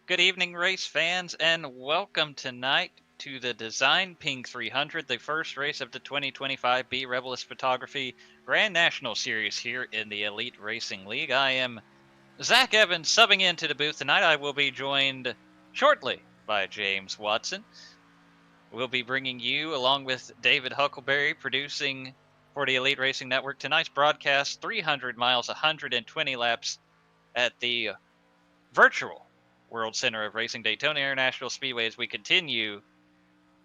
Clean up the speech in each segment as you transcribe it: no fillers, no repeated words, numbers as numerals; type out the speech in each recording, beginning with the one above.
Good evening, race fans, and welcome tonight to the DesignPing 300, the first race of the 2025 Rebilas Photography Grand National Series here in the Elite Racing League. I am Zach Evans subbing into the booth tonight. I will be joined shortly by James Watson. We'll be bringing you, along with David Huckleberry, producing for the Elite Racing Network, tonight's broadcast, 300 miles, 120 laps at the virtual World Center of Racing Daytona International Speedway as we continue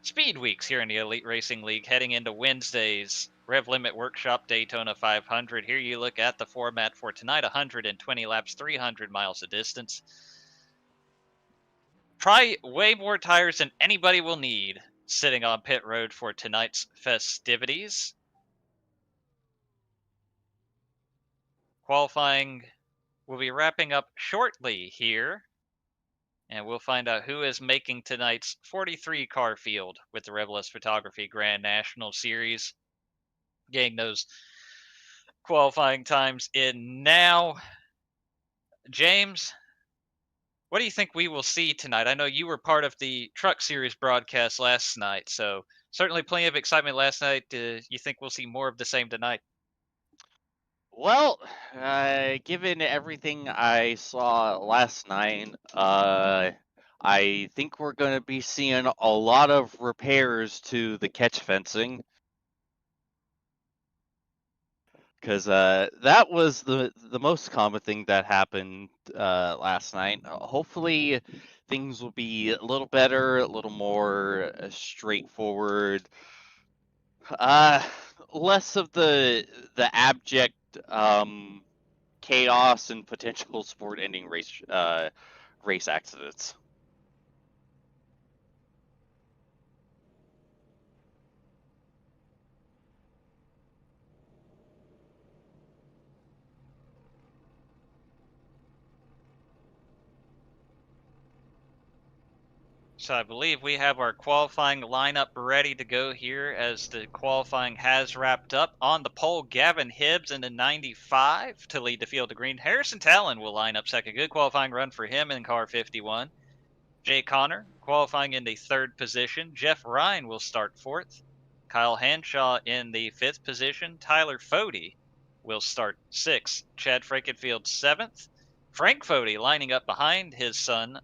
Speed Weeks here in the Elite Racing League, heading into Wednesday's Rev Limit Workshop Daytona 500. Here you look at the format for tonight, 120 laps, 300 miles of distance. Probably way more tires than anybody will need sitting on pit road for tonight's festivities. Qualifying will be wrapping up shortly here, and we'll find out who is making tonight's 43 car field with the Rebilas Photography Grand National Series. Getting those qualifying times in now. James, what do you think we will see tonight? I know you were part of the Truck Series broadcast last night, so certainly plenty of excitement last night. You think we'll see more of the same tonight? Well, given everything I saw last night, I think we're going to be seeing a lot of repairs to the catch fencing. Because that was the most common thing that happened last night. Hopefully, things will be a little better, a little more straightforward. Less of the abject chaos and potential sport-ending race accidents. So I believe we have our qualifying lineup ready to go here as the qualifying has wrapped up. On the pole, Gavin Hibbs in the 95 to lead the field to green. Harrison Talon will line up second. Good qualifying run for him in car 51. Jay Connor qualifying in the third position. Jeff Ryan will start fourth. Kyle Hanshaw in the fifth position. Tyler Fody will start sixth. Chad Frankenfield seventh. Frank Fody lining up behind his son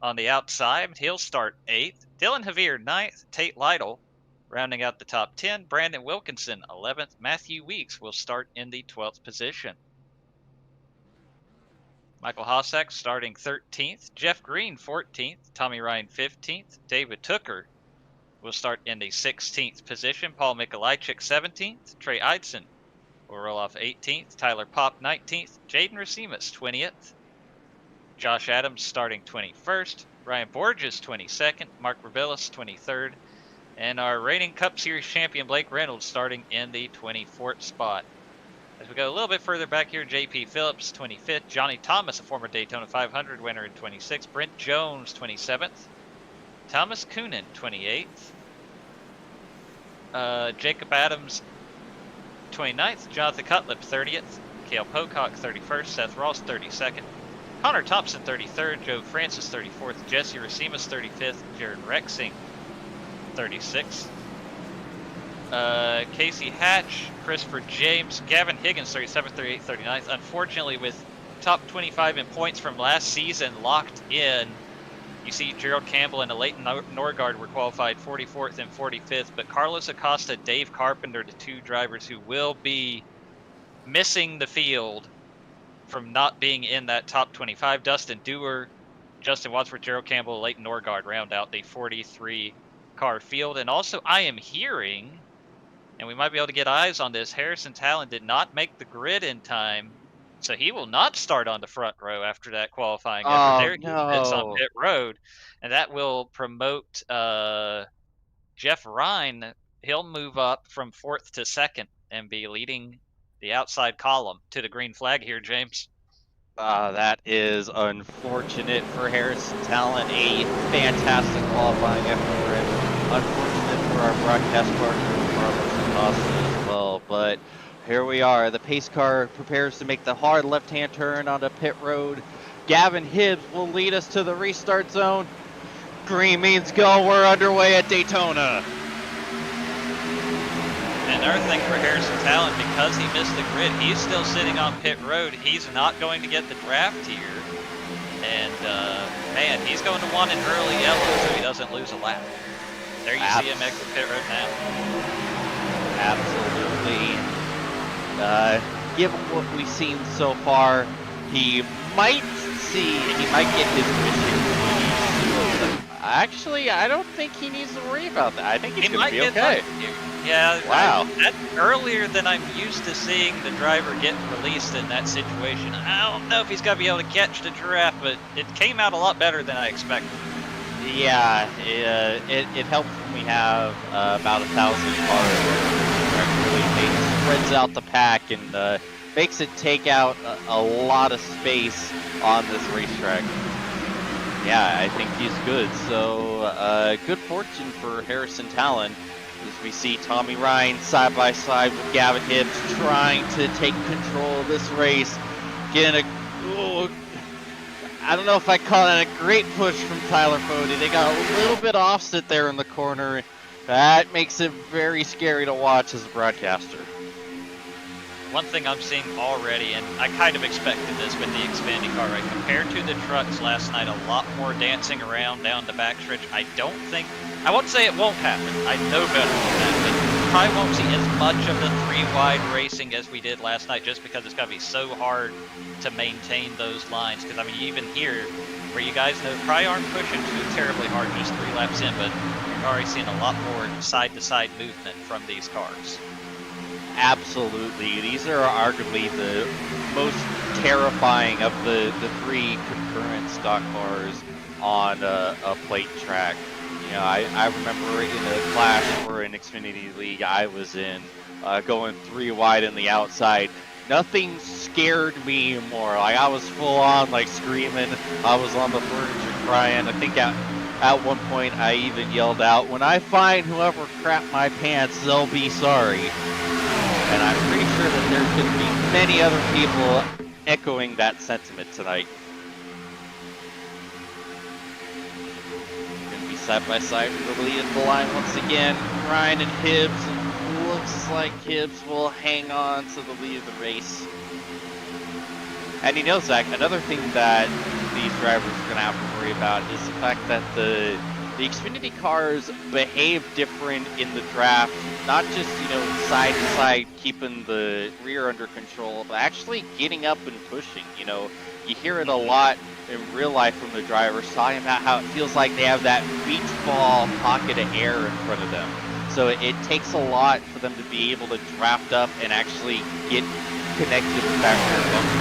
on the outside. He'll start 8th. Dylan Javier 9th. Tate Lytle rounding out the top 10. Brandon Wilkinson 11th. Matthew Weeks will start in the 12th position. Michael Hossack starting 13th. Jeff Green 14th. Tommy Ryan 15th. David Tooker will start in the 16th position. Paul Mikolajczyk 17th. Trey Eidson will roll off 18th. Tyler Popp 19th. Jaden Racimus 20th. Josh Adams starting 21st, Ryan Borges 22nd, Mark Rebilas 23rd, and our reigning Cup Series champion Blake Reynolds starting in the 24th spot. As we go a little bit further back here, J.P. Phillips 25th, Johnny Thomas, a former Daytona 500 winner in 26th, Brent Jones 27th, Thomas Coonan 28th, Jacob Adams 29th, Jonathan Cutlip 30th, Cale Pocock 31st, Seth Ross 32nd, Connor Thompson 33rd, Joe Francis 34th, Jesse Racimus 35th, Jared Rexing 36th, Casey Hatch, Christopher James, Gavin Higgins 37th, 38th, 39th. Unfortunately, with top 25 in points from last season locked in, you see Gerald Campbell and Leighton Norgard were qualified 44th and 45th, but Carlos Acosta, Dave Carpenter, the two drivers who will be missing the field from not being in that top 25. Dustin Dewar, Justin Wadsworth, Gerald Campbell, Leighton Norgard round out the 43 car field. And also I am hearing, and we might be able to get eyes on this, Harrison Talon did not make the grid in time, so he will not start on the front row after that qualifying effort. There he sits on pit road, and that will promote Jeff Ryan. He'll move up from 4th to 2nd and be leading the outside column to the green flag here, James. That is unfortunate for Harrison Talon. A fantastic qualifying effort for him. Unfortunate for our broadcast partner, Carlos Acosta as well. But here we are. The pace car prepares to make the hard left-hand turn onto pit road. Gavin Hibbs will lead us to the restart zone. Green means go. We're underway at Daytona. Another thing for Harrison Talon, because he missed the grid, he's still sitting on pit road. He's not going to get the draft here. And, man, he's going to want an early yellow so he doesn't lose a lap. There you see him exit pit road now. Absolutely. Given what we've seen so far, he might get his mission. Actually, I don't think he needs to worry about that. I think he's going to be okay. Yeah, wow. That's earlier than I'm used to seeing the driver get released in that situation. I don't know if he's going to be able to catch the giraffe, but it came out a lot better than I expected. Yeah, it helps when we have about 1,000 cars. It spreads out the pack and makes it take out a lot of space on this racetrack. Yeah, I think he's good. So good fortune for Harrison Talon. As we see Tommy Ryan side by side with Gavin Hibbs trying to take control of this race. Getting I don't know if I call it a great push from Tyler Fody. They got a little bit offset there in the corner. That makes it very scary to watch as a broadcaster. One thing I'm seeing already, and I kind of expected this with the Xfinity car, right? Compared to the trucks last night, a lot more dancing around down the backstretch. I won't say it won't happen. I know better than that, but probably won't see as much of the 3-wide racing as we did last night, just because it's going to be so hard to maintain those lines. Because, I mean, even here, where you guys know probably aren't pushing too terribly hard just 3 laps in, but you're already seeing a lot more side-to-side movement from these cars. Absolutely. These are arguably the most terrifying of the 3 concurrent stock cars on a plate track. You know, I remember in a clash for an Xfinity League I was in, going 3 wide in the outside. Nothing scared me more. Like, I was full on, like, screaming. I was on the verge of crying. I think at one point I even yelled out, "When I find whoever crapped my pants, they'll be sorry." And I'm pretty sure that there's going to be many other people echoing that sentiment tonight. Going to be side by side for the lead of the line once again. Ryan and Hibbs. And looks like Hibbs will hang on to the lead of the race. And you know, Zach, another thing that these drivers are going to have to worry about is the fact that the Xfinity cars behave different in the draft, not just, you know, side to side, keeping the rear under control, but actually getting up and pushing. You know, you hear it a lot in real life from the drivers talking about how it feels like they have that beach ball pocket of air in front of them. So it takes a lot for them to be able to draft up and actually get connected with that rear bumper.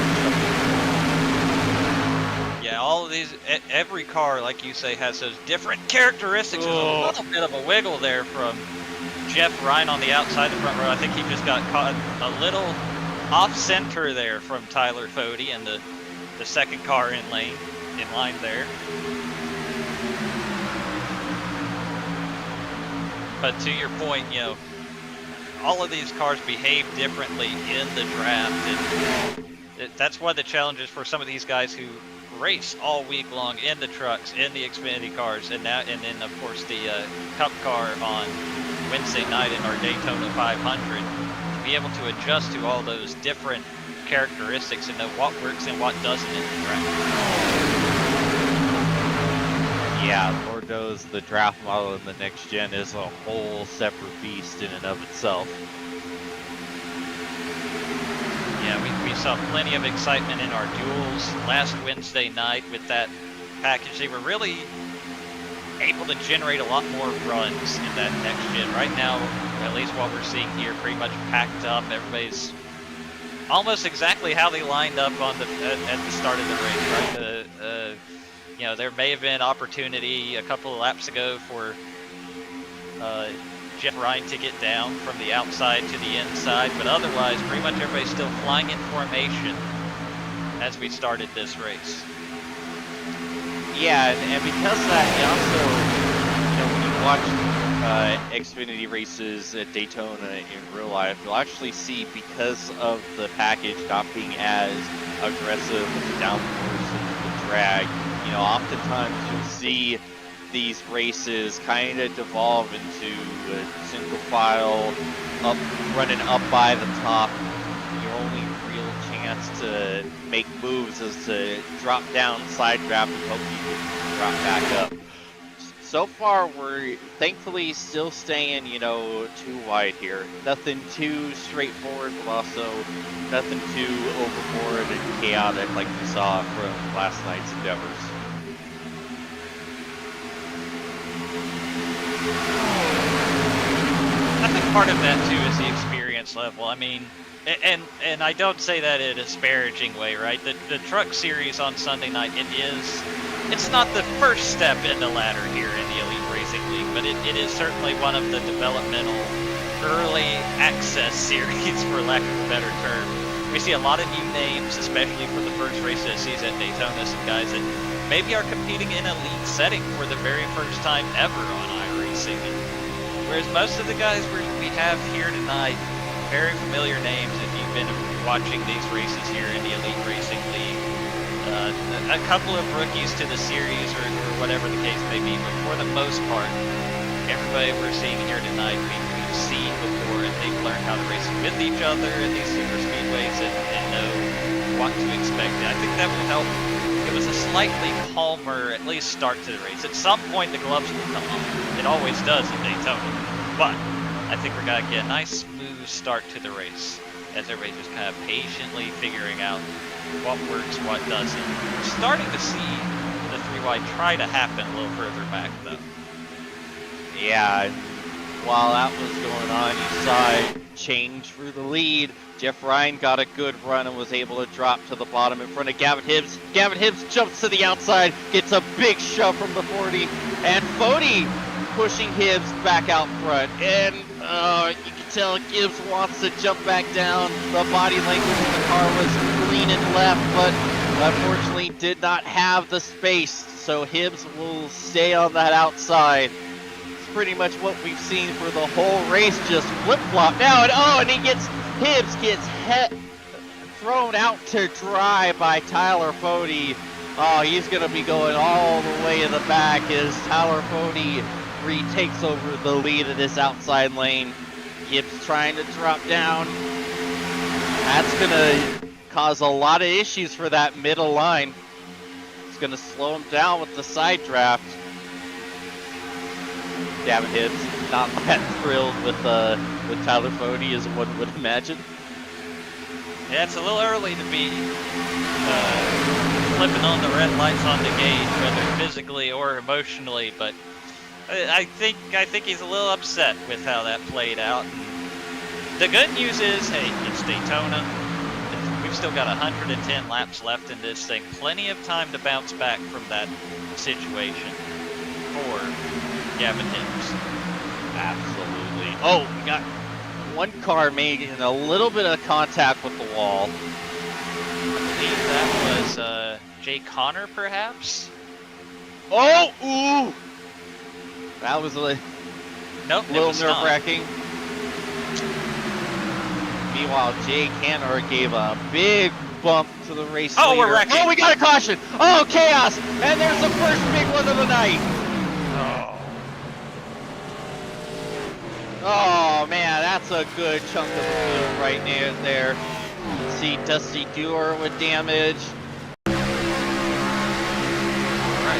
Yeah, all of these, every car, like you say, has those different characteristics. There's a little bit of a wiggle there from Jeff Ryan on the outside of the front row. I think he just got caught a little off-center there from Tyler Fody and the second car in line there. But to your point, you know, all of these cars behave differently in the draft, and that's one of the challenges for some of these guys who race all week long in the trucks, in the Xfinity cars, and then of course the Cup car on Wednesday night in our Daytona 500. To be able to adjust to all those different characteristics and know what works and what doesn't in the draft. Yeah, Lord knows the draft model in the next gen is a whole separate beast in and of itself. Yeah, we saw plenty of excitement in our duels last Wednesday night with that package. They were really able to generate a lot more runs in that next gen. Right now, at least what we're seeing here, pretty much packed up. Everybody's almost exactly how they lined up on at the start of the race, right? You know, there may have been opportunity a couple of laps ago for Jeff Ryan to get down from the outside to the inside, but otherwise, pretty much everybody's still flying in formation as we started this race. Yeah, and because of that, you also, when you watch Xfinity races at Daytona in real life, you'll actually see, because of the package not being as aggressive with the downforce and the drag. You know, oftentimes you'll see these races kind of devolve into a single file, running up by the top. Your only real chance to make moves is to drop down, side draft, and hope you can drop back up. So far, we're thankfully still staying, you know, too wide here. Nothing too straightforward, but also nothing too overboard and chaotic like we saw from last night's endeavors. I think part of that too is the experience level. I mean, and I don't say that in a disparaging way, right? The truck series on Sunday night, it's not the first step in the ladder here in the Elite Racing League, but it is certainly one of the developmental early access series, for lack of a better term. We see a lot of new names, especially for the first race of the season at Daytona, some guys that maybe are competing in a league setting for the very first time ever on iRacing. Whereas most of the guys we have here tonight, very familiar names if you've been watching these races here in the Elite Racing League. A couple of rookies to the series or whatever the case may be, but for the most part, everybody we're seeing here tonight we've seen before, and they've learned how to race with each other in these super speedways and know what to expect. And I think that will help give us a slightly calmer, at least start to the race. At some point, the gloves will come off. It always does in Daytona, but I think we're gonna get a nice, smooth start to the race as everybody's just kind of patiently figuring out what works, what doesn't. We're starting to see the 3-wide try to happen a little further back, though. Yeah, while that was going on, you saw it change through the lead. Jeff Ryan got a good run and was able to drop to the bottom in front of Gavin Hibbs. Gavin Hibbs jumps to the outside, gets a big shove from the 40, and Fody pushing Hibbs back out front. And you can tell Gibbs wants to jump back down. The body language in the car was leaning left, but unfortunately did not have the space. So Hibbs will stay on that outside. It's pretty much what we've seen for the whole race, just flip-flop now. And Hibbs gets thrown out to dry by Tyler Fody. Oh, he's going to be going all the way in the back as Tyler Fody retakes over the lead of this outside lane. Gibbs trying to drop down. That's going to cause a lot of issues for that middle line. It's going to slow him down with the side draft. Gavin Hibbs not that thrilled with Tyler Fody as one would imagine. Yeah, it's a little early to be flipping on the red lights on the gauge, whether physically or emotionally, but I think he's a little upset with how that played out. And the good news is, hey, it's Daytona. We've still got 110 laps left in this thing. Plenty of time to bounce back from that situation for Gavin Hibbs. Absolutely. Oh, we got one car making a little bit of contact with the wall. I believe that was Jay Connor, perhaps? Oh, ooh! That was a nope, little nerve-wracking. Meanwhile, Jay Connor gave a big bump to the race leader. We're wrecking. Oh, we got a caution! Oh, chaos! And there's the first big one of the night! Oh, man, that's a good chunk of the field right near there. See Dusty Dewar with damage. Alright,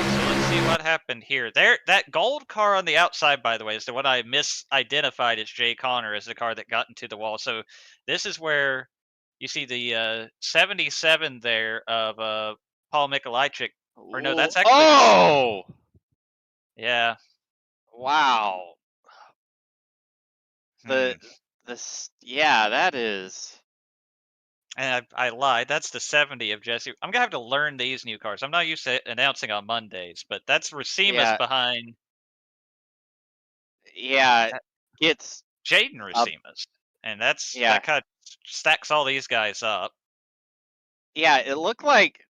so let's see what happened here. That gold car on the outside, by the way, is the one I misidentified as Jay Connor as the car that got into the wall. So this is where you see the 77 there of Paul Mikolajczyk. Or no, that's actually... Oh! Yeah. Wow. Yeah, that is. And I lied. That's the 70 of Jesse. I'm gonna have to learn these new cars. I'm not used to announcing on Mondays, but that's Racima's behind. Yeah, it's Jaden Racima's, and that kind of stacks all these guys up. Yeah, it looked like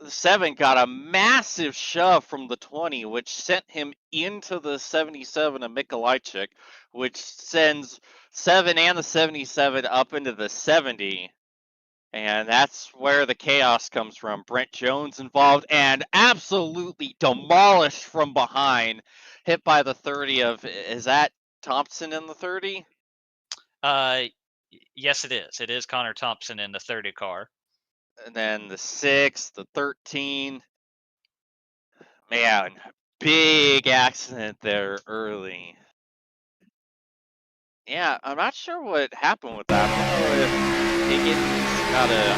the 7 got a massive shove from the 20, which sent him into the 77 of Mikolajczyk, which sends 7 and the 77 up into the 70. And that's where the chaos comes from. Brent Jones involved and absolutely demolished from behind. Hit by the 30 of, is that Thompson in the 30? Yes, it is. It is Connor Thompson in the 30 car. And then the 6, the 13. Man, big accident there early. Yeah, I'm not sure what happened with that. I don't know if Higgins got a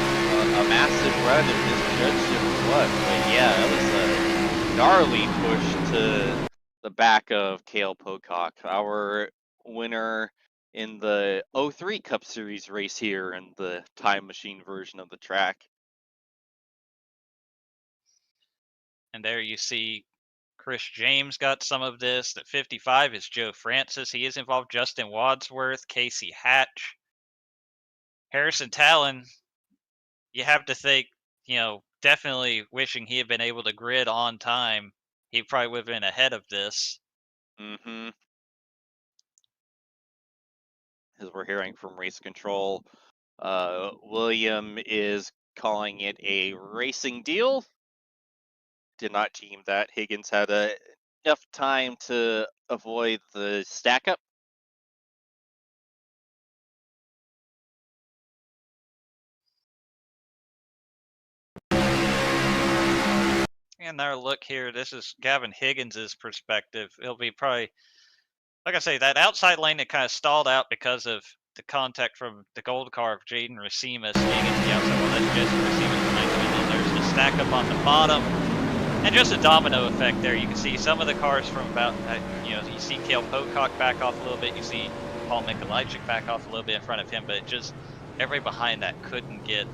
massive run and misjudged it or what. But yeah, that was a gnarly push to the back of Cale Pocock, our winner in the 03 Cup Series race here in the time machine version of the track. And there you see Chris James got some of this. At 55 is Joe Francis. He is involved. Justin Wadsworth, Casey Hatch, Harrison Talon. You have to think, definitely wishing he had been able to grid on time. He probably would have been ahead of this. Mm-hmm. As we're hearing from Race Control, William is calling it a racing deal. Did not deem that Higgins had enough time to avoid the stack up. And our look here, this is Gavin Higgins's perspective. He'll be probably, like I say, that outside lane that kind of stalled out because of the contact from the gold car of Jaden Racimas being into the outside. Well, that's Jesse Racimas behind him. And then there's the stack up on the bottom. And just a domino effect there. You can see some of the cars from about, you see Cale Pocock back off a little bit. You see Paul Mikolajczyk back off a little bit in front of him. But it just, everybody behind that couldn't get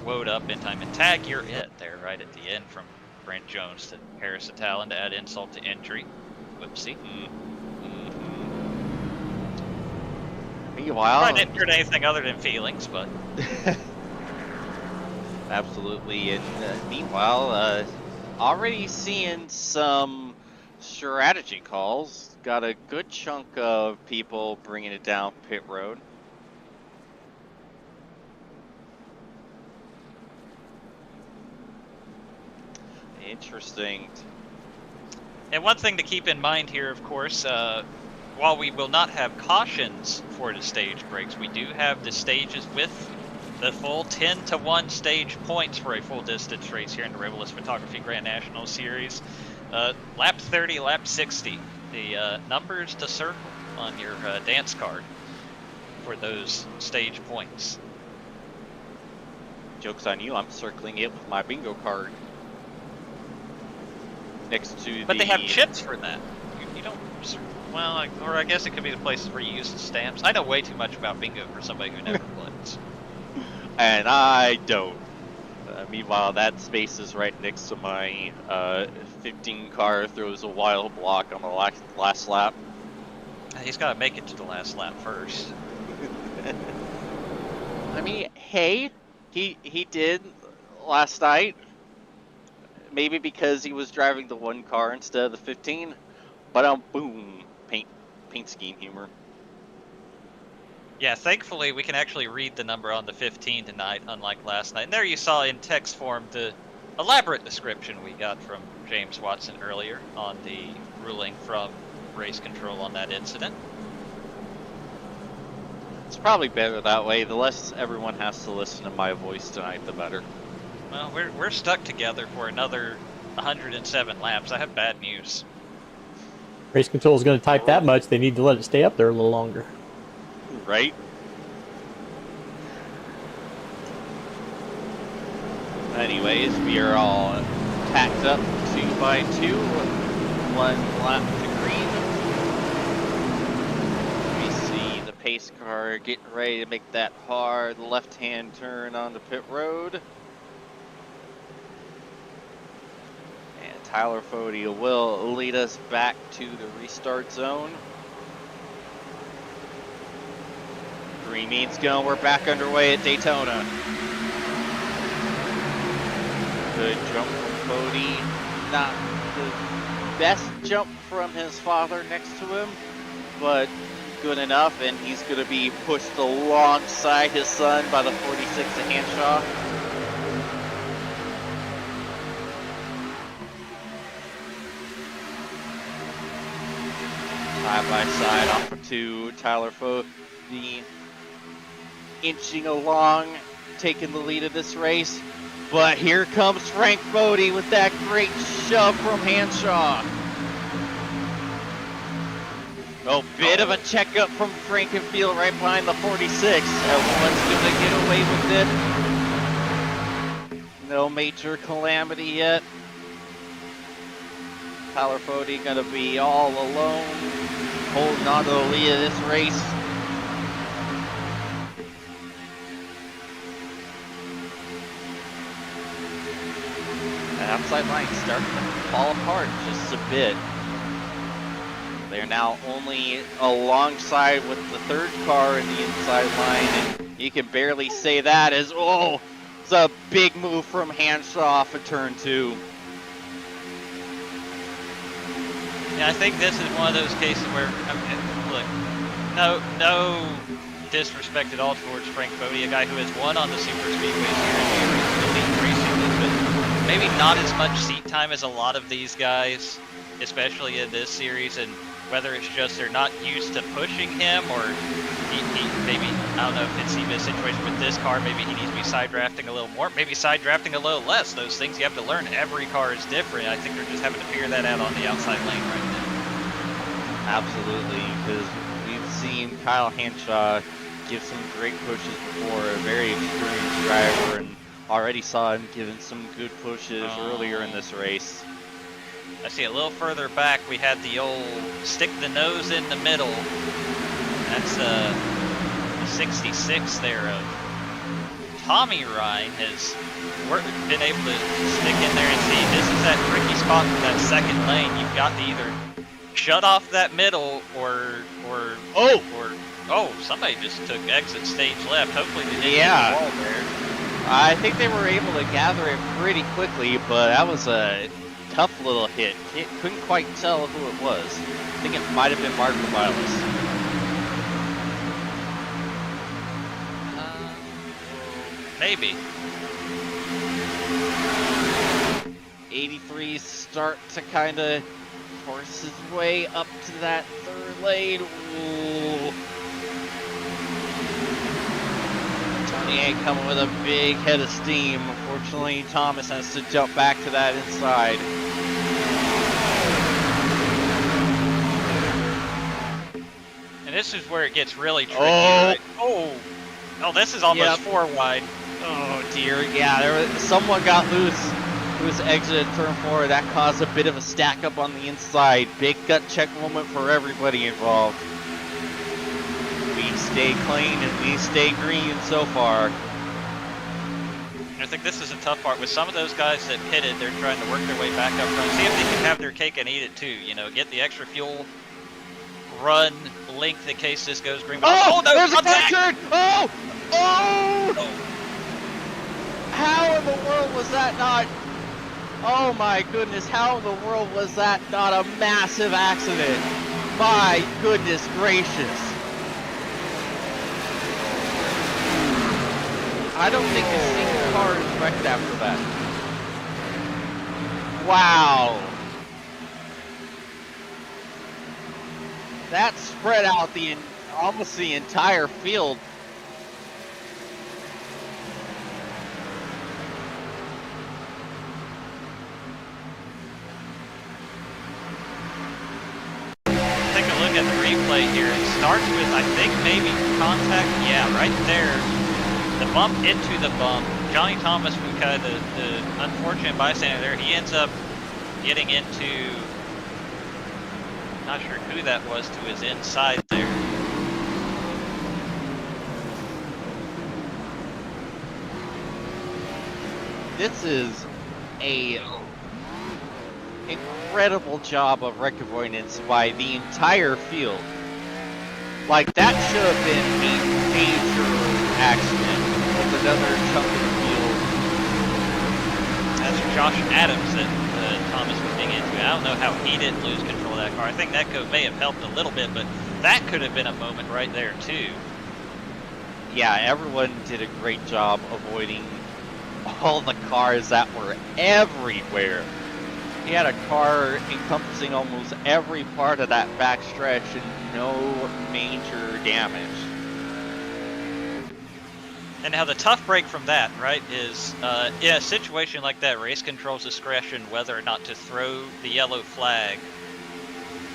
woed up in time. And tag, you're it there right at the end from Brent Jones to Harrison Talon to add insult to injury. Whoopsie. Meanwhile, I didn't hurt anything other than feelings, but absolutely. And meanwhile, already seeing some strategy calls. Got a good chunk of people bringing it down pit road. Interesting. And one thing to keep in mind here, of course, while we will not have cautions for the stage breaks, we do have the stages with the full 10-to-1 stage points for a full distance race here in the Rebilas Photography Grand National Series. Lap 30, lap 60, the numbers to circle on your dance card for those stage points. Joke's on you, I'm circling it with my bingo card. Next to But they have chips for that. You don't, well, or I guess it could be the places where you use the stamps. I know way too much about bingo for somebody who never plays. And I don't. Meanwhile, that space is right next to my 15 car, throws a wild block on the last lap. He's got to make it to the last lap first. I mean, hey, he did last night. Maybe because he was driving the one car instead of the 15, but boom, paint scheme humor. Yeah, thankfully we can actually read the number on the 15 tonight, unlike last night. And there you saw in text form the elaborate description we got from James Watson earlier on the ruling from Race Control on that incident. It's probably better that way. The less everyone has to listen to my voice tonight, the better. Well, we're stuck together for another 107 laps. I have bad news. Race Control is going to type that much. They need to let it stay up there a little longer. Right? Anyways, we are all packed up 2x2. One lap to green. We see the pace car getting ready to make that hard left-hand turn on the pit road. Tyler Fody will lead us back to the restart zone. Green means go. We're back underway at Daytona. Good jump from Fody. Not the best jump from his father next to him, but good enough, and he's going to be pushed alongside his son by the 46 of Hanshaw. Side by side off to Tyler Fody, inching along, taking the lead of this race. But here comes Frank Fody with that great shove from Hanshaw. Oh, bit of a checkup from Frankenfield right behind the 46. Everyone's gonna get away with it. No major calamity yet. Tyler Fody gonna be all alone, holding on to the lead of this race. The outside line starting to fall apart just a bit. They're now only alongside with the third car in the inside line, and you can barely say that as, oh, it's a big move from Hanshaw off of turn 2. Yeah, I think this is one of those cases where, look, no disrespect at all towards Frank Fody, a guy who has won on the super speedways here in elite racing, but maybe not as much seat time as a lot of these guys, especially in this series, and whether it's just they're not used to pushing him, or he maybe, I don't know if it's even a situation with this car, maybe he needs to be side drafting a little more, maybe side drafting a little less. Those things you have to learn. Every car is different. I think they're just having to figure that out on the outside lane right now. Absolutely, because we've seen Kyle Hanshaw give some great pushes before, a very experienced driver, and already saw him giving some good pushes earlier in this race. I see a little further back, we had the old stick the nose in the middle. That's the 66 there of Tommy Ryan has been able to stick in there and see. This is that tricky spot for that second lane. You've got to either shut off that middle or somebody just took exit stage left. Hopefully they didn't hit the wall there. I think they were able to gather it pretty quickly, but that was a tough little hit. Couldn't quite tell who it was. I think it might have been Mark Rebilas. 'Maybe. 83 start to kind of force his way up to that third lane. Ooh. 28 coming with a big head of steam. Unfortunately, Thomas has to jump back to that inside. And this is where it gets really tricky. Right? Oh, this is almost 4 wide. Oh dear, yeah, someone got loose. Who was exited turn 4. That caused a bit of a stack up on the inside. Big gut check moment for everybody involved. We stay clean and we stay green so far. I think this is a tough part. With some of those guys that pitted, they're trying to work their way back up front. See if they can have their cake and eat it too. You know, get the extra fuel, run length in case this goes green. Oh, no, there's a contact! turn! Oh! How in the world was that not? Oh my goodness, how in the world was that not a massive accident? My goodness gracious. I don't think a single car is wrecked after that. Wow. That spread out almost the entire field. Take a look at the replay here. It starts with, I think, maybe contact. Yeah, right there. The bump into the bump. Johnny Thomas, who kind of the unfortunate bystander there, he ends up getting into, not sure who that was, to his inside there. This is a incredible job of wreck avoidance by the entire field. Like, that should have been a major accident with another chunk of the field. That's Josh Adams that Thomas was getting into. I don't know how he didn't lose control of that car. I think Netco may have helped a little bit, but that could have been a moment right there too. Yeah, everyone did a great job avoiding all the cars that were everywhere. He had a car encompassing almost every part of that backstretch and no major damage. And now the tough break from that, right, is in a situation like that, race control's discretion whether or not to throw the yellow flag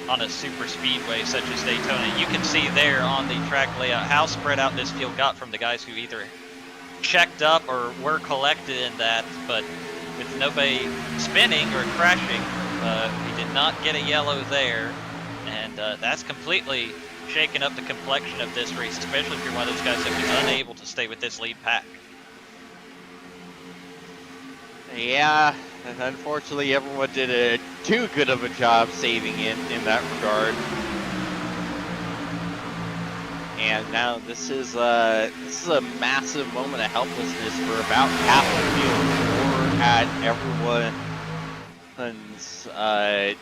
on a super speedway such as Daytona. You can see there on the track layout how spread out this field got from the guys who either checked up or were collected in that, but with nobody spinning or crashing, we did not get a yellow there, and that's completely shaken up the complexion of this race, especially if you're one of those guys that was unable to stay with this lead pack. Yeah, unfortunately everyone did a too good of a job saving in that regard. And now this is a massive moment of helplessness for about half the field, or at everyone's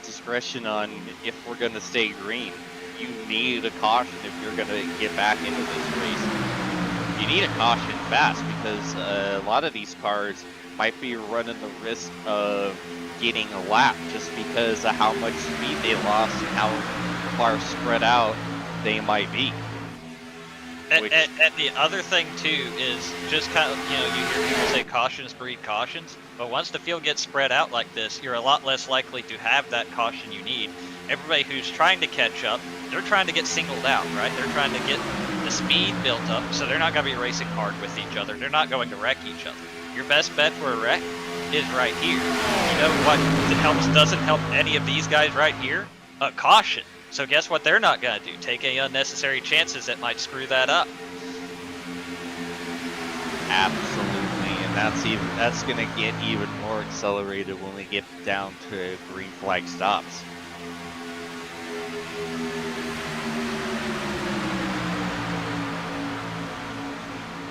discretion on if we're going to stay green. You need a caution if you're going to get back into this race. You need a caution fast because a lot of these cars might be running the risk of getting a lap just because of how much speed they lost and how far spread out they might be. And the other thing too is just kind of, you hear people say cautions breed cautions, but once the field gets spread out like this, you're a lot less likely to have that caution you need. Everybody who's trying to catch up, they're trying to get singled out, right? They're trying to get the speed built up, so they're not going to be racing hard with each other. They're not going to wreck each other. Your best bet for a wreck is right here. You know what doesn't help any of these guys right here? A caution. So guess what they're not going to do? Take any unnecessary chances that might screw that up. Absolutely, and that's going to get even more accelerated when we get down to green flag stops.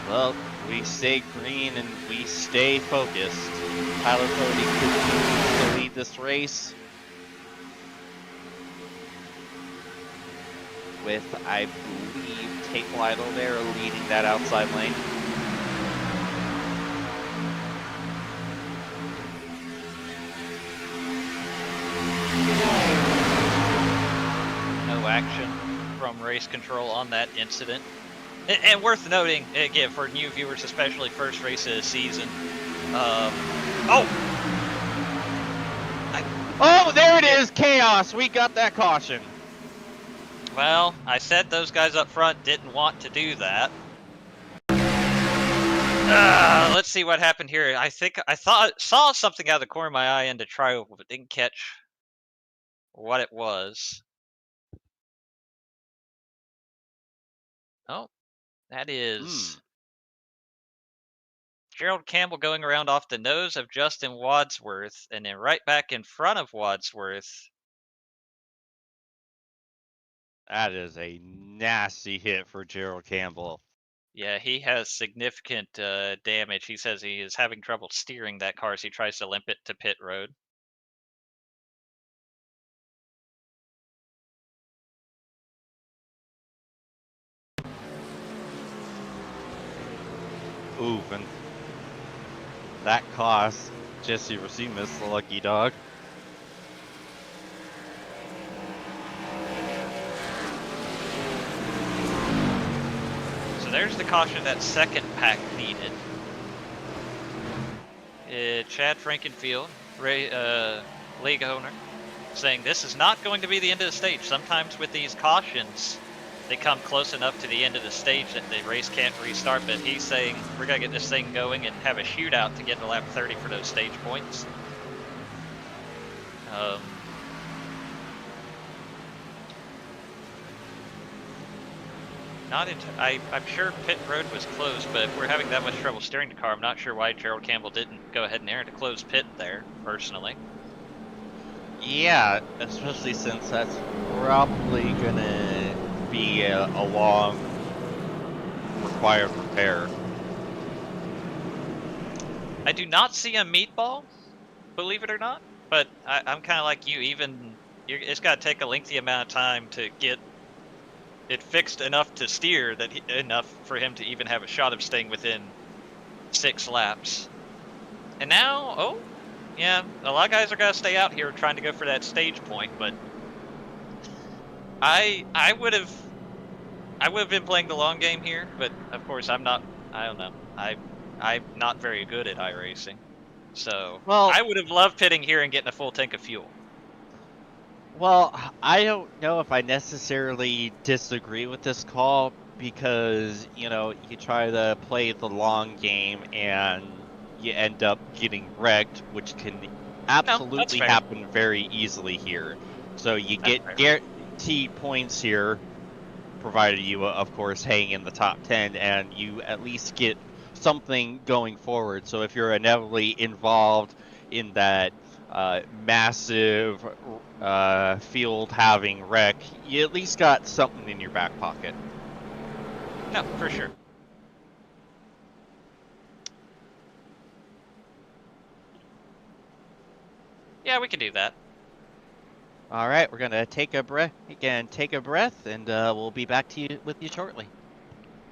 Well, we stay green and we stay focused. Tyler Cody continues to lead this race with, I believe, Tate Lytle there leading that outside lane. No action from race control on that incident. And worth noting, again, for new viewers, especially first race of the season. Oh, there it is! Chaos! We got that caution. Well, I said those guys up front didn't want to do that. Let's see what happened here. I saw something out of the corner of my eye in the trial, but didn't catch what it was. Oh, that is Gerald Campbell going around off the nose of Justin Wadsworth, and then right back in front of Wadsworth. That is a nasty hit for Gerald Campbell. Yeah, he has significant damage. He says he is having trouble steering that car as he tries to limp it to pit road. Oof, and that cost Jesse Racines the lucky dog. So there's the caution that second pack needed. Chad Frankenfield, league owner, saying this is not going to be the end of the stage. Sometimes with these cautions, they come close enough to the end of the stage that the race can't restart, but he's saying we're going to get this thing going and have a shootout to get to lap 30 for those stage points. I'm sure pit road was closed, but if we're having that much trouble steering the car, I'm not sure why Gerald Campbell didn't go ahead and enter to close pit there, personally. Yeah, especially since that's probably gonna be a long required repair. I do not see a meatball, believe it or not, but I'm kind of like you. It's got to take a lengthy amount of time to get it fixed enough to steer that enough for him to even have a shot of staying within 6 laps. And now, oh, yeah, a lot of guys are gonna stay out here trying to go for that stage point, but I would have been playing the long game here, but of course I'm not. I don't know. I'm not very good at iRacing, so Well, I would have loved pitting here and getting a full tank of fuel. Well, I don't know if I necessarily disagree with this call because, you try to play the long game and you end up getting wrecked, which can absolutely fair. happen very easily here. So you get guaranteed points here, provided you, of course, hang in the top 10, and you at least get something going forward. So if you're inevitably involved in that massive field having wreck, you at least got something in your back pocket. No, for sure. Yeah, we can do that. All right, we're gonna take a breath, and we'll be back to you with you shortly.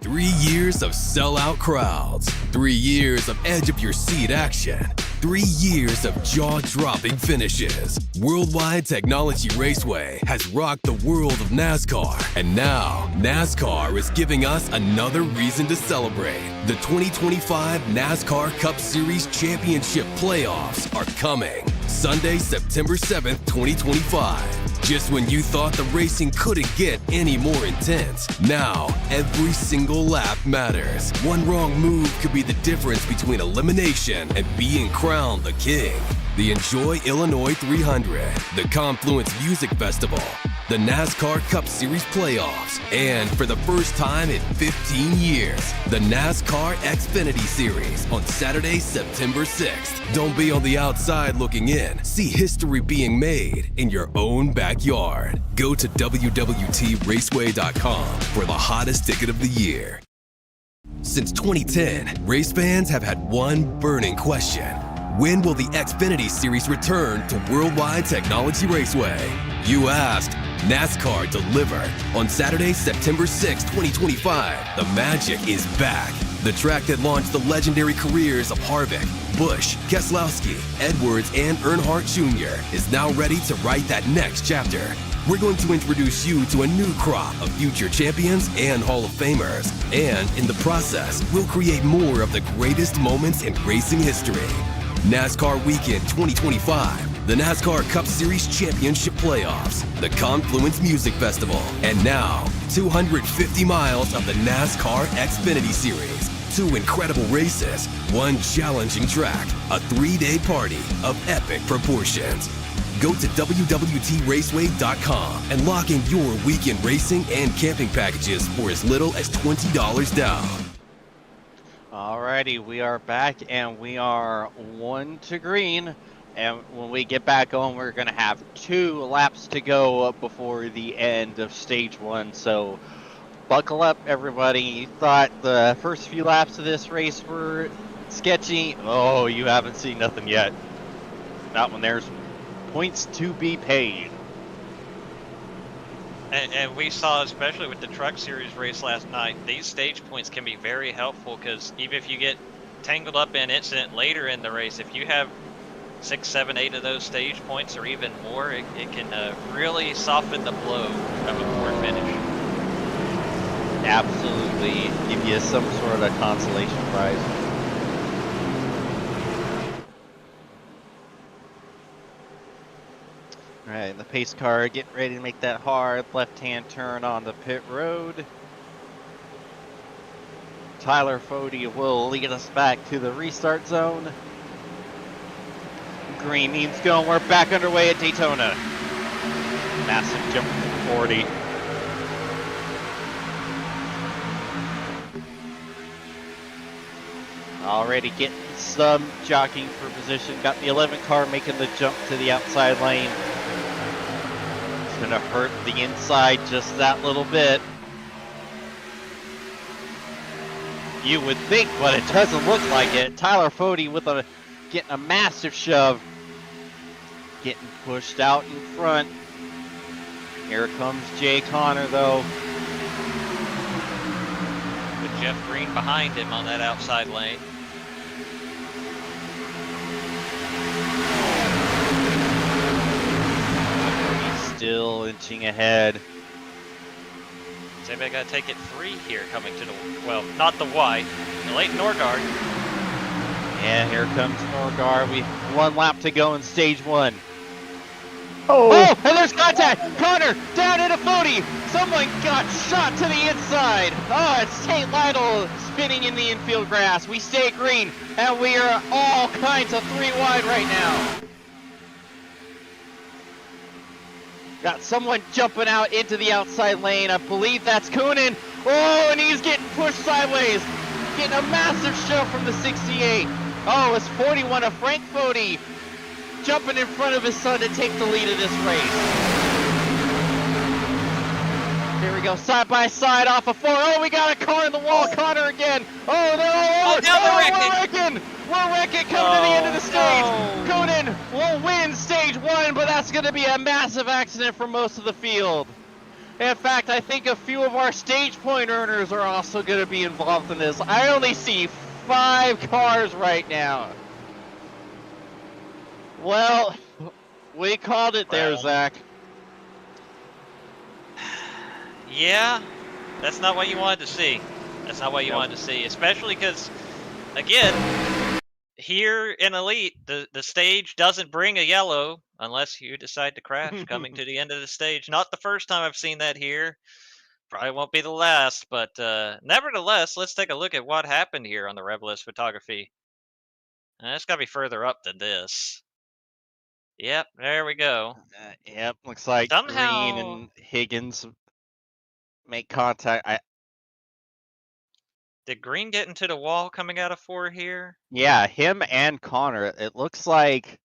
3 years of sellout crowds, 3 years of edge of your seat action, 3 years of jaw-dropping finishes. Worldwide Technology Raceway has rocked the world of NASCAR, and now NASCAR is giving us another reason to celebrate. The 2025 NASCAR Cup Series Championship Playoffs are coming Sunday, September 7th, 2025. Just when you thought the racing couldn't get any more intense, now every single lap matters. One wrong move could be the difference between elimination and being crowned the king. The Enjoy Illinois 300, the Confluence Music Festival, the NASCAR Cup Series Playoffs, and for the first time in 15 years, the NASCAR Xfinity Series on Saturday, September 6th. Don't be on the outside looking in. See history being made in your own backyard. Go to www.raceway.com for the hottest ticket of the year. Since 2010, race fans have had one burning question. When will the Xfinity Series return to Worldwide Technology Raceway? You asked, NASCAR delivered. On Saturday, September 6, 2025, the magic is back. The track that launched the legendary careers of Harvick, Busch, Keselowski, Edwards, and Earnhardt Jr. is now ready to write that next chapter. We're going to introduce you to a new crop of future champions and Hall of Famers. And in the process, we'll create more of the greatest moments in racing history. NASCAR Weekend 2025, the NASCAR Cup Series Championship Playoffs, the Confluence Music Festival, and now 250 miles of the NASCAR Xfinity Series. 2 incredible races, 1 challenging track, a 3-day party of epic proportions. Go to www.raceway.com and lock in your weekend racing and camping packages for as little as $20 down. Alrighty, we are back and we are 1 to green. And when we get back on, we're going to have 2 laps to go before the end of stage 1. So buckle up, everybody. You thought the first few laps of this race were sketchy? Oh, you haven't seen nothing yet. Not when there's points to be paid. And we saw, especially with the Truck Series race last night, these stage points can be very helpful because even if you get tangled up in an incident later in the race, if you have 6, 7, 8 of those stage points or even more, it can really soften the blow of a poor finish. Absolutely give you some sort of consolation prize. All right, the pace car getting ready to make that hard left-hand turn on the pit road. Tyler Fody will lead us back to the restart zone. Green means going. We're back underway at Daytona. Massive jump from 40. Already getting some jockeying for position. Got the 11 car making the jump to the outside lane. It's going to hurt the inside just that little bit. You would think, but it doesn't look like it. Tyler Fody with getting a massive shove. Getting pushed out in front. Here comes Jay Connor though. Jeff Green behind him on that outside lane. He's still inching ahead. So they got to take it 3 here coming to the, well, not the white, the late Norgard. Yeah, here comes Norgard. We 1 lap to go in stage 1. Oh, Oh, and there's contact! Connor, down in a 40! Someone got shot to the inside! Oh, it's St. Lytle spinning in the infield grass. We stay green, and we are all kinds of 3 wide right now. Got someone jumping out into the outside lane. I believe that's Coonan. Oh, and he's getting pushed sideways. Getting a massive shove from the 68. Oh, it's 41 of Frank Fody jumping in front of his son to take the lead of this race. Here we go, side by side off of 4. Oh, we got a car in the wall. Connor again. Oh, they're all over. We're wrecking coming to the end of the stage. No. Coonan will win stage 1, but that's going to be a massive accident for most of the field. In fact, I think a few of our stage point earners are also going to be involved in this. I only see 5 cars right now. Well, we called it there, Zach. Yeah, that's not what you wanted to see. That's not what you wanted to see, especially because, again, here in Elite, the stage doesn't bring a yellow unless you decide to crash coming to the end of the stage. Not the first time I've seen that here. Probably won't be the last, but nevertheless, let's take a look at what happened here on the Rebilas photography. It's got to be further up than this. Yep, there we go. Yep, looks like Somehow... Green and Higgins make contact. Did Green get into the wall coming out of 4 here? Yeah, him and Connor. It looks like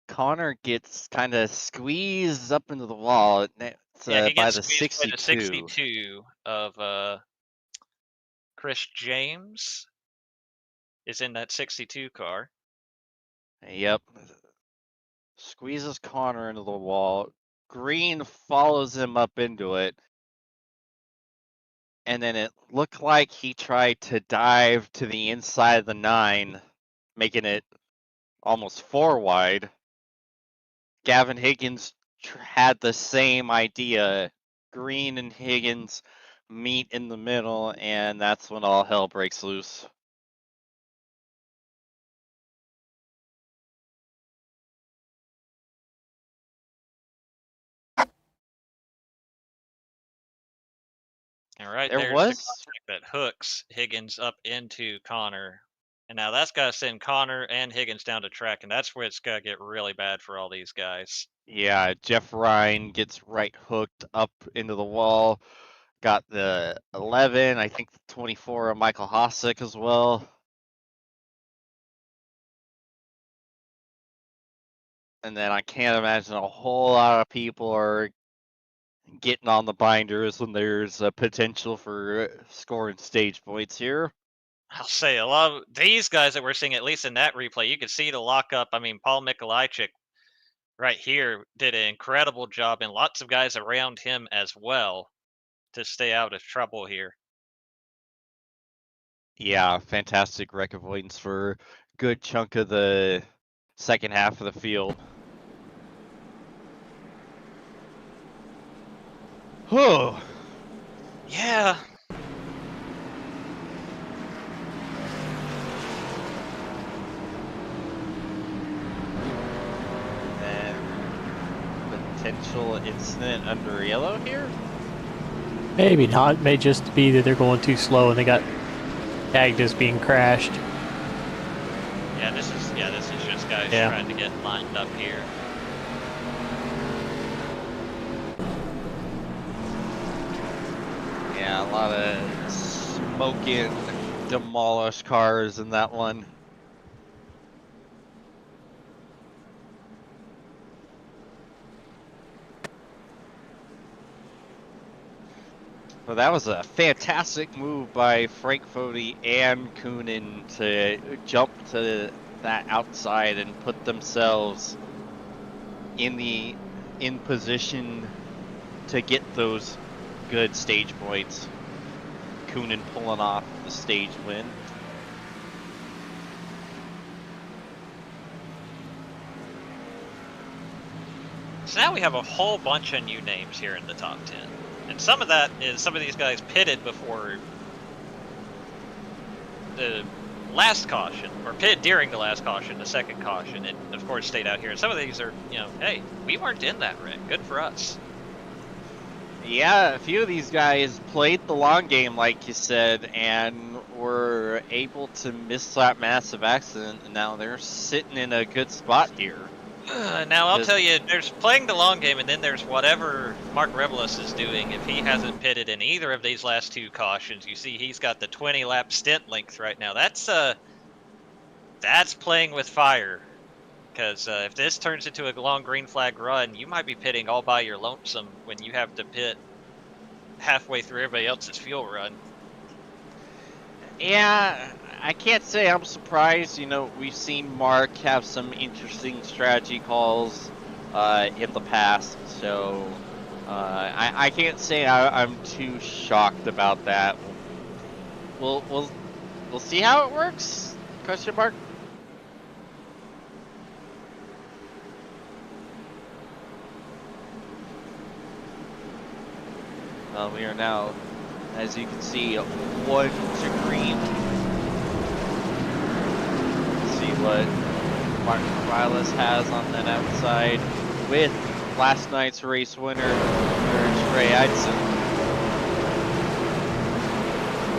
Connor gets kind of squeezed up into the wall. It's, Yeah, he by gets the squeezed by the 62. 62 of Chris James is in that 62 car. Yep. Squeezes Connor into the wall. Green follows him up into it. And then it looked like he tried to dive to the inside of the 9, making it almost 4 wide. Gavin Higgins had the same idea. Green and Higgins meet in the middle, and that's when all hell breaks loose. All right, There there's was the contact that hooks Higgins up into Connor. And now that's got to send Connor and Higgins down to track, and that's where it's got to get really bad for all these guys. Yeah, Jeff Ryan gets right hooked up into the wall. Got the 11, I think the 24 of Michael Hossack as well. And then I can't imagine a whole lot of people are getting on the binders when there's a potential for scoring stage points here. I'll say a lot of these guys that we're seeing, at least in that replay, you can see the lockup. I mean, Paul Mikolajczyk right here did an incredible job, and lots of guys around him as well to stay out of trouble here. Yeah, fantastic wreck avoidance for a good chunk of the second half of the field. Whew. Yeah. Potential incident under yellow here? maybe not. It may just be that they're going too slow and they got tagged as being crashed. Yeah, this is just guys trying to get lined up here. Yeah, a lot of smoking, demolished cars in that one. Well, that was a fantastic move by Frank Fody and Coonan to jump to that outside and put themselves in position to get those good stage points. Raikkonen pulling off the stage win. So now we have a whole bunch of new names here in the top 10. And some of that is some of these guys pitted before the last caution, or pitted during the last caution, the second caution, and of course stayed out here. And some of these are, you know, hey, we weren't in that wreck. Good for us. Yeah, a few of these guys played the long game, like you said, and were able to miss that massive accident, and now they're sitting in a good spot here. Now, I'll tell you, there's playing the long game, and then there's whatever Mark Rebilas is doing. If he hasn't pitted in either of these last two cautions, you see he's got the 20-lap stint length right now. That's playing with fire. Because if this turns into a long green flag run, you might be pitting all by your lonesome when you have to pit halfway through everybody else's fuel run. Yeah, I can't say I'm surprised. You know, we've seen Mark have some interesting strategy calls in the past, so I can't say I'm too shocked about that. We'll see how it works? Question mark. We are now, as you can see, 1 to green. See what Mark Rebilas has on that outside with last night's race winner, Trey Eidson.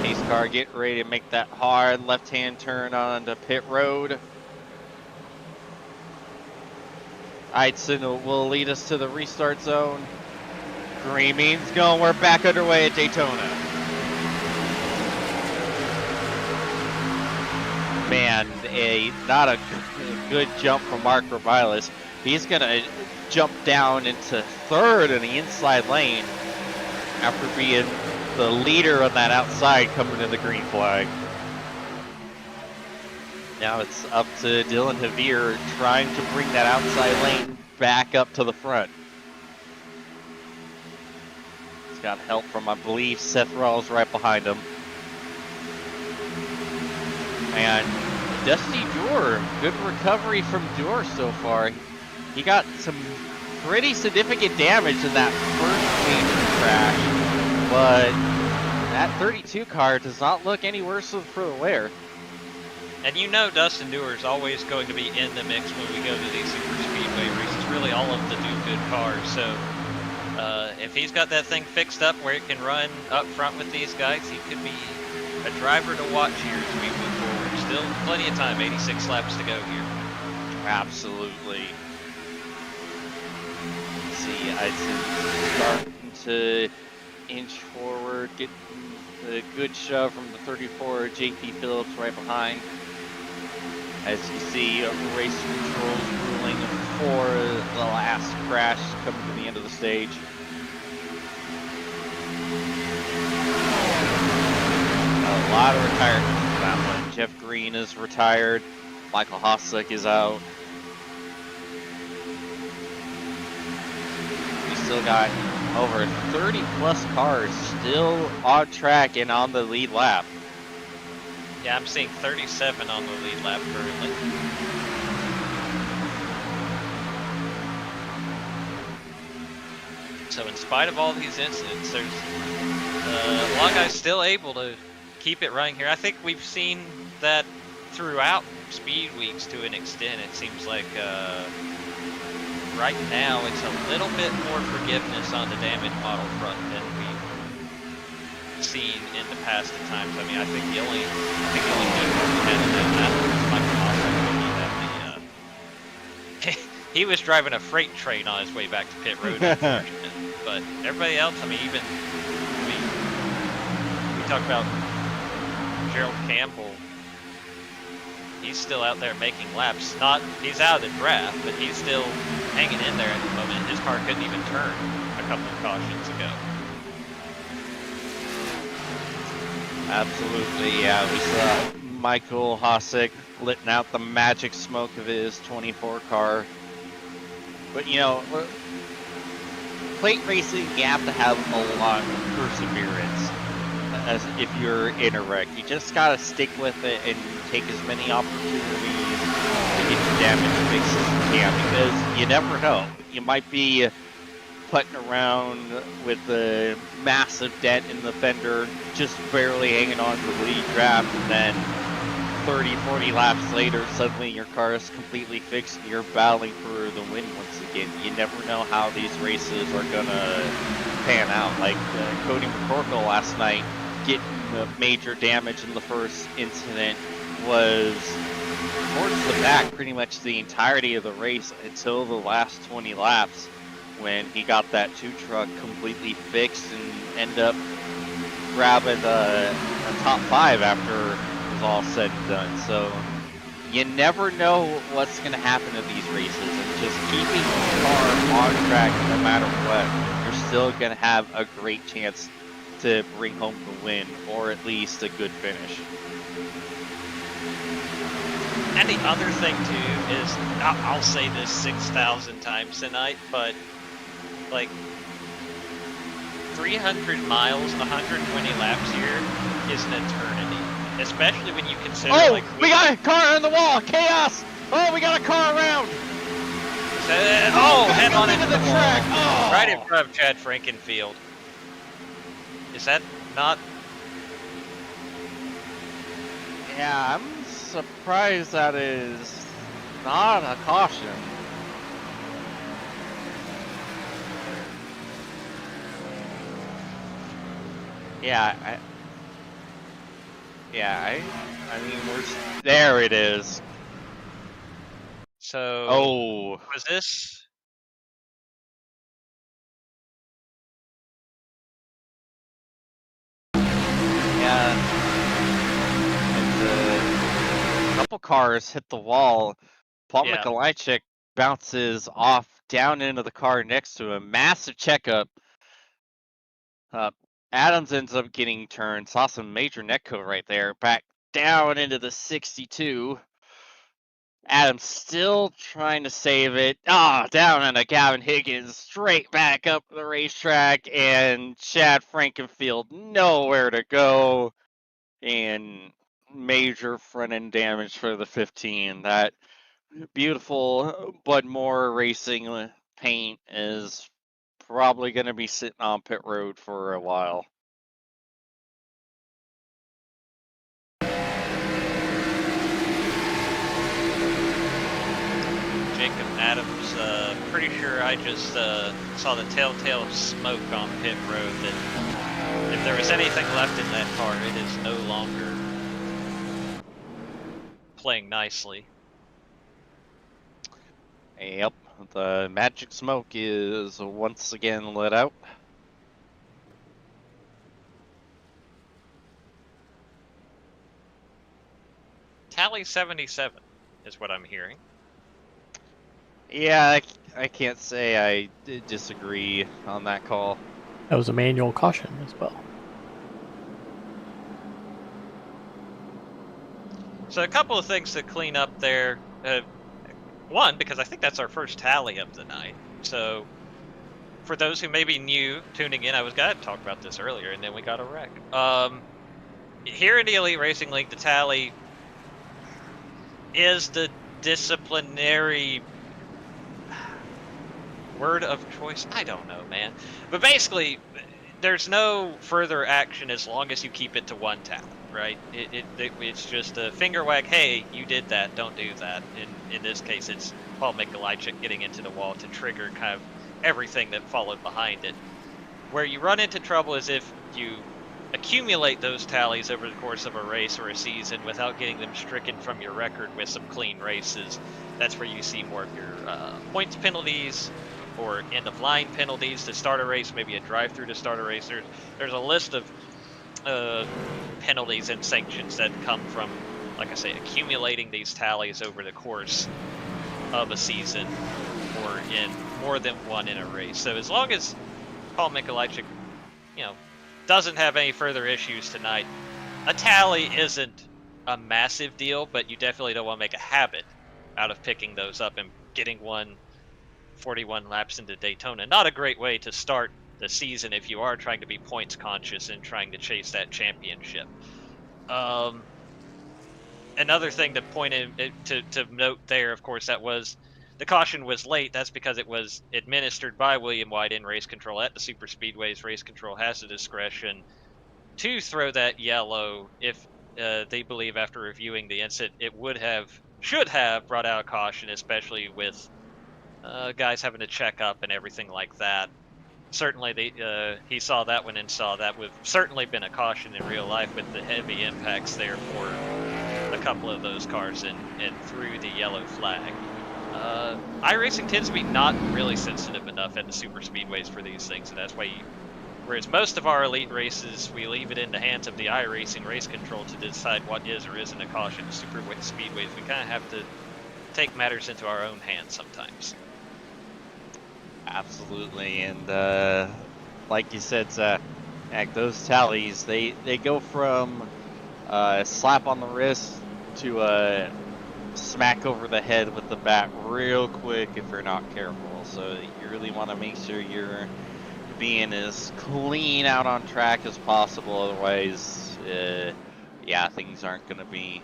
Pace car getting ready to make that hard left-hand turn onto pit road. Eidson will lead us to the restart zone. Green means going. We're back underway at Daytona. Man, not a good jump from Mark Rebilas. He's going to jump down into third in the inside lane after being the leader on that outside coming to the green flag. Now it's up to Dylan Javier trying to bring that outside lane back up to the front. Got help from, I believe, Seth Rawls right behind him. And Dusty Dorr, good recovery from Dorr so far. He got some pretty significant damage in that first major crash, but that 32 car does not look any worse for the wear. And you know Dustin Dewar is always going to be in the mix when we go to these super speedway races, really all of the do-good cars, so if he's got that thing fixed up where it can run up front with these guys, he could be a driver to watch here as we move forward. Still plenty of time, 86 laps to go here. Absolutely. See, Eidson starting to inch forward, getting a good shove from the 34 JP Phillips right behind. As you see, race controls ruling for the last crash coming to the end of the stage. A lot of retirements for that one. Jeff Green is retired. Michael Hossack is out. We still got over 30 plus cars still on track and on the lead lap. Yeah, I'm seeing 37 on the lead lap currently. So in spite of all these incidents, there's a lot of guys still able to keep it running here. I think we've seen that throughout speed weeks to an extent. It seems like right now it's a little bit more forgiveness on the damage model front than we've seen in the past at times. I mean, I think the only good one we had in that battle was Michael Hossack. He was driving a freight train on his way back to pit road, unfortunately. But everybody else, I mean, we talk about Gerald Campbell. He's still out there making laps. He's out of the draft, but he's still hanging in there at the moment. His car couldn't even turn a couple of cautions ago. Absolutely, yeah. We saw Michael Hossack letting out the magic smoke of his 24 car. But, you know, plate racing, you have to have a lot of perseverance. as if you're in a wreck. You just gotta stick with it and take as many opportunities to get your damage fixed as you can, because you never know. You might be putting around with a massive dent in the fender, just barely hanging on to the lead draft, and then 30, 40 laps later, suddenly your car is completely fixed and you're battling for the win once again. You never know how these races are gonna pan out. Like Cody McCorkle last night, getting major damage in the first incident, was towards the back pretty much the entirety of the race until the last 20 laps, when he got that 2 truck completely fixed and ended up grabbing a top 5 after it was all said and done. So you never know what's going to happen in these races, and just keeping the car on track no matter what, you're still going to have a great chance to bring home the win, or at least a good finish. And the other thing too is, I'll say this 6,000 times tonight, but like 300 miles, 120 laps here is an eternity. Especially when you consider, oh, we got a car on the wall! Chaos! Oh, we got a car around! Head on into the track! Oh. Right in front of Chad Frankenfield. Is that not? Yeah, I'm surprised that is not a caution. Yeah, I mean, there it is. So, oh, was this? Yeah, and a couple cars hit the wall. Paul Mikolajczyk bounces off down into the car next to him. Massive checkup. Adams ends up getting turned. Saw some major netco right there. Back down into the 62. Adams still trying to save it. Down into Gavin Higgins. Straight back up the racetrack. And Chad Frankenfield nowhere to go. And major front end damage for the 15. That beautiful Bud Moore Racing paint is probably going to be sitting on pit road for a while. Jacob Adams, pretty sure I just saw the telltale smoke on pit road that if there was anything left in that car, it is no longer playing nicely. Yep, the magic smoke is once again let out. Tally 77 is what I'm hearing. Yeah, I can't say I disagree on that call. That was a manual caution as well. So a couple of things to clean up there. One, because I think that's our first tally of the night. So for those who may be new tuning in, I was going to talk about this earlier, and then we got a wreck. Here in the Elite Racing League, the tally is the disciplinary word of choice. I don't know, man. But basically, there's no further action as long as you keep it to one tally, right? It's just a finger wag. Hey, you did that. Don't do that. In this case, it's Paul Mikolajczyk getting into the wall to trigger kind of everything that followed behind it. Where you run into trouble is if you accumulate those tallies over the course of a race or a season without getting them stricken from your record with some clean races. That's where you see more of your points penalties or end-of-line penalties to start a race, maybe a drive-through to start a race. There's a list of penalties and sanctions that come from, like I say, accumulating these tallies over the course of a season or in more than one in a race. So as long as Paul Mikolajczyk, doesn't have any further issues tonight, a tally isn't a massive deal, but you definitely don't want to make a habit out of picking those up and getting 41 laps into Daytona. Not a great way to start the season if you are trying to be points conscious and trying to chase that championship. Another thing to point in to note there, of course, that was the caution was late. That's because it was administered by William White in race control at the super speedways. Race control has the discretion to throw that yellow if they believe after reviewing the incident it should have brought out a caution, especially with guys having to check up and everything like that. Certainly, he saw that one and saw that would have certainly been a caution in real life with the heavy impacts there for a couple of those cars and threw the yellow flag. iRacing tends to be not really sensitive enough at the super speedways for these things, and that's why whereas most of our elite races, we leave it in the hands of the iRacing race control to decide what is or isn't a caution. The super speedways, we kind of have to take matters into our own hands sometimes. Absolutely, and like you said, Zach, those tallies, they go from a slap on the wrist to a smack over the head with the bat real quick if you're not careful. So you really want to make sure you're being as clean out on track as possible. Otherwise, yeah, things aren't going to be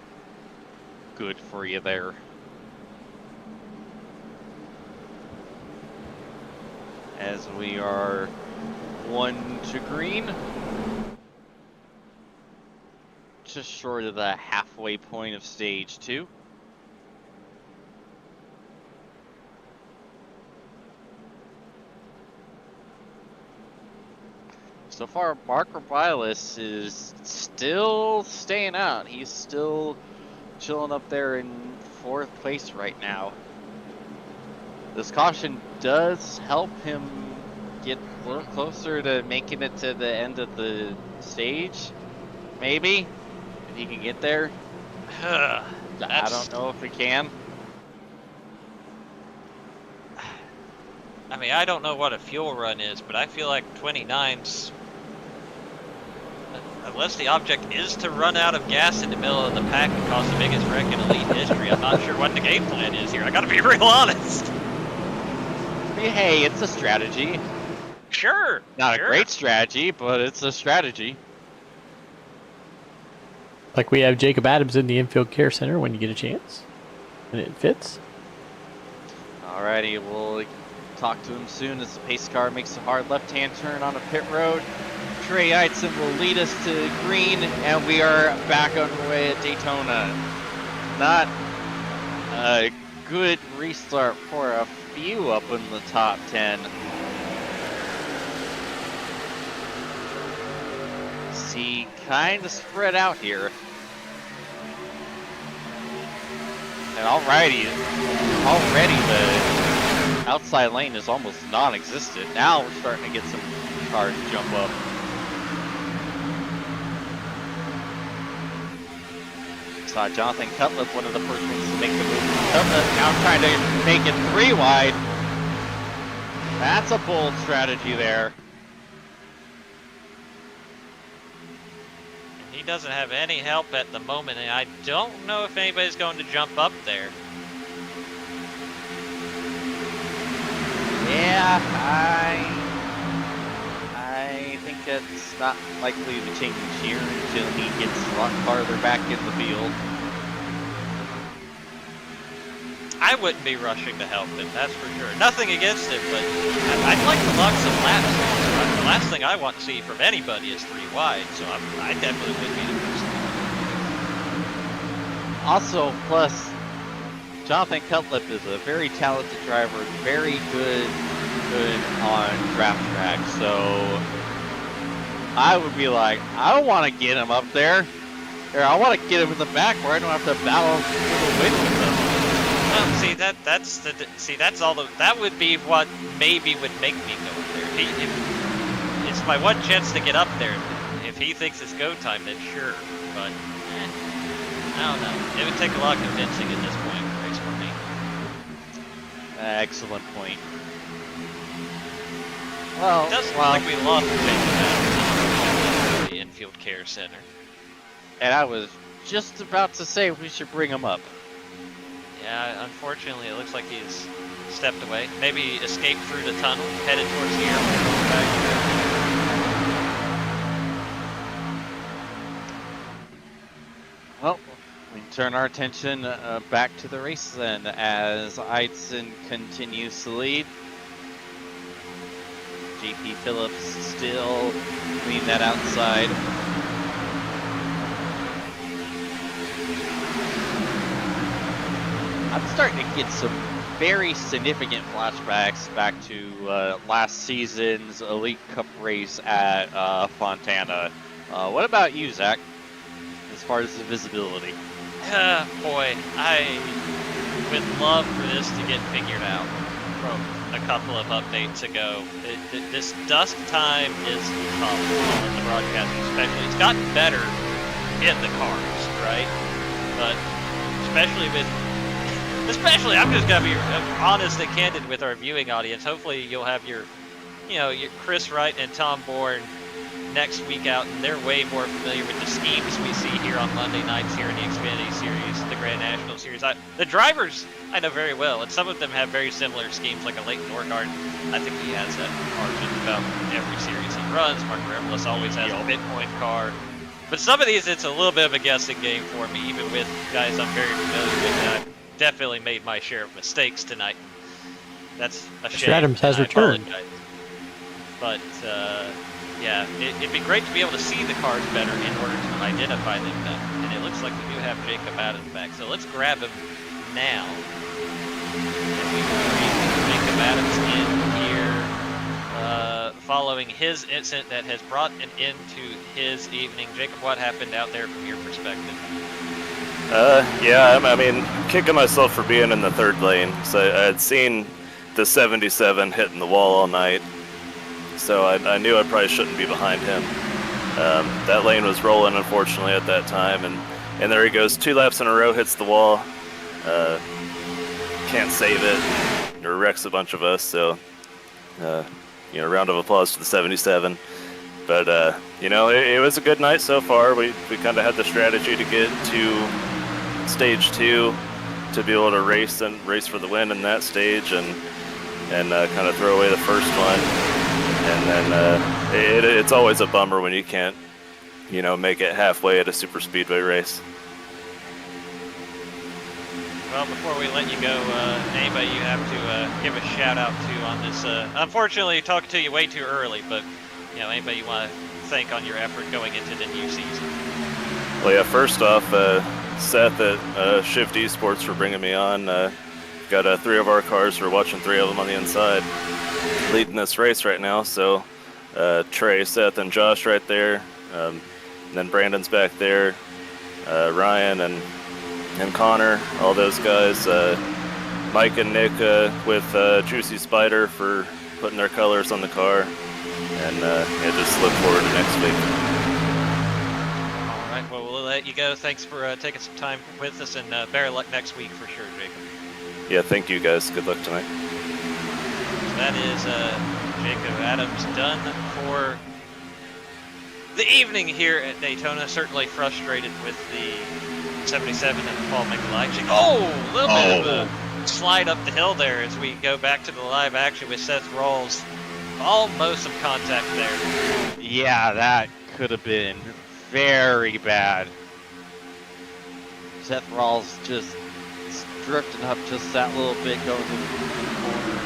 good for you there. As we are 1 to green, just short of the halfway point of stage 2. So far, Mark Rebilas is still staying out. He's still chilling up there in 4th place right now. This caution does help him get a little closer to making it to the end of the stage. Maybe, if he can get there. I don't know if he can. I mean, I don't know what a fuel run is, but I feel like 29's, unless the object is to run out of gas in the middle of the pack and cause the biggest wreck in elite history, I'm not sure what the game plan is here. I gotta be real honest. Hey, it's a strategy. Sure. Not a great strategy, but it's a strategy. Like we have Jacob Adams in the infield care center when you get a chance. And it fits. Alrighty, we'll talk to him soon as the pace car makes a hard left-hand turn on a pit road. Trey Eitzen will lead us to green, and we are back underway at Daytona. Not a good restart for a few up in the top 10. See, kind of spread out here. And already the outside lane is almost non-existent. Now we're starting to get some cars jump up. Saw Jonathan Cutlip, one of the first ones to make the move. Cutlip now trying to make it 3 wide. That's a bold strategy there. He doesn't have any help at the moment, and I don't know if anybody's going to jump up there. Yeah, I think that's not likely to change here until he gets a lot farther back in the field. I wouldn't be rushing to help him, that's for sure. Nothing against him, but I'd like to log some laps. The last thing I want to see from anybody is 3 wide, so I definitely would be the person. Also, plus, Jonathan Cutlip is a very talented driver, very good on draft track, so I would be like, I don't want to get him up there. Or I want to get him in the back where I don't have to battle for the win with him. That would be what maybe would make me go up there. If it's my one chance to get up there. If he thinks it's go time, then sure. But I don't know. It would take a lot of convincing at this point in the race for me. Excellent point. Well, it does look like we lost the infield care center. And I was just about to say we should bring him up. Yeah, unfortunately, it looks like he's stepped away. Maybe escaped through the tunnel, headed towards the airport. Back. Well, we can turn our attention back to the race then, as Eidson continues to lead. JP Phillips still clean that outside. I'm starting to get some very significant flashbacks back to last season's Elite Cup race at Fontana. What about you, Zach, as far as the visibility? Boy, I would love for this to get figured out from a couple of updates ago. This dusk time is tough on the broadcasting, especially. It's gotten better in the cars, right? But especially, I'm just gonna be honest and candid with our viewing audience. Hopefully, you'll have your Chris Wright and Tom Bourne next week out, and they're way more familiar with the schemes we see here on Monday nights here in the Xfinity Series, the Grand National Series. The drivers I know very well, and some of them have very similar schemes, like a Leighton Norgard. I think he has that car just about every series he runs. Mark Rebilas always has a Bitcoin car. But some of these, it's a little bit of a guessing game for me, even with guys I'm very familiar with. I've definitely made my share of mistakes tonight. That's a shame. Mr. Adams has returned. But yeah, it'd be great to be able to see the cars better in order to identify them better. And it looks like we do have Jacob Adams back. So let's grab him now. And we will bring Jacob Adams in here following his incident that has brought an end to his evening. Jacob, what happened out there from your perspective? Yeah, I mean, kicking myself for being in the third lane. So I had seen the 77 hitting the wall all night. So I knew I probably shouldn't be behind him. That lane was rolling, unfortunately, at that time, and there he goes, 2 laps in a row, hits the wall, can't save it, or wrecks a bunch of us. So, round of applause to the 77. But it was a good night so far. We kind of had the strategy to get to stage 2 to be able to race for the win in that stage, and kind of throw away the first one. And then it's always a bummer when you can't, make it halfway at a super speedway race. Well, before we let you go, anybody you have to give a shout out to on this? Unfortunately, talking to you way too early, but anybody you want to thank on your effort going into the new season? Well, yeah. First off, Seth at Shift Esports for bringing me on. Got 3 of our cars. We're watching 3 of them on the inside, leading this race right now. So Trey, Seth, and Josh right there. And then Brandon's back there. Ryan and Connor, all those guys. Mike and Nick with Juicy Spider for putting their colors on the car. And just look forward to next week. All right, well, we'll let you go. Thanks for taking some time with us, and better luck next week for sure, Jacob. Yeah, thank you guys. Good luck tonight. So that is Jacob Adams done for the evening here at Daytona. Certainly frustrated with the 77 and Paul Mikulajczyk. A little bit of a slide up the hill there as we go back to the live action with Seth Rawls. Almost some contact there. Yeah, that could have been very bad. Seth Rawls just drifting up just that little bit, going to the corner.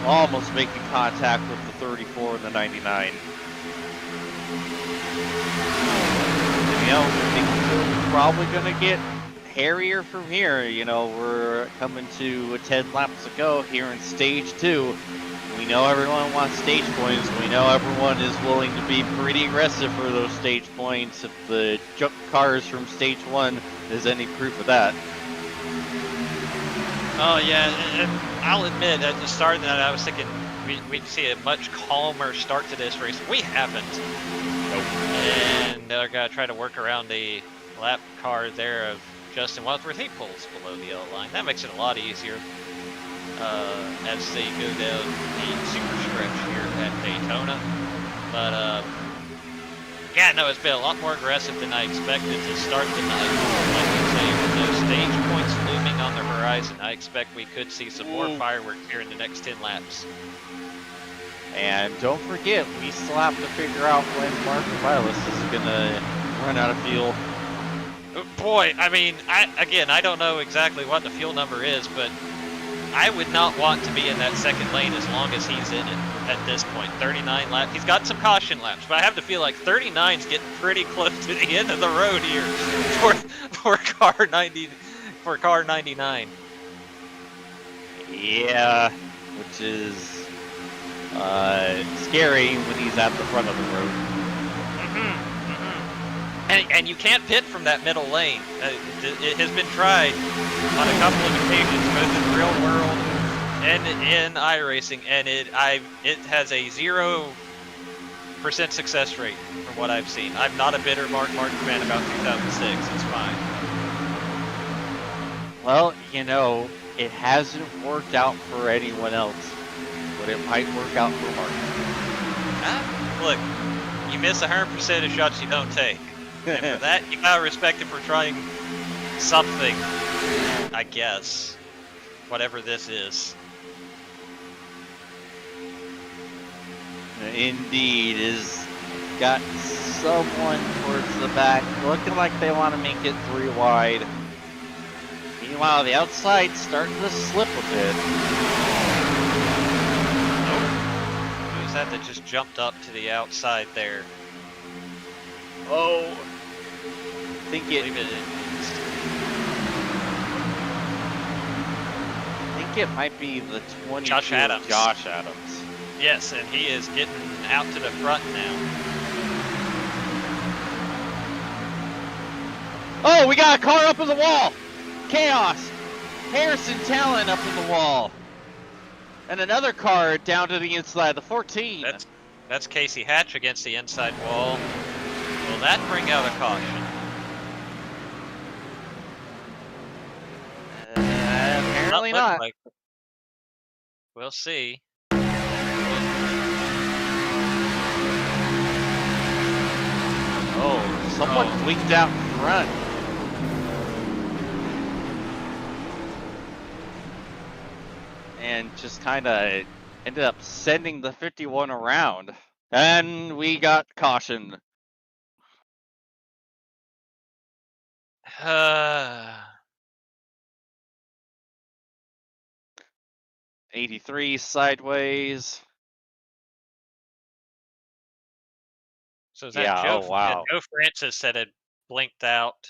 Almost making contact with the 34 and the 99. Things are probably going to get hairier from here. We're coming to 10 laps to go here in stage 2. We know everyone wants stage points. We know everyone is willing to be pretty aggressive for those stage points. If the junk cars from stage 1 is any proof of that. Oh yeah, and I'll admit at the start of that I was thinking we'd see a much calmer start to this race. We haven't. Nope. And they're gonna try to work around the lap car there of Justin Wadsworth. He pulls below the yellow line. That makes it a lot easier as they go down the super stretch here at Daytona. But Yeah, no, it's been a lot more aggressive than I expected to start the night. Like you say, with those stage points looming on the horizon, I expect we could see some more fireworks here in the next 10 laps. And don't forget, we still have to figure out when Mark Rebilas is going to run out of fuel. Boy, I mean, I don't know exactly what the fuel number is, but I would not want to be in that second lane as long as he's in it at this point. 39 laps. He's got some caution laps, but I have to feel like 39's getting pretty close to the end of the road here for car 99. Yeah, which is scary when he's at the front of the road. And you can't pit from that middle lane. It has been tried on a couple of occasions, both in real world and in iRacing, and it has a 0% success rate from what I've seen. I'm not a bitter Mark Martin fan about 2006. It's fine. Well, you know, it hasn't worked out for anyone else, but it might work out for Mark. Look, you miss 100% of shots you don't take. And for that, you gotta respect him for trying something, I guess. Whatever this is. Indeed, is got someone towards the back, looking like they want to make it 3 wide. Meanwhile, the outside's starting to slip a bit. Who's that just jumped up to the outside there? Oh, I think it might be the 22 Josh Adams. Josh Adams. Yes, and he is getting out to the front now. Oh, we got a car up in the wall. Chaos. Harrison Talon up in the wall. And another car down to the inside, the 14. That's Casey Hatch against the inside wall. Will that bring out a caution? Apparently not. Like. We'll see. Oh, someone leaked out in front. And just kind of ended up sending the 51 around. And we got caution. 83 sideways. So is that Joe Francis that had blinked out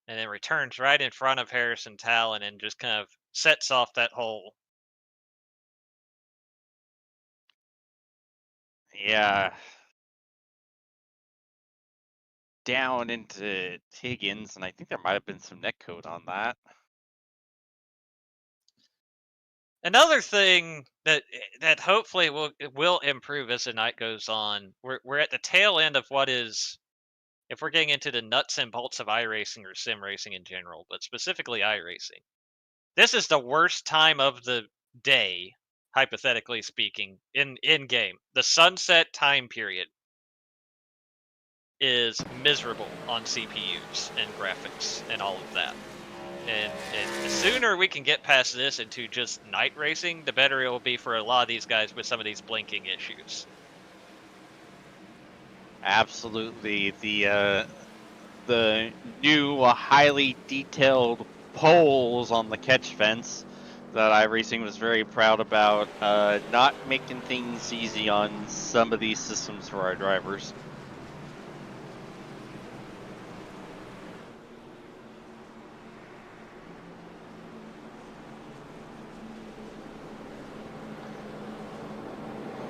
and then returns right in front of Harrison Talon and just kind of sets off that hole? Yeah. Down into Higgins, and I think there might have been some netcode on that. Another thing that hopefully will improve as the night goes on. We're at the tail end of what is, if we're getting into the nuts and bolts of iRacing or sim racing in general, but specifically iRacing. This is the worst time of the day, hypothetically speaking, in game. The sunset time period is miserable on CPUs and graphics and all of that. And the sooner we can get past this into just night racing, the better it will be for a lot of these guys with some of these blinking issues. Absolutely. The new highly detailed poles on the catch fence that iRacing was very proud about, not making things easy on some of these systems for our drivers.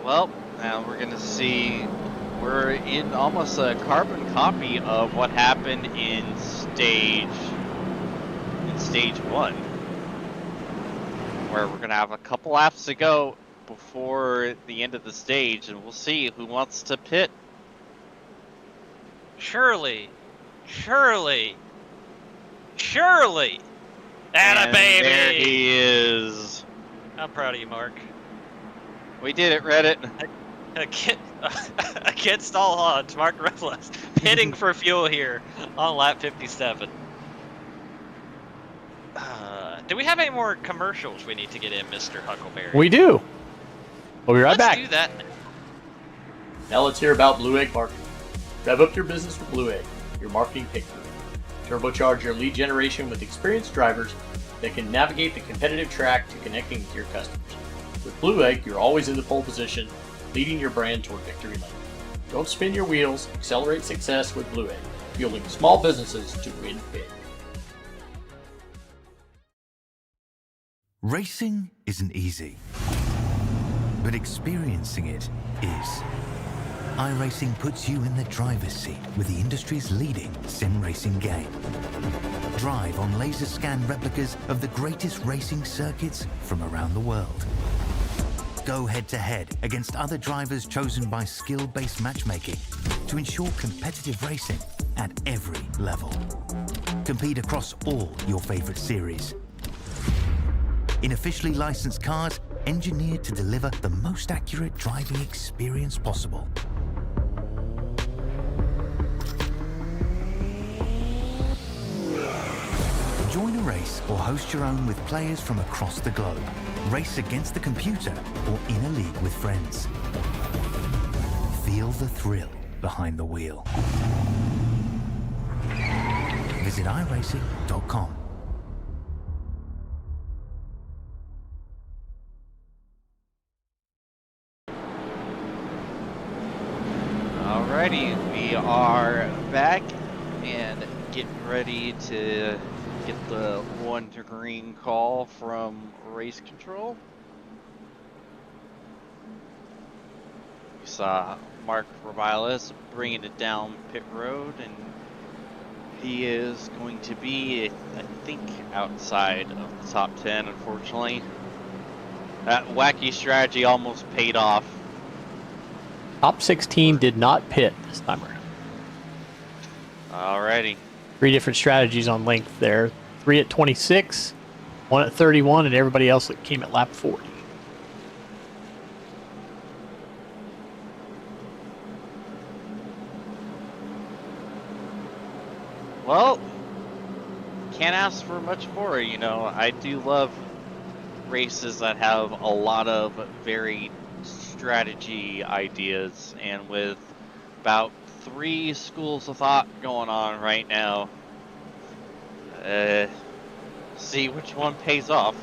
Well, now we're gonna see, we're in almost a carbon copy of what happened in stage 1, where we're gonna have a couple laps to go before the end of the stage, and we'll see who wants to pit. Surely, atta baby. There he is. I'm proud of you, Mark. We did it, Reddit. against all odds, Mark Rebilas pitting for fuel here on lap 57. Do we have any more commercials we need to get in, Mr. Huckleberry? We do. We'll be right back. Let's do that. Now let's hear about Blue Egg Marketing. Rev up your business with Blue Egg, your marketing pick group. Turbocharge your lead generation with experienced drivers that can navigate the competitive track to connecting with your customers. With Blue Egg, you're always in the pole position, leading your brand toward victory lane. Don't spin your wheels, accelerate success with Blue Egg, fueling small businesses to win big. Racing isn't easy, but experiencing it is. iRacing puts you in the driver's seat with the industry's leading sim racing game. Drive on laser scan replicas of the greatest racing circuits from around the world. Go head-to-head against other drivers chosen by skill-based matchmaking to ensure competitive racing at every level. Compete across all your favorite series. In officially licensed cars, engineered to deliver the most accurate driving experience possible. Join a race or host your own with players from across the globe. Race against the computer or in a league with friends. Feel the thrill behind the wheel. Visit iRacing.com. Alrighty, we are back and getting ready to get the 1 to green call from race control. We saw Mark Rebilas bringing it down pit road, and he is going to be, I think, outside of the top 10, unfortunately. That wacky strategy almost paid off. Top 16 did not pit this time around. Alrighty. 3 different strategies on length there. 3 at 26, 1 at 31, and everybody else that came at lap 40. Well, can't ask for much more, you know. I do love races that have a lot of varied strategy ideas, and with about 3 schools of thought going on right now, see which one pays off.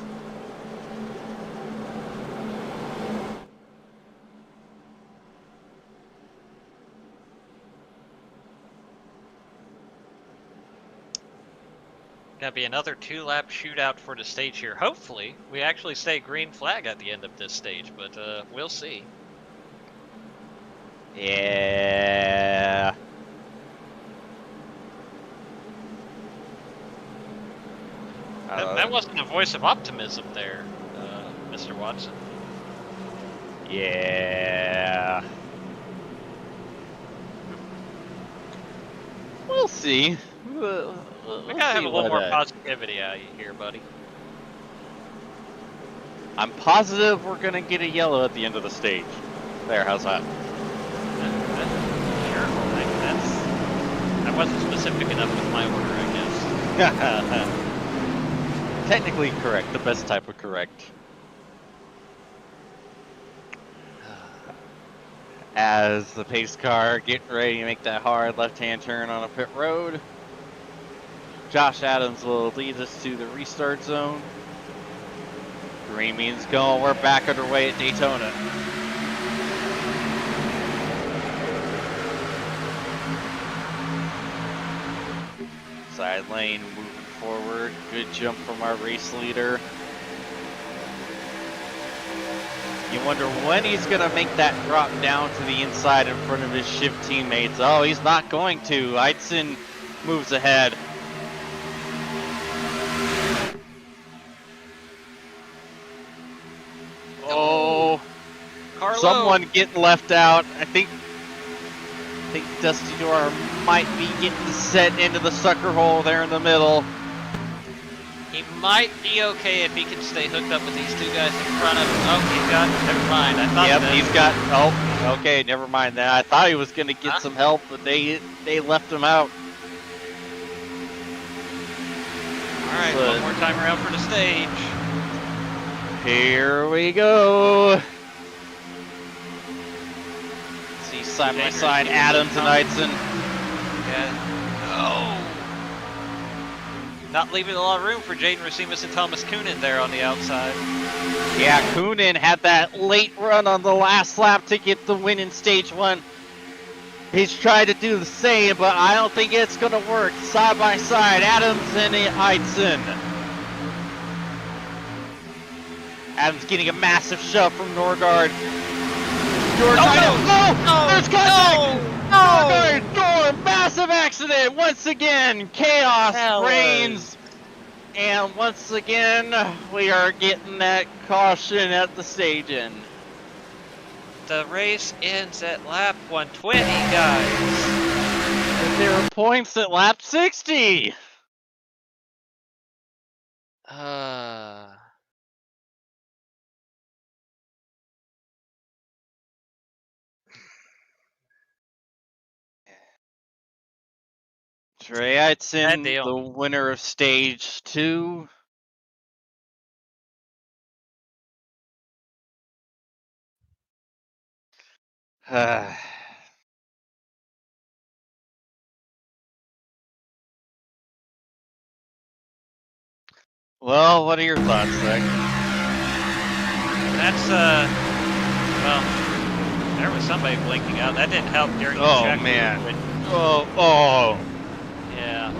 Gonna be another 2-lap shootout for the stage here. Hopefully, we actually stay green flag at the end of this stage, but we'll see. Yeah. That wasn't a voice of optimism there, Mr. Watson. Yeah. We'll see. We gotta have a little more positivity out of you here, buddy. I'm positive we're gonna get a yellow at the end of the stage. There, how's that? Sure, I wasn't specific enough with my order, I guess. Technically correct, the best type of correct. As the pace car getting ready to make that hard left-hand turn on a pit road. Josh Adams will lead us to the restart zone. Green means go. We're back underway at Daytona. Side lane moving forward. Good jump from our race leader. You wonder when he's going to make that drop down to the inside in front of his shift teammates. Oh, he's not going to. Eitzen moves ahead. Oh, Carlo. Someone getting left out. I think Dusty Door might be getting set into the sucker hole there in the middle. He might be okay if he can stay hooked up with these two guys in front of him. Oh, he's got, never mind. I thought Yep, that. he's got, oh, okay, never mind that. I thought he was going to get some help, but they left him out. All right, one more time around for the stage. Here we go. See side by side Adams and Knightson. Yeah. Oh. Not leaving a lot of room for Jaden Racines and Thomas Coonan there on the outside. Yeah, Coonan had that late run on the last lap to get the win in stage 1. He's tried to do the same, but I don't think it's going to work. Side by side, Adams and Knightson. Adams getting a massive shove from Norgard. There's contact! Norgard, door, massive accident! Once again, chaos reigns. And once again, we are getting that caution at the stage end. The race ends at lap 120, guys. And there are points at lap 60. Trey Eitzen, the winner of stage 2. Well, what are your thoughts, Zach? That's, well, there was somebody blinking out. That didn't help during the check. Oh, man. Oh. Yeah.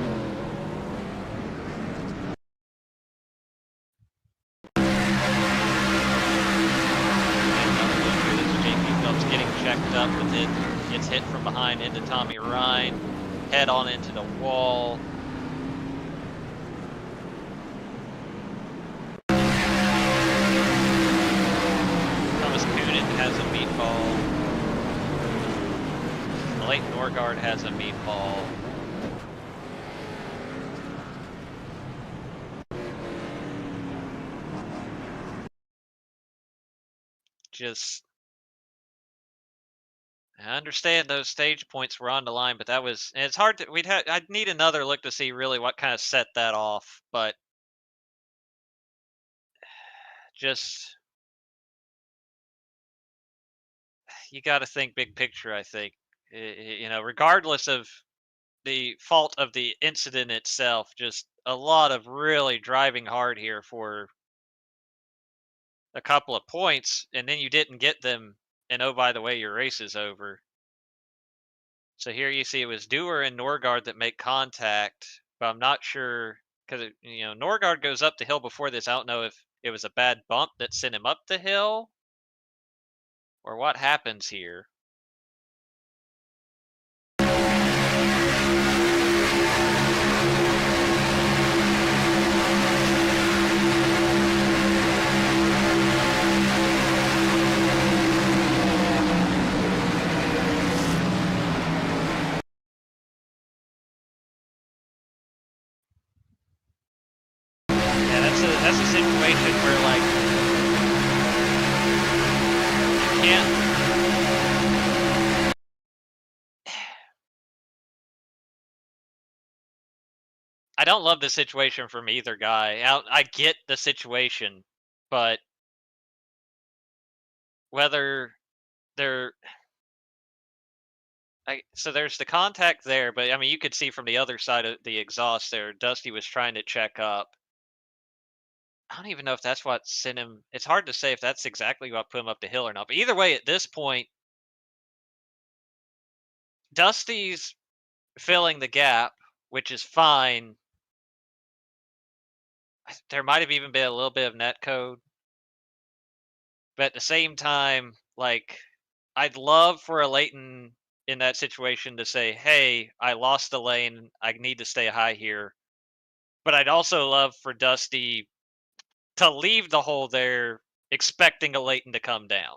JP Phelps getting checked up with it. Gets hit from behind into Tommy Ryan. Head on into the wall. Thomas Coonan has a meatball. Blake Norgard has a meatball. Just, I understand those stage points were on the line, but that was, and it's hard to, I'd need another look to see really what kind of set that off, but just, you got to think big picture, I think. You know, regardless of the fault of the incident itself, just a lot of really driving hard here for a couple of points, and then you didn't get them, and oh, by the way, your race is over. So here you see it was Dewar and Norgard that make contact, but I'm not sure, because, you know, Norgard goes up the hill before this. I don't know if it was a bad bump that sent him up the hill, or what happens here. That's a situation where, like, you can't. I don't love this situation from either guy. I get the situation, but whether they're, so there's the contact there, but I mean, you could see from the other side of the exhaust there, Dusty was trying to check up. I don't even know if that's what sent him. It's hard to say if that's exactly what put him up the hill or not. But either way, at this point, Dusty's filling the gap, which is fine. There might have even been a little bit of net code. But at the same time, like, I'd love for a Leighton in that situation to say, hey, I lost the lane. I need to stay high here. But I'd also love for Dusty to leave the hole there expecting a Leighton to come down.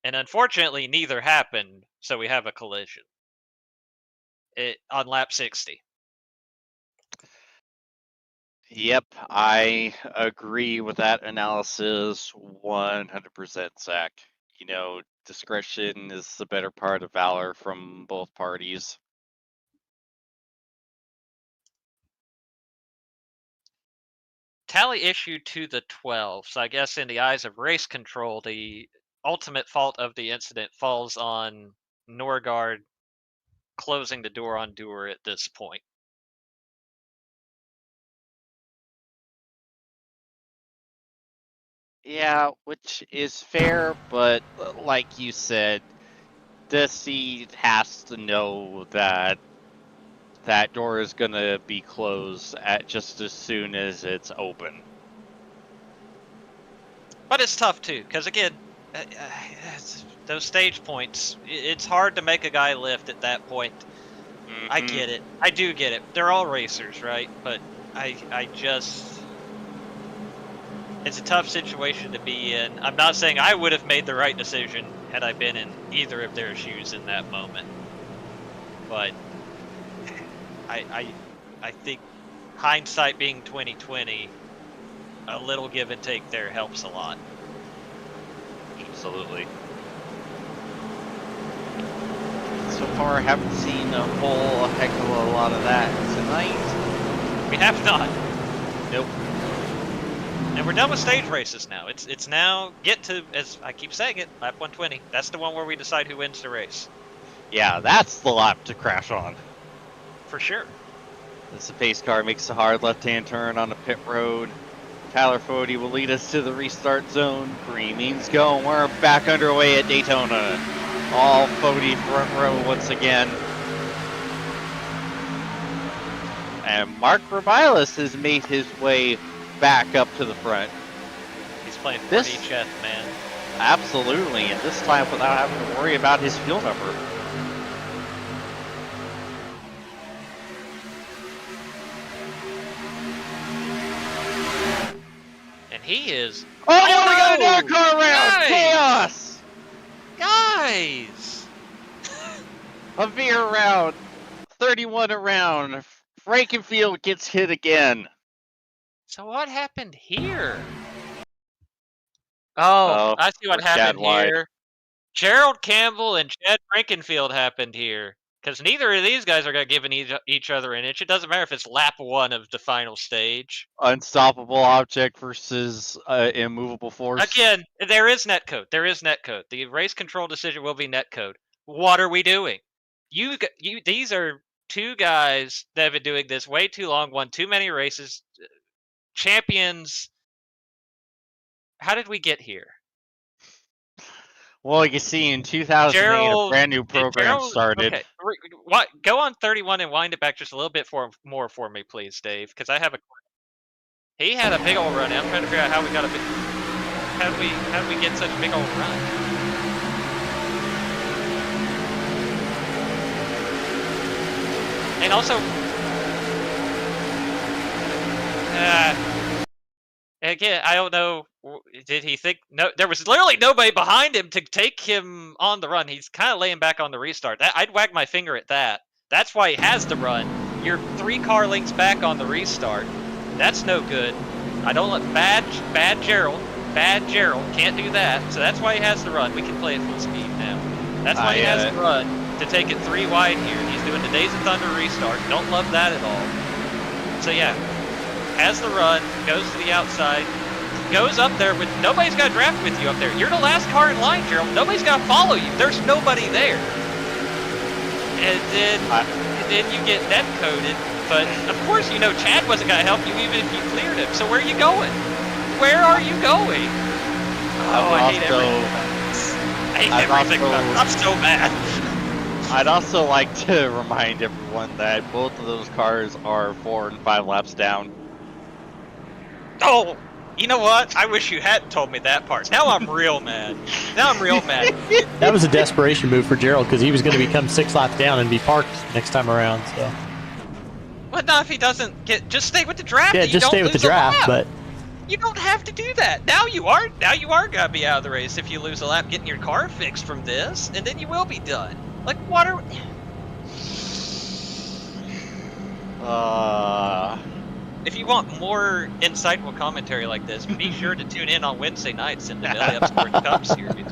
And unfortunately, neither happened, so we have a collision on lap 60. Yep, I agree with that analysis 100%, Zach. You know, discretion is the better part of valor from both parties. Tally issued to the 12, so I guess in the eyes of race control, the ultimate fault of the incident falls on Norgard closing the door on Dewar at this point. Yeah, which is fair, but like you said, Desi has to know that that door is going to be closed at just as soon as it's open. But it's tough too, because again, those stage points, it's hard to make a guy lift at that point. I get it. I do get it. They're all racers, right? But I just... It's a tough situation to be in. I'm not saying I would have made the right decision had I been in either of their shoes in that moment. But I think hindsight being 2020, a little give and take there helps a lot. Absolutely. So far, I haven't seen a whole heck of a lot of that tonight. We have not. Nope. And we're done with stage races now. It's now get to, as I keep saying it, lap 120. That's the one where we decide who wins the race. Yeah, that's the lap to crash on. For sure. As the pace car makes a hard left-hand turn on the pit road, Tyler Fody will lead us to the restart zone. Green means go. We're back underway at Daytona. All Fody front row once again. And Mark Rebilas has made his way back up to the front. He's playing 40 chess, man. Absolutely, and this time without having to worry about his fuel number. And he is... Oh, we got another car round! Guys! Chaos! Guys! A veer round. 31 around. Frankenfield gets hit again. So what happened here? Oh, I see what happened here. Gerald Campbell and Chad Frankenfield happened here. Because neither of these guys are going to give each other an inch. It doesn't matter if it's lap 1 of the final stage. Unstoppable object versus immovable force. Again, there is netcode. There is netcode. The race control decision will be netcode. What are we doing? These are two guys that have been doing this way too long, won too many races, champions. How did we get here? Well, you see, in 2008, a brand new program started. Okay. Go on 31 and wind it back just a little bit more for me, please, Dave, because I have a... He had a big old run. I'm trying to figure out how we got a big... How did we get such a big old run? And also... again, I don't know. Did he think... No, there was literally nobody behind him to take him on the run. He's kind of laying back on the restart. I'd wag my finger at that. That's why he has the run. You're 3 car lengths back on the restart. That's no good. I don't let bad Gerald can't do that. So that's why he has the run. We can play at full speed now. That's why he has the run to take it 3 wide here. He's doing the Days of Thunder restart. Don't love that at all. So yeah, has the run, goes to the outside, goes up there with nobody's got a draft with you up there. You're the last car in line, Gerald. Nobody's got to follow you. There's nobody there. And then you get net coded. But of course, you know Chad wasn't going to help you even if you cleared him. So where are you going? Where are you going? Oh, I hate everything. I hate everything. I'm so mad. I'd also like to remind everyone that both of those cars are 4 and 5 laps down. Oh, you know what? I wish you hadn't told me that part. Now I'm real mad. That was a desperation move for Gerald because he was going to become 6 laps down and be parked next time around. So. But not if he doesn't get. Just stay with the draft. Yeah, just stay with the draft. But you don't have to do that. Now you are gonna be out of the race if you lose a lap getting your car fixed from this, and then you will be done. Like what are? If you want more insightful commentary like this, be sure to tune in on Wednesday nights in the Belly Up Sports Cup Series,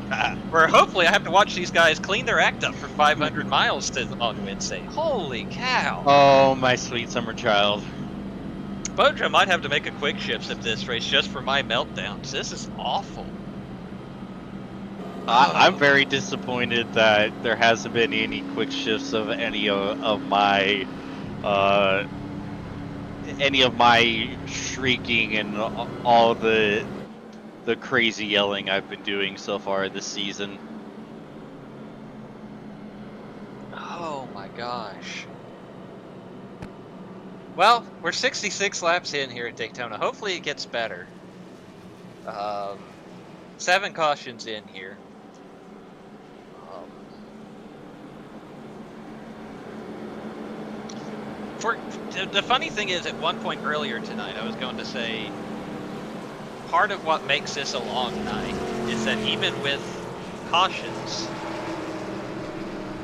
where hopefully I have to watch these guys clean their act up for 500 miles on Wednesday. Holy cow! Oh, my sweet summer child. Bojo might have to make a quick shift of this race just for my meltdowns. This is awful. I'm very disappointed that there hasn't been any quick shifts of any of my shrieking and all the crazy yelling I've been doing so far this season. Oh my gosh. Well, we're 66 laps in here at Daytona. Hopefully it gets better. 7 cautions in here. The funny thing is, at one point earlier tonight, I was going to say, part of what makes this a long night is that even with cautions,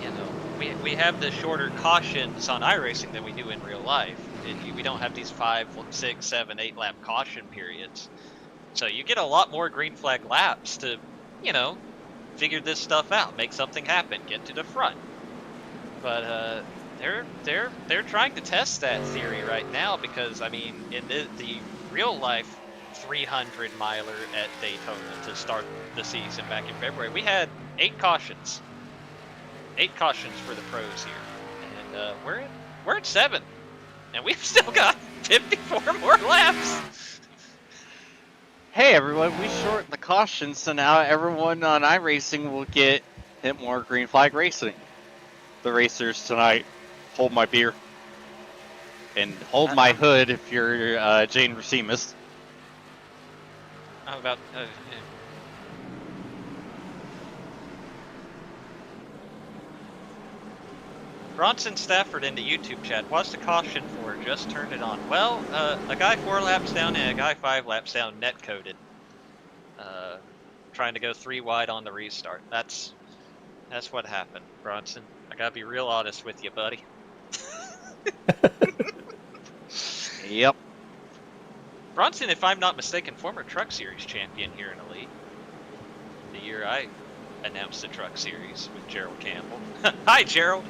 you know, we have the shorter cautions on iRacing than we do in real life. We don't have these 5, 6, 7, 8 lap caution periods. So you get a lot more green flag laps to, you know, figure this stuff out, make something happen, get to the front. But they're trying to test that theory right now because, I mean, in the real life 300 miler at Daytona to start the season back in February, we had 8 cautions. 8 cautions for the pros here, and we're at 7, and we've still got 54 more laps. Hey everyone, we shortened the cautions, so now everyone on iRacing will get hit more green flag racing. The racers tonight, hold my beer. And hold my hood if you're Jane Racimus. How about... Bronson Stafford in the YouTube chat. What's the caution for? Just turned it on. Well, a guy 4 laps down and a guy 5 laps down net-coded. Trying to go 3 wide on the restart. That's what happened, Bronson. I gotta be real honest with you, buddy. Yep. Bronson, if I'm not mistaken, former Truck Series champion here in Elite. The year I announced the Truck Series with Gerald Campbell. Hi, Gerald.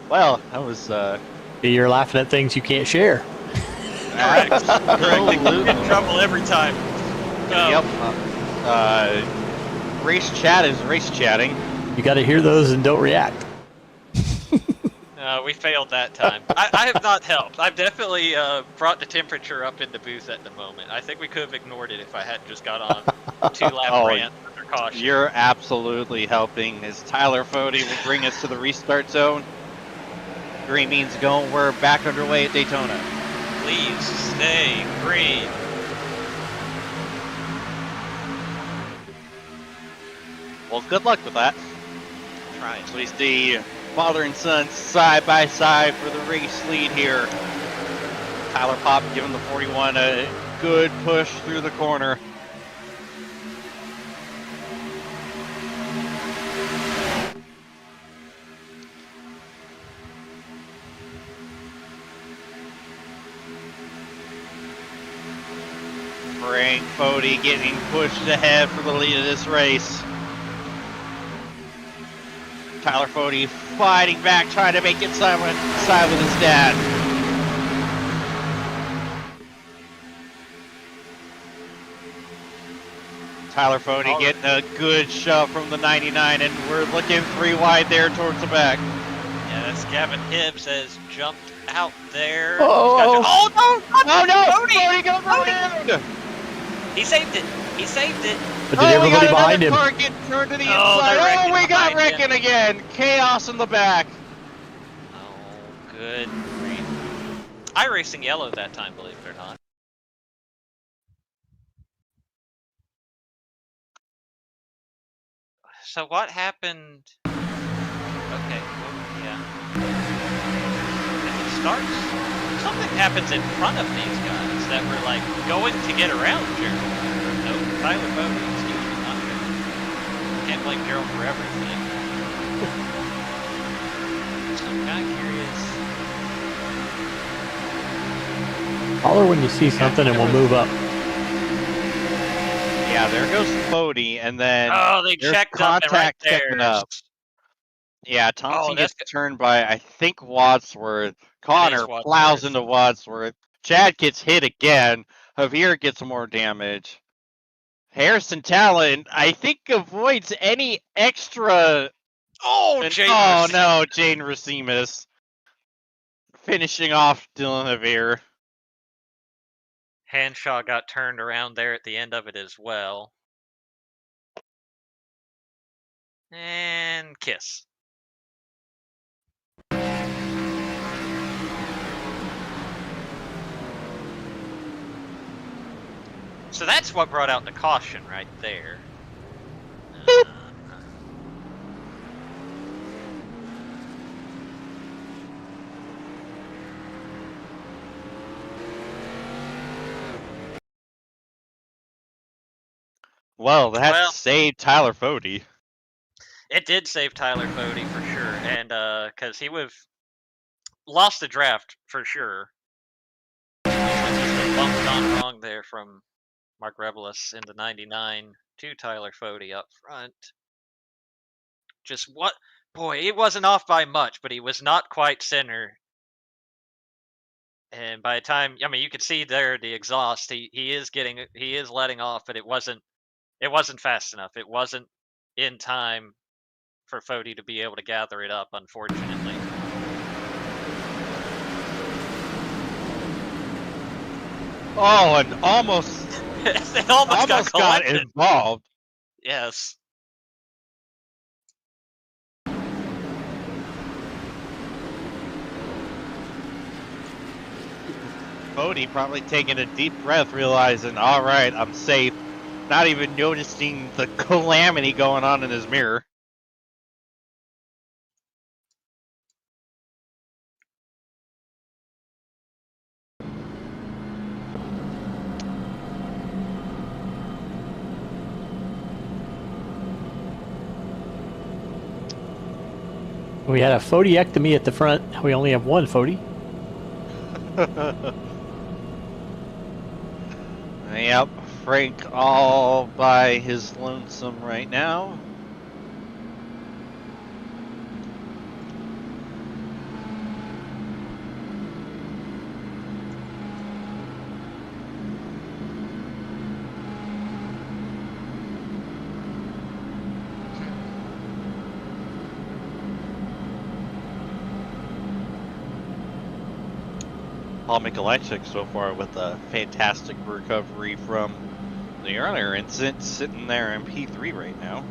Well, that was You're laughing at things you can't share. Correct. Correct. Get in trouble every time. Yep. Race chat is race chatting. You got to hear those and don't react. We failed that time. I have not helped. I've definitely brought the temperature up in the booth at the moment. I think we could have ignored it if I hadn't just got on 2-lap rant under caution. You're absolutely helping. As Tyler Fody will bring us to the restart zone. Green means going. We're back underway at Daytona. Please stay green. Well, good luck with that. Trying. So we see father and son side by side for the race lead here. Tyler Pop giving the 41 a good push through the corner. Frank Fody getting pushed ahead for the lead of this race. Tyler Fody fighting back, trying to make it side with his dad. Tyler Fody getting a good shove from the 99, and we're looking 3 wide there towards the back. Yeah, that's Gavin Hibbs has jumped out there. Oh, no! Fody goes around! He saved it. He saved it. But did everybody behind him? Car get turned to the Oh, inside. We got behind wrecking again. Chaos in the back. Oh, good grief. iRacing yellow that time, believe it or not. So what happened? Okay, well, yeah. starts, something happens in front of these guys that were like going to get around Gerald. Nope, Tyler Bowden, excuse me, not Gerald. Can't blame Gerald for everything. So I'm kind of curious. Holler when you see something and we'll move up. Yeah, there goes Bodie, and then Oh, they there's checked up and right contact there. checking up. Yeah, Thompson that's gets turned by, I think, Wadsworth. Connor Wadsworth. plows into Wadsworth. Chad gets hit again. Javier gets more damage. Harrison Talon, I think, avoids any extra. Oh, Jane No, Jane Racimus. Finishing off Dylan Javier. Hanshaw got turned around there at the end of it as well. And Kiss. So that's what brought out the caution right there. Well, that saved Tyler Fody. It did save Tyler Fody for sure, and because he would have lost the draft for sure. Just a bump gone wrong there from Mark Rebilas into 99 to Tyler Fody up front. Just what? Boy, he wasn't off by much, but he was not quite center. And by the time, I mean, you could see there the exhaust. He is letting off, but it wasn't fast enough. It wasn't in time for Fody to be able to gather it up, unfortunately. Oh, and almost they almost got involved. Yes. Fody probably taking a deep breath, realizing, all right, I'm safe. Not even noticing the calamity going on in his mirror. We had a Fodiectomy at the front. We only have one Fody. Yep, Frank all by his lonesome right now. Paul Mikolajczyk so far with a fantastic recovery from the earlier incident, sitting there in P3 right now.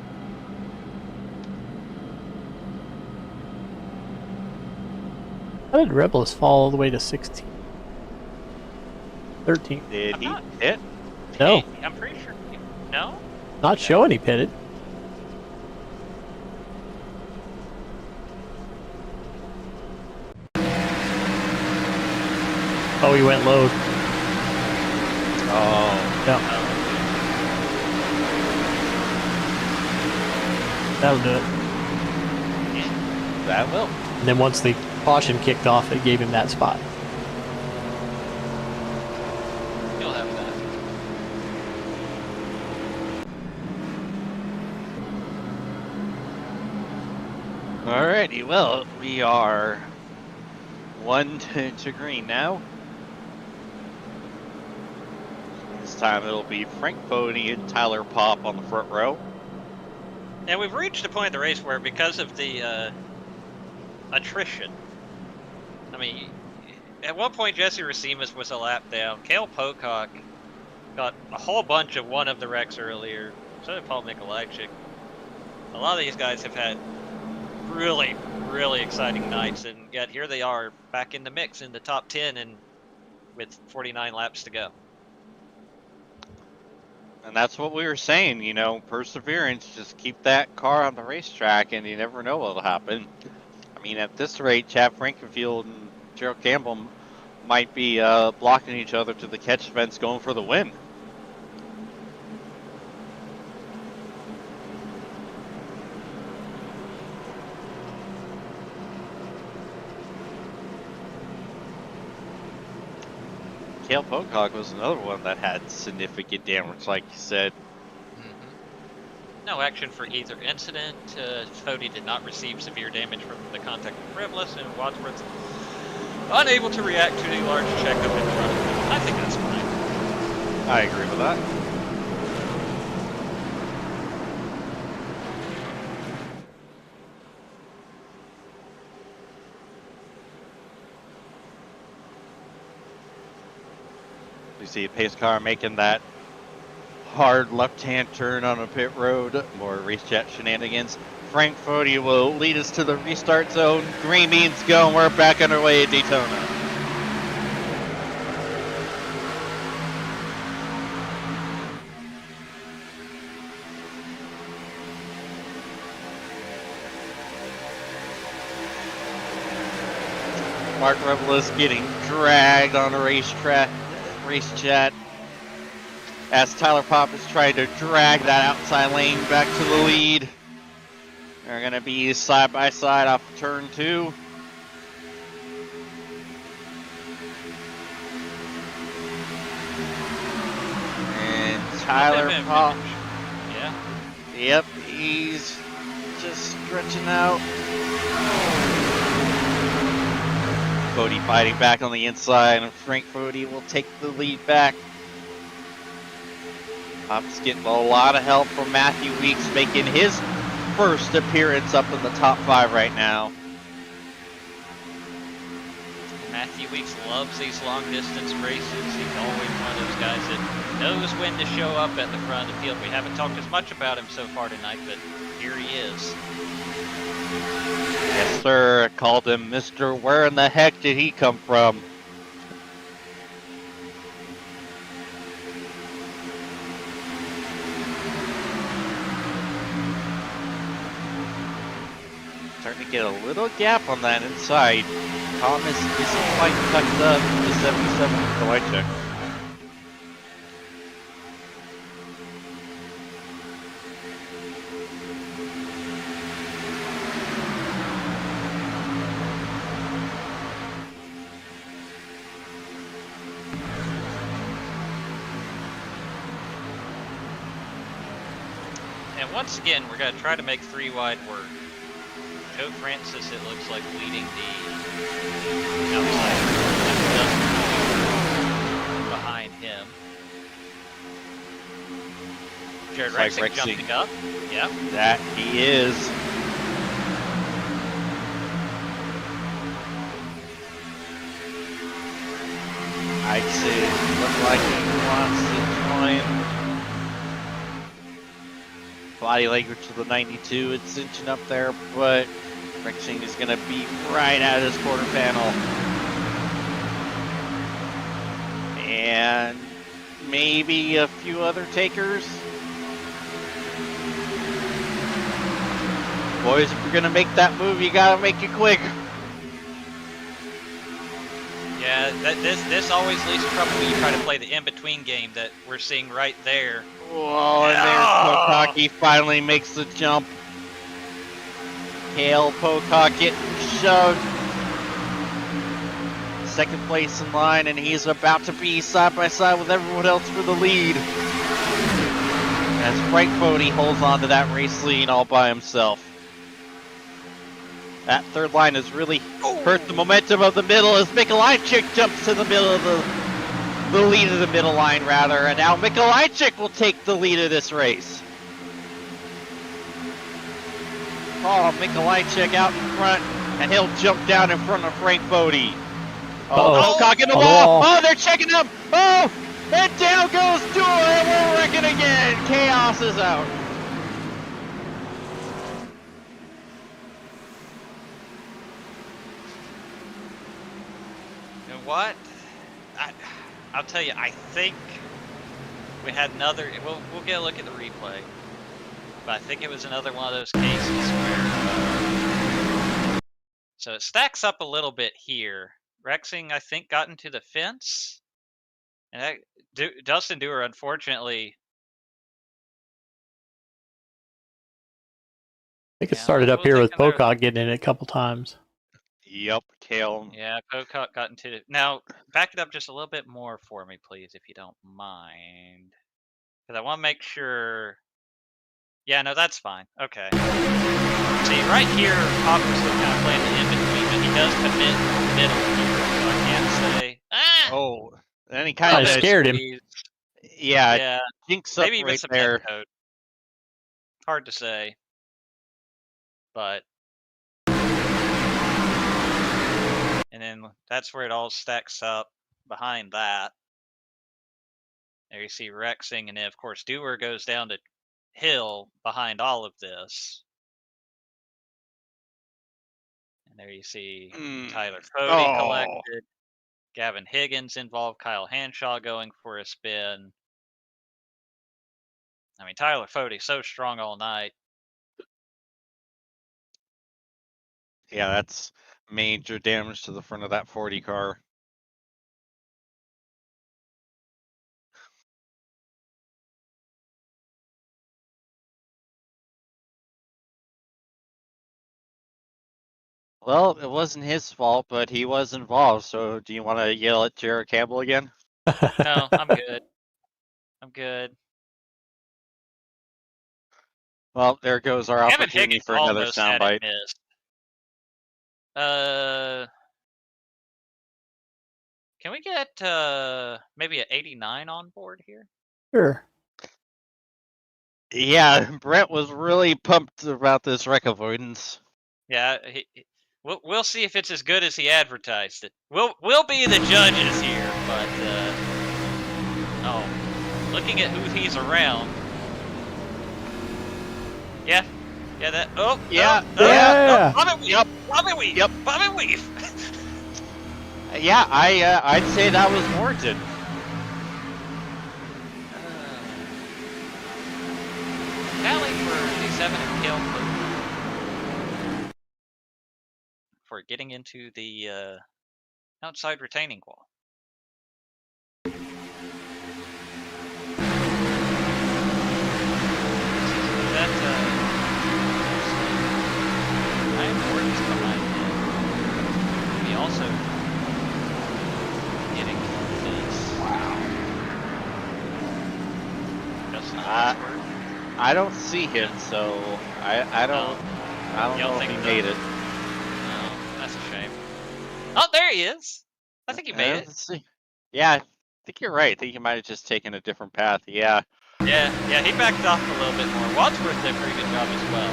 How did Rebilas fall all the way to 16? 13. Did he hit? No. I'm pretty sure. No? Not showing he pitted. Oh, he went low. Oh. Yeah. That'll do it. That will. And then once the caution kicked off, it gave him that spot. You'll have that. Alrighty, well, we are 1 to green now. This time it'll be Frank Fody and Tyler Popp on the front row. And we've reached a point in the race where, because of the attrition, I mean, at one point Jesse Racimus was a lap down. Cale Pocock got a whole bunch of one of the wrecks earlier. So did Paul Mikolajczyk. A lot of these guys have had really, really exciting nights, and yet here they are back in the mix in the top 10 and with 49 laps to go. And that's what we were saying, you know, perseverance, just keep that car on the racetrack and you never know what'll happen. I mean, at this rate, Chad Frankenfield and Gerald Campbell might be blocking each other to the catch fence, going for the win. Cale Pocock was another one that had significant damage, like you said. No action for either incident. Fody did not receive severe damage from the contact with Rebilas, and Wadsworth unable to react to a large checkup in front of him. I think that's fine. I agree with that. You see a pace car making that hard left-hand turn on a pit road. More race chat shenanigans. Frank Fody will lead us to the restart zone. Green beans go, and we're back underway at Daytona. Mark Rebilas getting dragged on a race chat, as Tyler Popp is trying to drag that outside lane back to the lead. They're going to be side by side off of turn 2. And Tyler Popp. Yeah. Yep, he's just stretching out. Fody fighting back on the inside, and Frank Fody will take the lead back. Pop's getting a lot of help from Matthew Weeks, making his first appearance up in the top 5 right now. Matthew Weeks loves these long distance races. He's always one of those guys that knows when to show up at the front of the field. We haven't talked as much about him so far tonight, but here he is. Yes, sir. I called him Mr. Where in the heck did he come from? Starting to get a little gap on that inside. Thomas isn't quite tucked up to 77 Kowalczyk. And once again, we're going to try to make 3 wide work. Joe Francis, it looks like, leading the outside. Behind him. Jared Rexick jumping up. Yep. That he is. I'd say it looks like he wants to join. Body language to the 92, it's cinching up there, but Rexing is going to be right out of his quarter panel. And maybe a few other takers. Boys, if you're going to make that move, you got to make it quick. Yeah, this always leads to trouble when you try to play the in-between game that we're seeing right there. Whoa, and there's Pocock. He finally makes the jump. Cale Pocock getting shoved. Second place in line, and he's about to be side by side with everyone else for the lead. As Frank Fody holds on to that race lead all by himself. That third line has really hurt the momentum of the middle as Mikolajczyk jumps to the middle of the lead of the middle line, rather, and now Mikolajczyk will take the lead of this race. Oh, Mikolajczyk out in front, and he'll jump down in front of Frank Fody. Oh, Pocock in the wall. Oh, they're checking him. Oh, and down goes Dewar, and we're wrecking again. Chaos is out. You know what? I'll tell you, I think we had another, we'll get a look at the replay, but I think it was another one of those cases where, so it stacks up a little bit here. Rexing, I think, got into the fence. And Dustin Dewar, unfortunately... I think it started up here with Pocock getting in it a couple times. Yep, Kale. Yeah, Pocock got into it. Now, back it up just a little bit more for me, please, if you don't mind. Because I want to make sure... Yeah, no, that's fine. Okay. See, right here, Pop was still kind of playing the in-between, but he does commit middle here, so I can't say... Ah! Oh, and he kind of scared him. Yeah, jinx up maybe right with some there. head code. Hard to say. But... And then that's where it all stacks up behind that. There you see Rexing, and then, of course, Dewar goes down to Hill behind all of this. And there you see Tyler Fody collected. Gavin Higgins involved. Kyle Hanshaw going for a spin. I mean, Tyler Fody so strong all night. Yeah, that's major damage to the front of that 40 car. Well, it wasn't his fault, but he was involved. So do you want to yell at Jared Campbell again? No, I'm good. I'm good. Well, there goes our Gavin opportunity Higgins for another almost had it soundbite. missed. Can we get maybe an 89 on board here? Sure. Yeah, Brett was really pumped about this wreck avoidance. Yeah, we'll see if it's as good as he advertised it. We'll be the judges here, but looking at who he's around. Yeah, that. Oh, yeah, yeah. Bob and Weave. Yep. Bob and Weave. Yep. Bob and Weave. Yeah, I'd say that was warranted. Tally for D7 and Kill for getting into the outside retaining wall. That Ryan Morton's behind him. He also getting this. Wow. Justin Osborne. I don't see him, so I don't know if he made it. No, that's a shame. Oh, there he is. I think he made it. Yeah, I think you're right. I think he might have just taken a different path. Yeah. Yeah, he backed off a little bit more. Wadsworth did a pretty good job as well.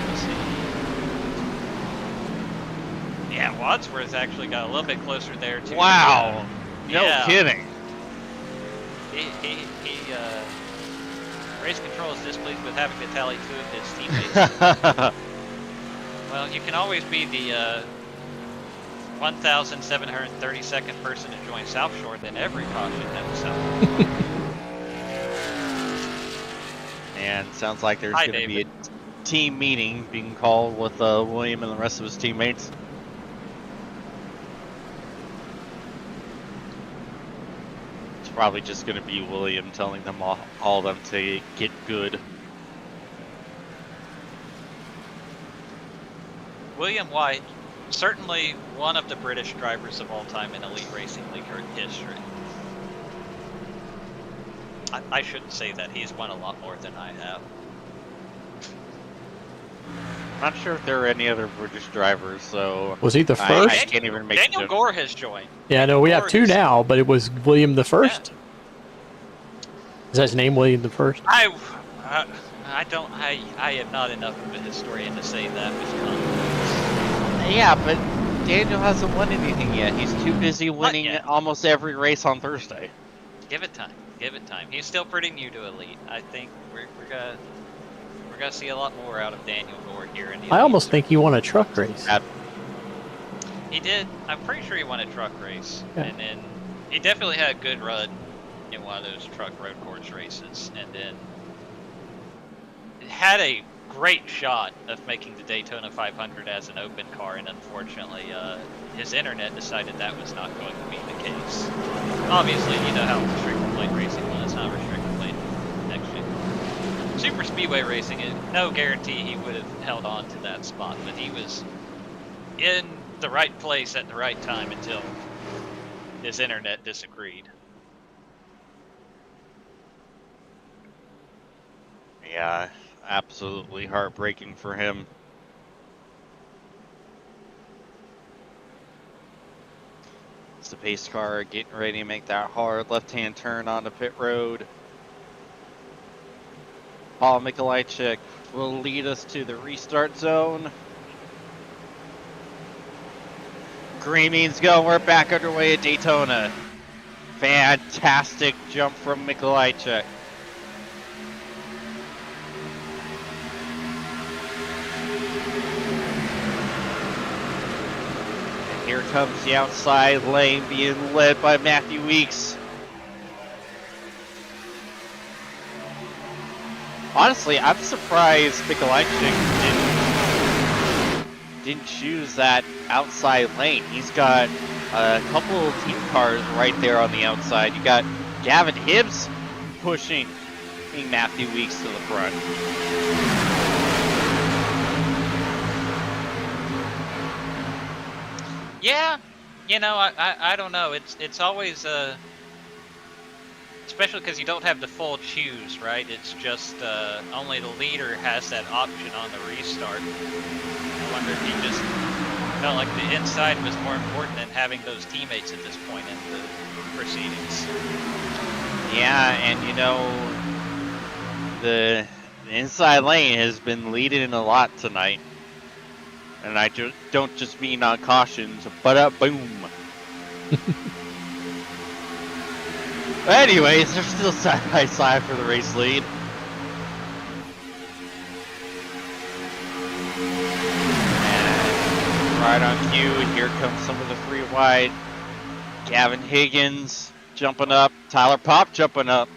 Let's see. Yeah, Wadsworth actually got a little bit closer there too. Wow. No kidding. He race control is displeased with having to tally two of his teammates. Well, you can always be the 1,732nd person to join South Shore, then every caution has South Shore. And sounds like there's going to be a team meeting being called with William and the rest of his teammates. It's probably just going to be William telling them all of them to get good. William White, certainly one of the British drivers of all time in Elite Racing League history. I shouldn't say that. He's won a lot more than I have. I'm not sure if there are any other British drivers, so... Was he the first? I can't even make Daniel Gore has joined. Yeah, no, we have two now, but it was William the First. Yeah. Is that his name, William the First? I am not enough of a historian to say that with confidence. Yeah, but Daniel hasn't won anything yet. He's too busy winning almost every race on Thursday. Give it time. Give it time. He's still pretty new to Elite. I think we're gonna see a lot more out of Daniel Gore here in the I almost think he won a truck race. He did. I'm pretty sure he won a truck race, yeah. And then he definitely had a good run in one of those truck road course races, and then had a great shot of making the Daytona 500 as an open car, and unfortunately, his internet decided that was not going to be the case. Obviously, you know how restricted plate racing was, not restricted plate next year. Super Speedway racing, no guarantee he would have held on to that spot, but he was in the right place at the right time until his internet disagreed. Yeah, absolutely heartbreaking for him. It's the pace car getting ready to make that hard left-hand turn onto pit road. Paul Mikolajczyk will lead us to the restart zone. Green means go. We're back underway at Daytona. Fantastic jump from Mikolajczyk. And here comes the outside lane being led by Matthew Weeks. Honestly, I'm surprised Mikolajczyk didn't choose that outside lane. He's got a couple of team cars right there on the outside. You got Gavin Hibbs pushing Matthew Weeks to the front. Yeah, you know, I don't know. It's always especially because you don't have the full choose, right? It's just only the leader has that option on the restart. I wonder if he just felt like the inside was more important than having those teammates at this point in the proceedings. Yeah, and you know, the inside lane has been leading a lot tonight. And I don't just mean on cautions, but boom. Anyways, they're still side by side for the race lead. And right on cue, here comes some of the free wide. Gavin Higgins jumping up. Tyler Popp jumping up.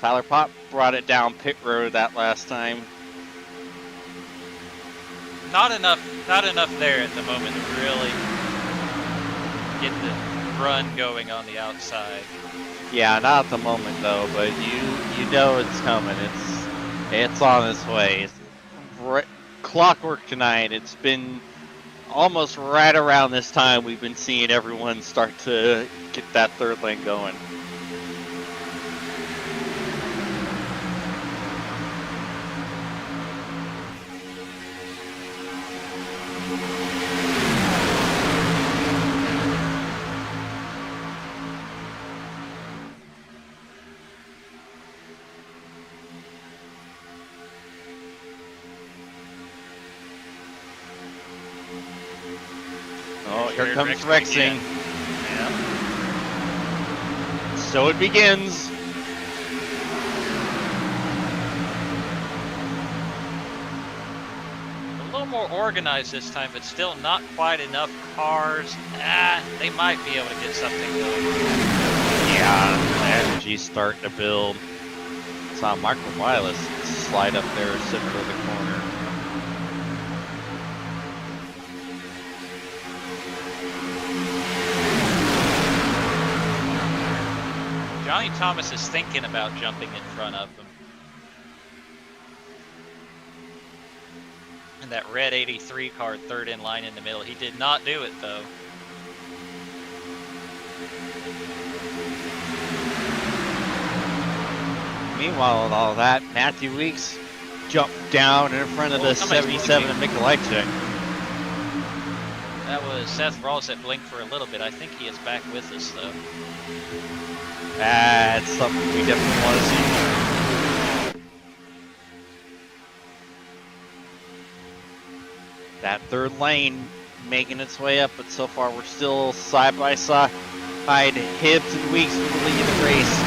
Tyler Popp brought it down pit road that last time. Not enough there at the moment to really get the run going on the outside. Yeah, not at the moment though, but you know it's coming. It's on its way. It's clockwork tonight. It's been almost right around this time we've been seeing everyone start to get that third lane going. Oh, here comes Rexing. Yeah. So it begins. A little more organized this time, but still not quite enough cars. They might be able to get something going. Yeah, the energy's starting to build. Saw Mark Rebilas slide up there, center of the corner. Johnny Thomas is thinking about jumping in front of him. And that red 83 car third in line in the middle. He did not do it though. Meanwhile, with all that, Matthew Weeks jumped down in front of the 77 of Mikolajczyk. That was Seth Rawls that blinked for a little bit. I think he is back with us though. That's something we definitely want to see. That third lane making its way up, but so far we're still side by side. Hibbs and Weeks with the lead of the race.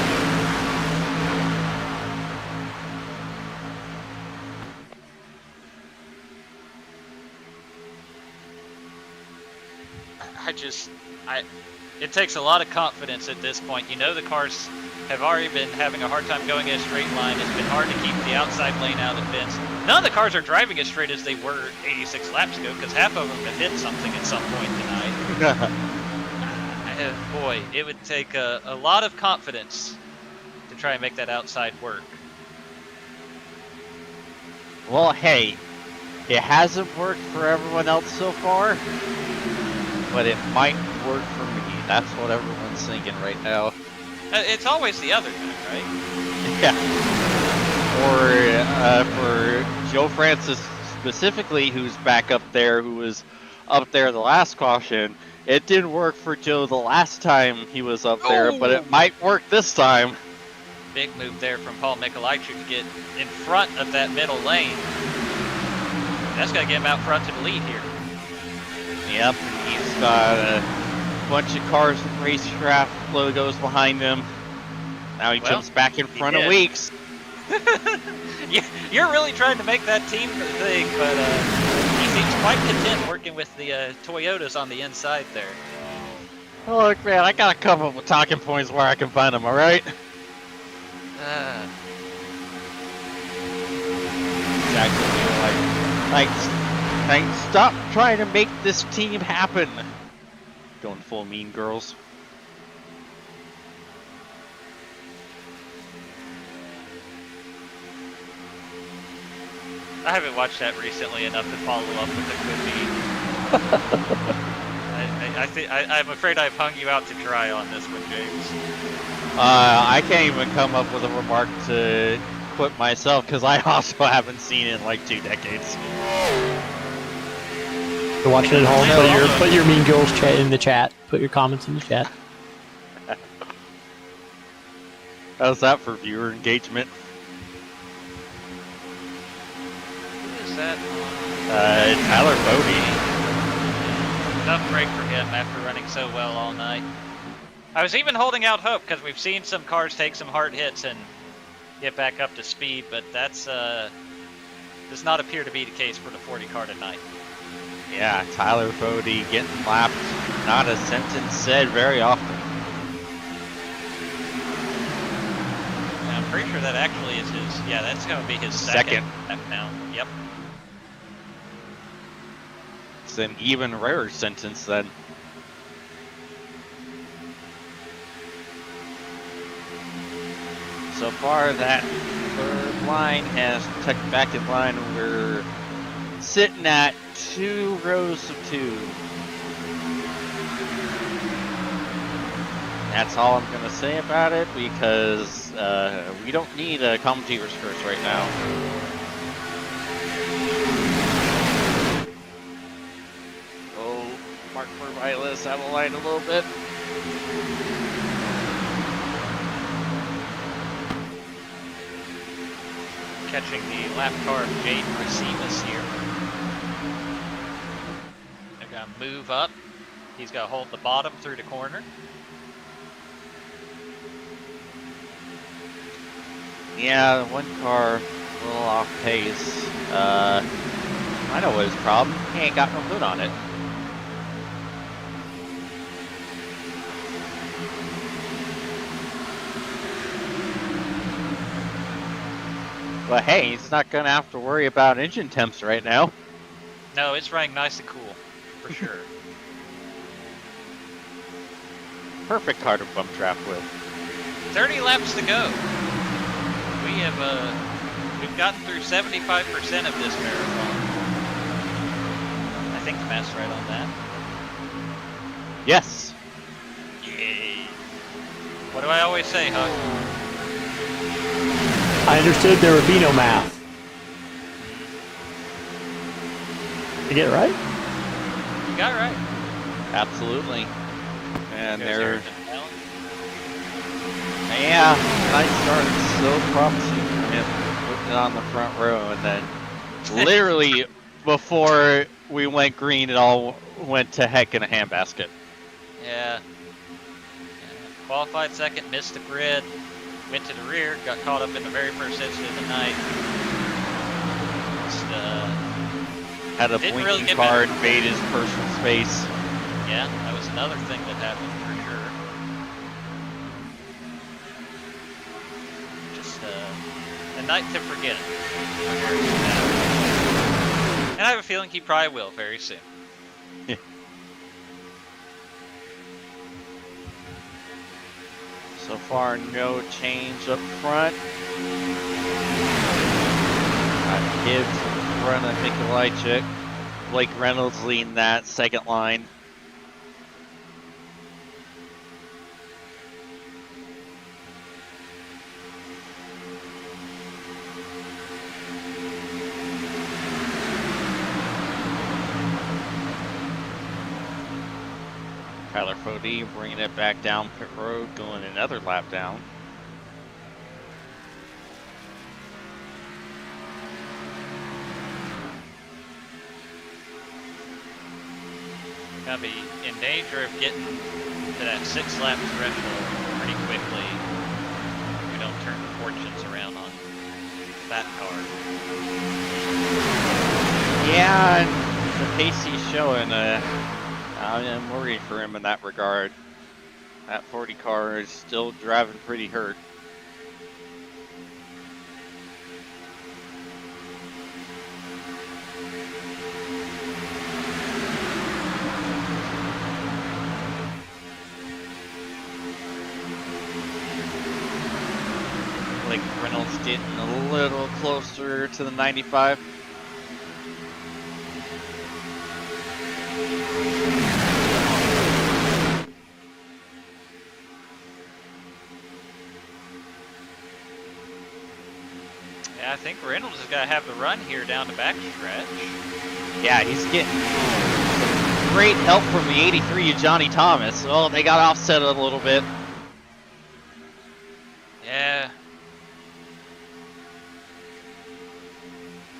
it takes a lot of confidence at this point. You know the cars have already been having a hard time going in a straight line. It's been hard to keep the outside lane out of fence. None of the cars are driving as straight as they were 86 laps ago because half of them have hit something at some point tonight. Boy, it would take a lot of confidence to try and make that outside work. Well, hey, it hasn't worked for everyone else so far, but it might work for me. That's what everyone's thinking right now. It's always the other guy, right? Yeah. Or for Joe Francis specifically, who's back up there, who was up there the last caution. It didn't work for Joe the last time he was up there, but it might work this time. Big move there from Paul Mikolajczyk to get in front of that middle lane. That's going to get him out front to the lead here. Yep, he's got a bunch of cars with racetrack logos behind him. Now he jumps back in front of Weeks. You're really trying to make that team thing, but he seems quite content working with the Toyotas on the inside there. Oh, look, man, I gotta come up with talking points where I can find them, alright? Like, stop trying to make this team happen. Going full Mean Girls. I haven't watched that recently enough to follow up with the could be. I'm afraid I've hung you out to dry on this one, James. I can't even come up with a remark to quit myself because I also haven't seen it in like 2 decades. You're watching at home. Put your Mean Girls chat in the chat. Put your comments in the chat. How's that for viewer engagement? Who is that? Tyler Bodie. Tough break for him after running so well all night. I was even holding out hope because we've seen some cars take some hard hits and get back up to speed, but that's does not appear to be the case for the 40 car tonight. Yeah, Tyler Bodie getting lapped. Not a sentence said very often. I'm pretty sure that actually is his. Yeah, that's going to be his second lap now. Yep. It's an even rarer sentence then. So far, that third line has tucked back in line. We're sitting at 2 rows of 2. That's all I'm going to say about it because we don't need a commentator's curse right now. Oh, Mark Rebilas out of line a little bit. Catching the lap car of Jade Rebilas here. They're going to move up. He's got to hold the bottom through the corner. Yeah, one car a little off pace. I know what his problem. He ain't got no foot on it. But hey, he's not gonna have to worry about engine temps right now. No, it's running nice and cool, for sure. Perfect car to bump trap with. 30 laps to go. We've gotten through 75% of this marathon. I think the math's right on that. Yes. Yay. What do I always say, Huck? I understood there would be no math. Did you get it right? You got it right. Absolutely. And There's they're... Harrison Allen. Yeah, nice start. So promising for him. Putting it on the front row, and then literally before we went green, it all went to heck in a handbasket. Yeah. Qualified second, missed the grid, went to the rear, got caught up in the very first incident of the night. Had a blinking car invade his personal space. Yeah, that was another thing that happened for sure. Just a night to forget. And I have a feeling he probably will very soon. So far, no change up front. Got Gibbs in front of Mikulajczyk. Blake Reynolds leading that second line. Tyler Fody bringing it back down pit road, going another lap down. Gonna be in danger of getting to that 6-lap threshold pretty quickly. We don't turn the fortunes around on that car. Yeah, and the pace he's showing, I'm worried for him in that regard. That 40 car is still driving pretty hurt. Blake Reynolds getting a little closer to the 95. Yeah, I think Reynolds has got to have the run here down the backstretch. Yeah, he's getting great help from the 83 Johnny Thomas. Oh, they got offset a little bit. Yeah.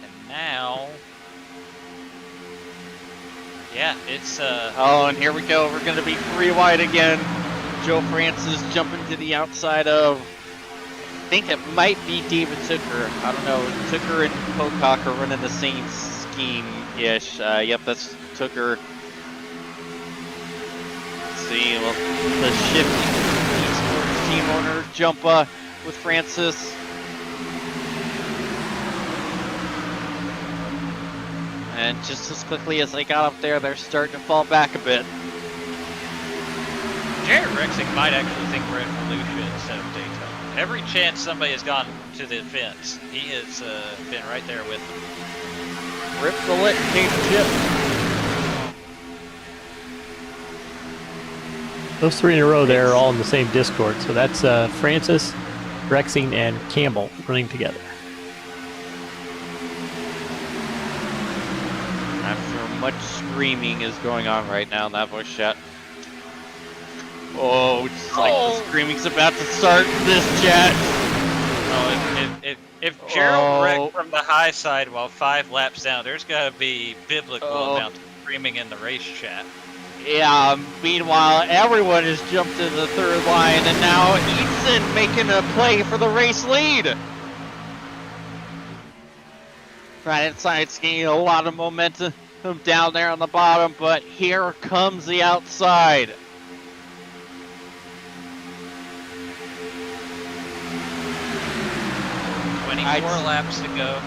And now... Yeah, it's... Oh, and here we go. We're going to be 3 wide again. Joe Francis jumping to the outside of... I think it might be David Tooker. I don't know. Tooker and Pocock are running the same scheme-ish. Yep, that's Tooker. Let's see, well, the shifting esports team owner jump with Francis. And just as quickly as they got up there, they're starting to fall back a bit. Jared Rexick might actually think we're in Volusia instead of Daytona. Every chance somebody has gone to the fence, he has been right there with them. Rip the lit, Dave Chip. Those 3 in a row there are all in the same Discord. So that's Francis, Rexing, and Campbell running together. After much screaming is going on right now in that voice chat. Oh, just like the screaming's about to start this chat. Oh, if Gerald wrecked from the high side while 5 laps down, there's got to be biblical amount of screaming in the race chat. Yeah, meanwhile, everyone has jumped to the 3rd line, and now Eason making a play for the race lead. Right inside's gaining a lot of momentum down there on the bottom, but here comes the outside. Four laps to go.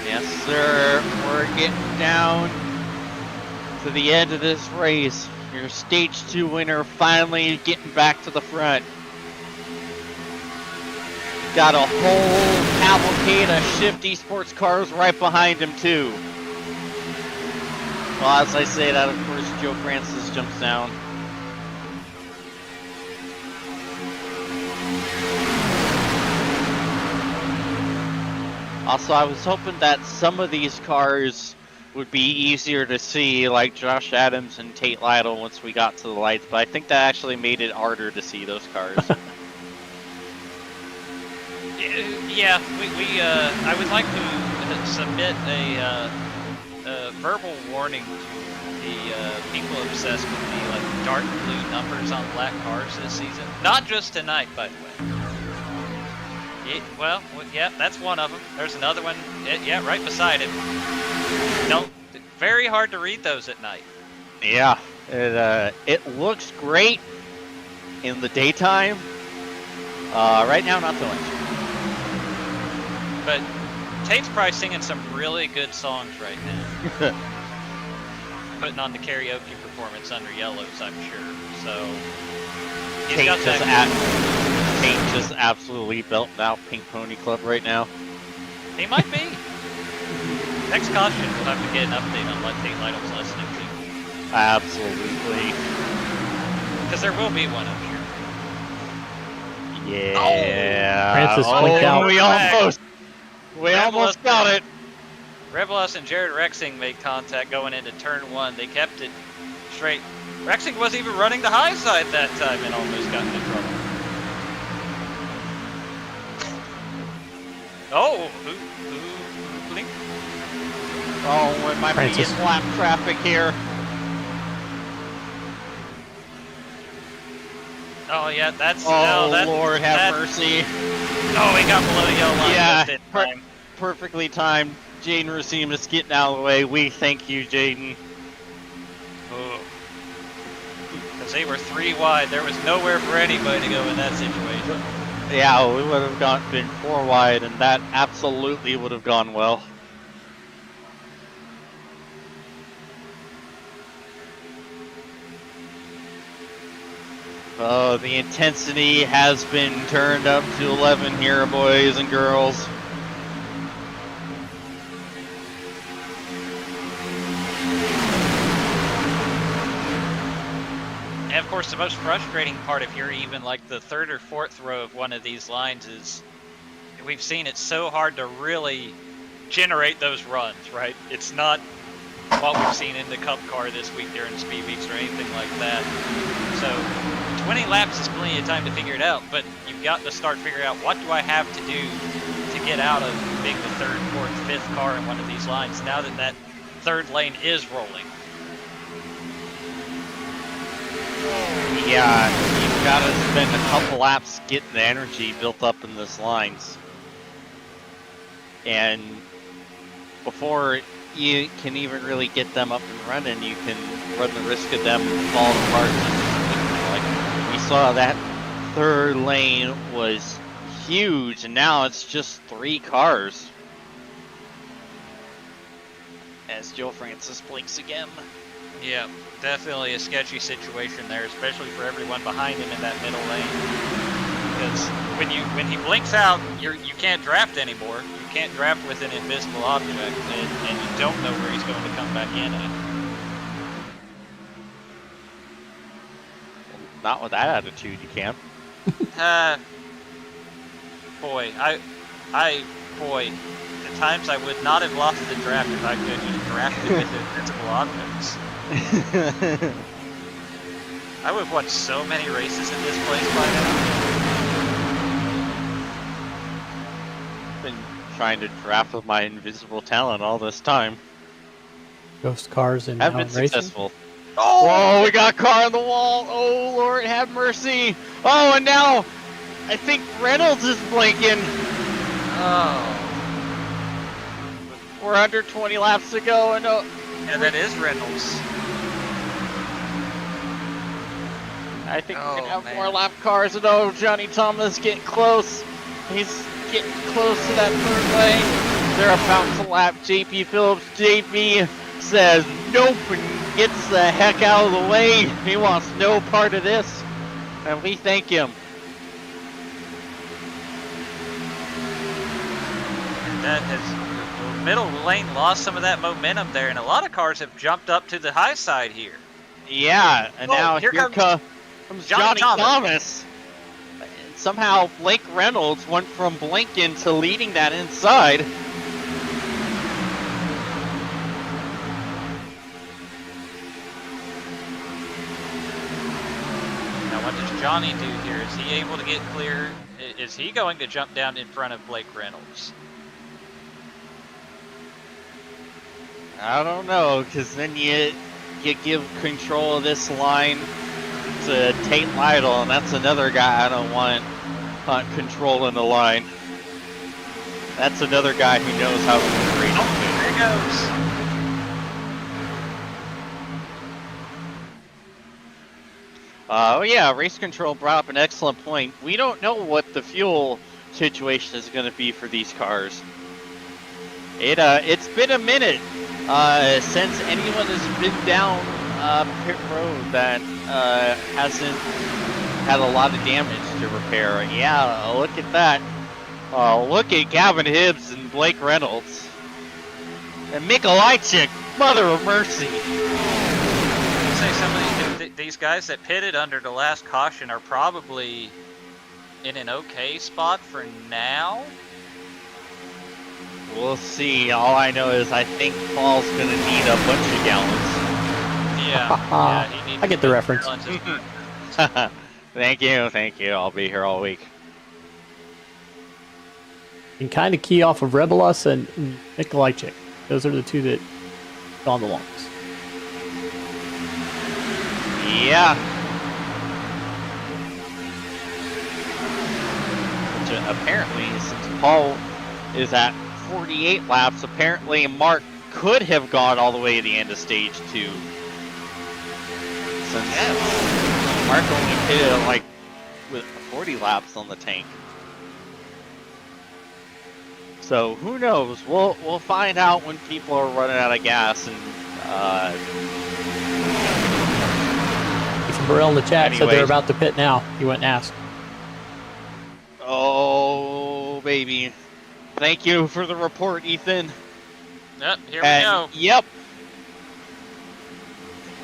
Yes, sir. We're getting down to the end of this race. Your stage 2 winner finally getting back to the front. Got a whole cavalcade of shifty sports cars right behind him too. Well, as I say that, of course, Joe Francis jumps down. Also, I was hoping that some of these cars would be easier to see, like Josh Adams and Tate Lytle once we got to the lights, but I think that actually made it harder to see those cars. Yeah, I would like to submit a verbal warning to the people obsessed with the like dark blue numbers on black cars this season. Not just tonight, by the way. Well, yeah, that's one of them. There's another one, yeah, right beside it. Very hard to read those at night. Yeah, It looks great in the daytime. Right now, not so much. But Tate's probably singing some really good songs right now. Putting on the karaoke performance under Yellows, I'm sure. So he's Tate got just, that. Tate just absolutely belting out Pink Pony Club right now. He might be. Next caution, we'll have to get an update on what Tate Lytle's listening to. Absolutely. Because there will be one, I'm sure. Yeah. Francis blinked out. We almost got it. Rebilas and Jared Rexing made contact going into turn 1. They kept it straight. Rexing wasn't even running the high side that time and almost got into trouble. Oh, who blinked? Oh, we might be Francis. getting lap traffic here. Oh yeah, that's. Oh, no, Lord have mercy. Oh, he got below the yellow line. Yeah, just in time. Perfectly timed. Jaden Racimus getting out of the way. We thank you, Jaden. Because they were 3 wide. There was nowhere for anybody to go in that situation. Yeah, we would have been 4 wide, and that absolutely would have gone well. Oh, the intensity has been turned up to 11 here, boys and girls. And of course, the most frustrating part, if you're even like the 3rd or 4th row of one of these lines, is we've seen it's so hard to really generate those runs, right? It's not what we've seen in the Cup car this week during Speed Weeks or anything like that. So 20 laps is plenty of time to figure it out, but you've got to start figuring out what do I have to do to get out of being the 3rd, 4th, 5th car in one of these lines now that that 3rd lane is rolling. Yeah, you've got to spend a couple laps getting the energy built up in this lines. And before you can even really get them up and running, you can run the risk of them falling apart. Like we saw, that 3rd lane was huge, and now it's just 3 cars. As Joe Francis blinks again. Yeah, definitely a sketchy situation there, especially for everyone behind him in that middle lane. Because when he blinks out, you can't draft anymore. You can't draft with an invisible object, and you don't know where he's going to come back in at. Not with that attitude, you can't. Boy, at times I would not have lost the draft if I could just draft it with invincible objects. I would have won so many races in this place by now. Been trying to draft with my invisible talent all this time. Ghost cars and Have been racing. successful. Oh, we got a car on the wall. Oh, Lord have mercy. Oh, and now I think Reynolds is blinking. Oh. We're under 20 laps to go, and Yeah, that is Reynolds. I think we're gonna have man. more lap cars. And oh, Johnny Thomas getting close. He's getting close to that 3rd lane. They're about to lap JP Phillips. JP says nope and gets the heck out of the way. He wants no part of this, and we thank him. That has, the middle lane lost some of that momentum there, and a lot of cars have jumped up to the high side here. Yeah, and now here comes Johnny Thomas. And somehow Blake Reynolds went from blinking to leading that inside. Now what does Johnny do here? Is he able to get clear? Is he going to jump down in front of Blake Reynolds? I don't know, because then you give control of this line to Tate Lytle, and that's another guy I don't want controlling the line. That's another guy who knows how to win races. Oh, there he goes. Yeah, Race Control brought up an excellent point. We don't know what the fuel situation is going to be for these cars. It's been a minute since anyone has been down pit road that hasn't had a lot of damage to repair. Yeah, look at that. Look at Gavin Hibbs and Blake Reynolds. And Mikolajczyk, mother of mercy. I'd say some of these guys that pitted under the last caution are probably in an okay spot for now. We'll see. All I know is I think Paul's going to need a bunch of gallons. Yeah, he needs I get the reference. Thank you. I'll be here all week. And kind of key off of Rebilas and Mikolajczyk. Those are the two that gone the longest. Yeah. Which apparently, since Paul is at 48 laps, apparently Mark could have gone all the way to the end of stage 2. Since Mark only pitted like with 40 laps on the tank. So who knows? We'll find out when people are running out of gas. And Ethan Burrell in the chat said they're about to pit now. He went and asked. Oh baby! Thank you for the report, Ethan. Yep, here we go. Yep.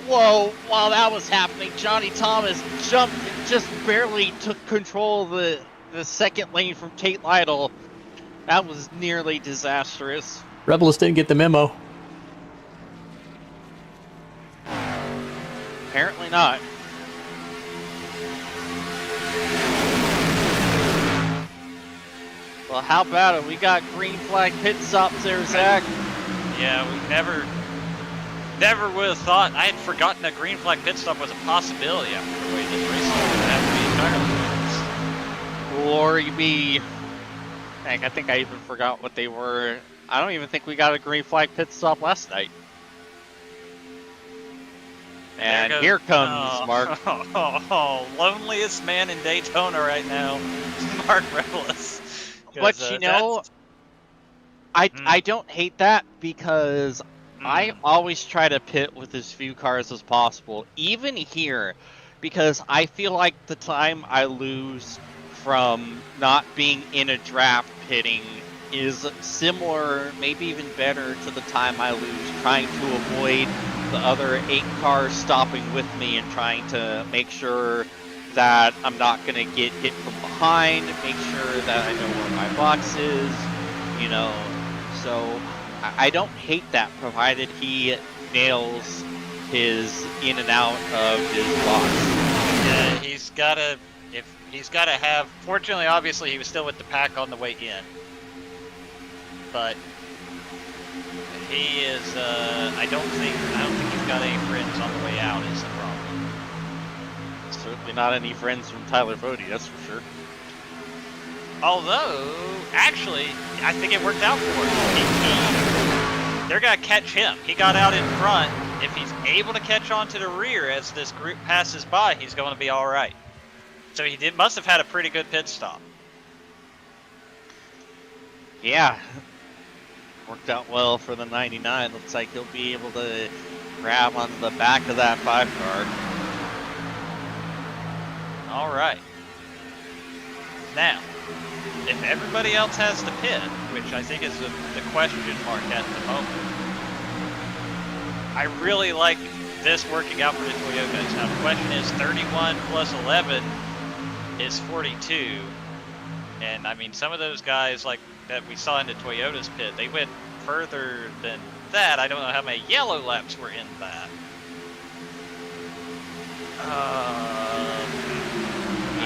Whoa! While that was happening, Johnny Thomas jumped and just barely took control of the second lane from Tate Lytle. That was nearly disastrous. Rebilas didn't get the memo. Apparently not. Well, how about it? We got green flag pit stops there, Zach. Yeah, we never would have thought. I had forgotten that green flag pit stop was a possibility after the way this race would have to be entirely. Or you be... Heck, I think I even forgot what they were. I don't even think we got a green flag pit stop last night. And here comes Mark. Loneliest man in Daytona right now, Mark Rebilas. But you know, I don't hate that because I always try to pit with as few cars as possible, even here, because I feel like the time I lose from not being in a draft pitting is similar, maybe even better, to the time I lose trying to avoid the other 8 cars stopping with me and trying to make sure that I'm not going to get hit from behind, make sure that I know where my box is, you know. So I don't hate that, provided he nails his in and out of his box. Yeah, he's got to have, fortunately, obviously, he was still with the pack on the way in. But he is, I don't think he's got any friends on the way out is the problem. Certainly not any friends from Tyler Bodie, that's for sure. Although, actually, I think it worked out for him. They're going to catch him. He got out in front. If he's able to catch on to the rear as this group passes by, he's going to be all right. So he must have had a pretty good pit stop. Yeah. Worked out well for the 99. Looks like he'll be able to grab onto the back of that 5 car. All right. Now, if everybody else has the pit, which I think is the question mark at the moment, I really like this working out for the Toyotas. Now, the question is 31 plus 11 is 42. And, I mean, some of those guys, like, that we saw in the Toyota's pit, they went further than that. I don't know how many yellow laps were in that.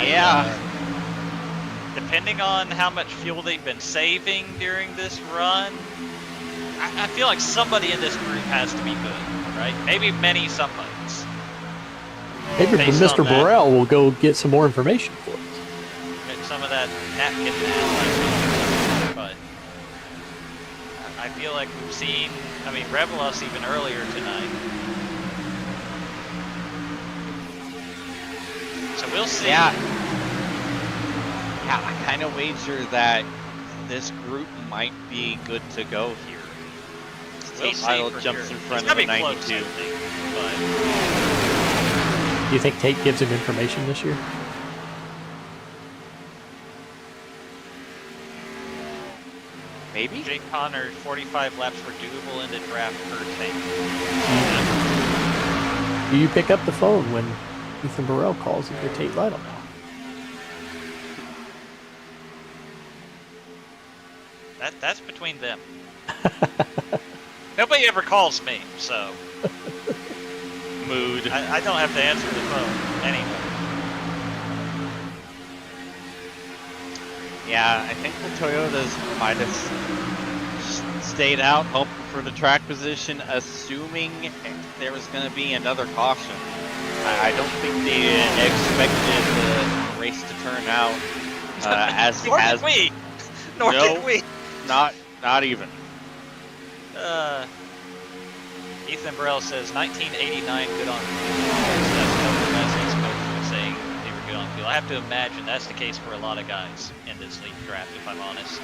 Yeah. Depending on how much fuel they've been saving during this run, I feel like somebody in this group has to be good, right? Maybe many somebodies. Maybe from Mr. Burrell, we'll go get some more information for us. Get some of that napkin math, but I feel like we've seen, I mean, Rebilas even earlier tonight. We'll see. Yeah, I kind of wager that this group might be good to go here. We'll Tate see Lytle for jumps sure. in front It's of gonna the be close, 92. I think, but Do you think Tate gives him information this year? Maybe? Jake Connor, 45 laps were doable in the draft per tank. Do you pick up the phone when Ethan Burrell calls if you're Tate Lytle now? That's between them. Nobody ever calls me, so Mood. I don't have to answer the phone anyway. Yeah, I think the Toyotas might have stayed out, hoping for the track position, assuming there was going to be another caution. I don't think they expected the race to turn out as Nor as did we. Nor No. did we. not even. Ethan Burrell says 1989 good on field. That's no domestics coach was saying they were good on field. I have to imagine that's the case for a lot of guys in this league draft, if I'm honest.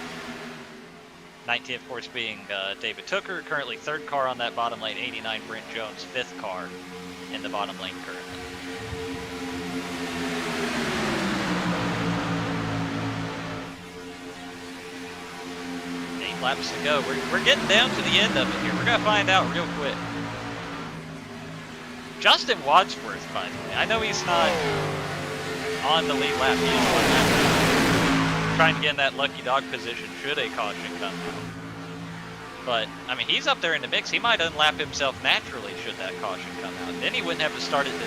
19, of course, being David Tooker, currently third car on that bottom lane. 89, Brent Jones, fifth car in the bottom lane currently. 8 laps to go. We're getting down to the end of it here. We're going to find out real quick. Justin Wadsworth, by the way. I know he's not on the lead lap. He's 1 lap trying to get in that lucky dog position should a caution come out. But, I mean, he's up there in the mix. He might unlap himself naturally should that caution come out. Then he wouldn't have to start at the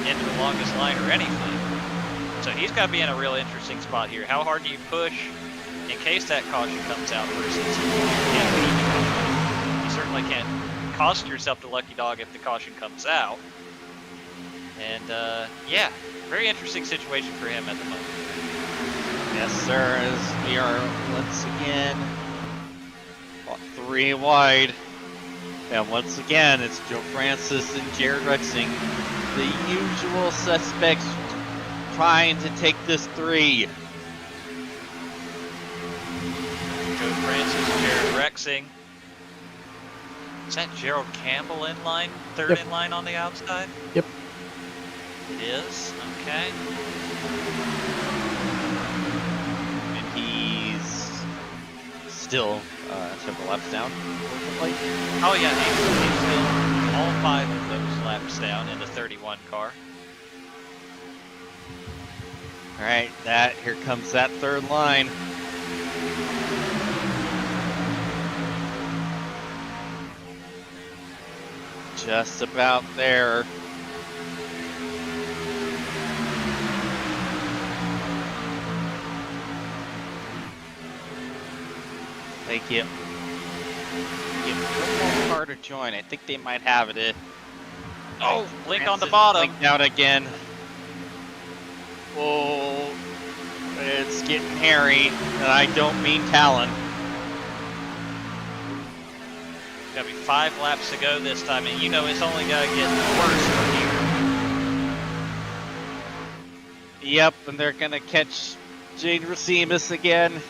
end of the longest line or anything. So he's got to be in a real interesting spot here. How hard do you push in case that caution comes out versus you certainly can't cost yourself the lucky dog if the caution comes out. And yeah, very interesting situation for him at the moment. Yes, sir, as we are once again 3 wide. And once again, it's Joe Francis and Jared Rexing, the usual suspects trying to take this 3. Joe Francis, Jared Rexing. Is that Gerald Campbell in line? Third Yep. in line on the outside? Yep. It is? Okay. And he's still several laps down. Like, Oh yeah, he's still all 5 of those laps down in the 31 car. all right, here comes that 3rd line. Just about there. Thank you. Give one more car to join. I think they might have it. Oh, Link on the Francis bottom. linked out again. Oh, it's getting hairy, and I don't mean Talon. Gotta be 5 laps to go this time, and you know it's only gotta get worse from here. Yep, and they're gonna catch Jade Racimus again,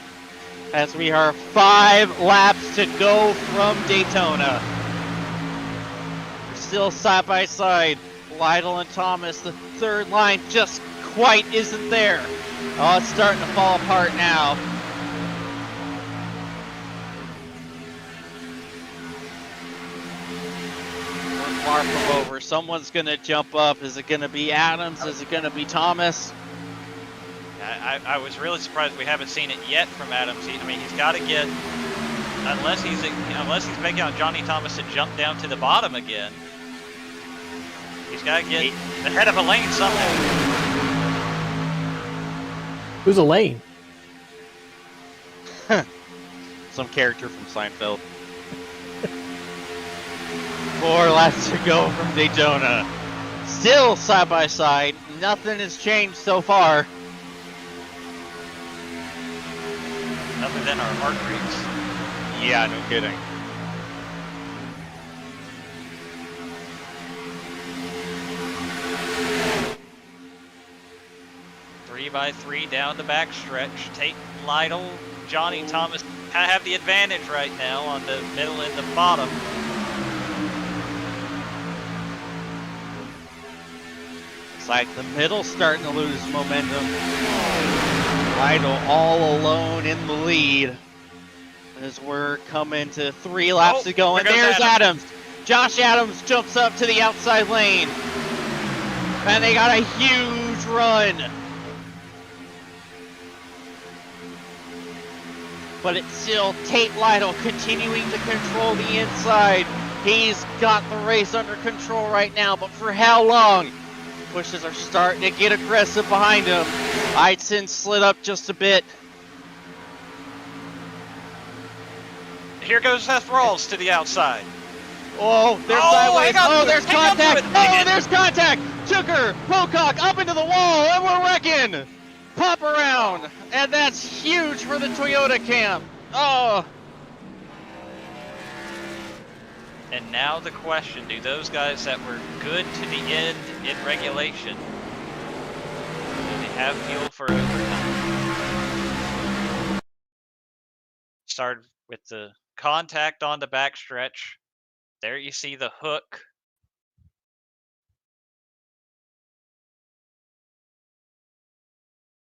as we are 5 laps to go from Daytona. We're still side by side. Lytle and Thomas, the 3rd line just quite isn't there. Oh, it's starting to fall apart now. We're far from over. Someone's gonna jump up. Is it gonna be Adams? Is it gonna be Thomas? I was really surprised we haven't seen it yet from Adams. I mean, he's got to get, unless he's making out Johnny Thomas to jump down to the bottom again. He's got to get ahead of a lane somehow. Who's Elaine? Some character from Seinfeld. 4 laps to go from Daytona. Still side by side. Nothing has changed so far. Other than our heart rates. Yeah, no kidding. 3x3 down the backstretch. Tate Lytle, Johnny Thomas kind of have the advantage right now on the middle and the bottom. It's like the middle's starting to lose momentum. Lytle all alone in the lead as we're coming to 3 laps to go. And there's Adams. Josh Adams jumps up to the outside lane. And they got a huge run. But it's still Tate Lytle continuing to control the inside. He's got the race under control right now, but for how long? Pushes are starting to get aggressive behind him. Eidson slid up just a bit. Here goes Seth Rawls to the outside. Oh, there's sideways. Oh, there's contact. Oh, there's contact. Tooker, Pocock up into the wall, and we're wrecking. Pop around, and that's huge for the Toyota camp. Oh. And now the question, do those guys that were good to the end in regulation, do they have fuel for overtime? Started with the contact on the backstretch. There you see the hook.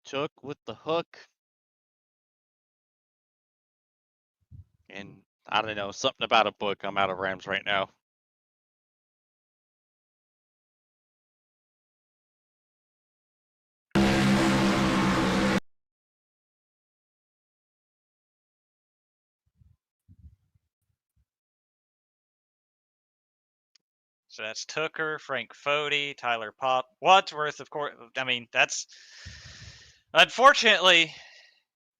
Took with the hook. And I don't know, something about a book. I'm out of Rams right now. So that's Tooker, Frank Fody, Tyler Pop, Wadsworth, of course. I mean, that's unfortunately,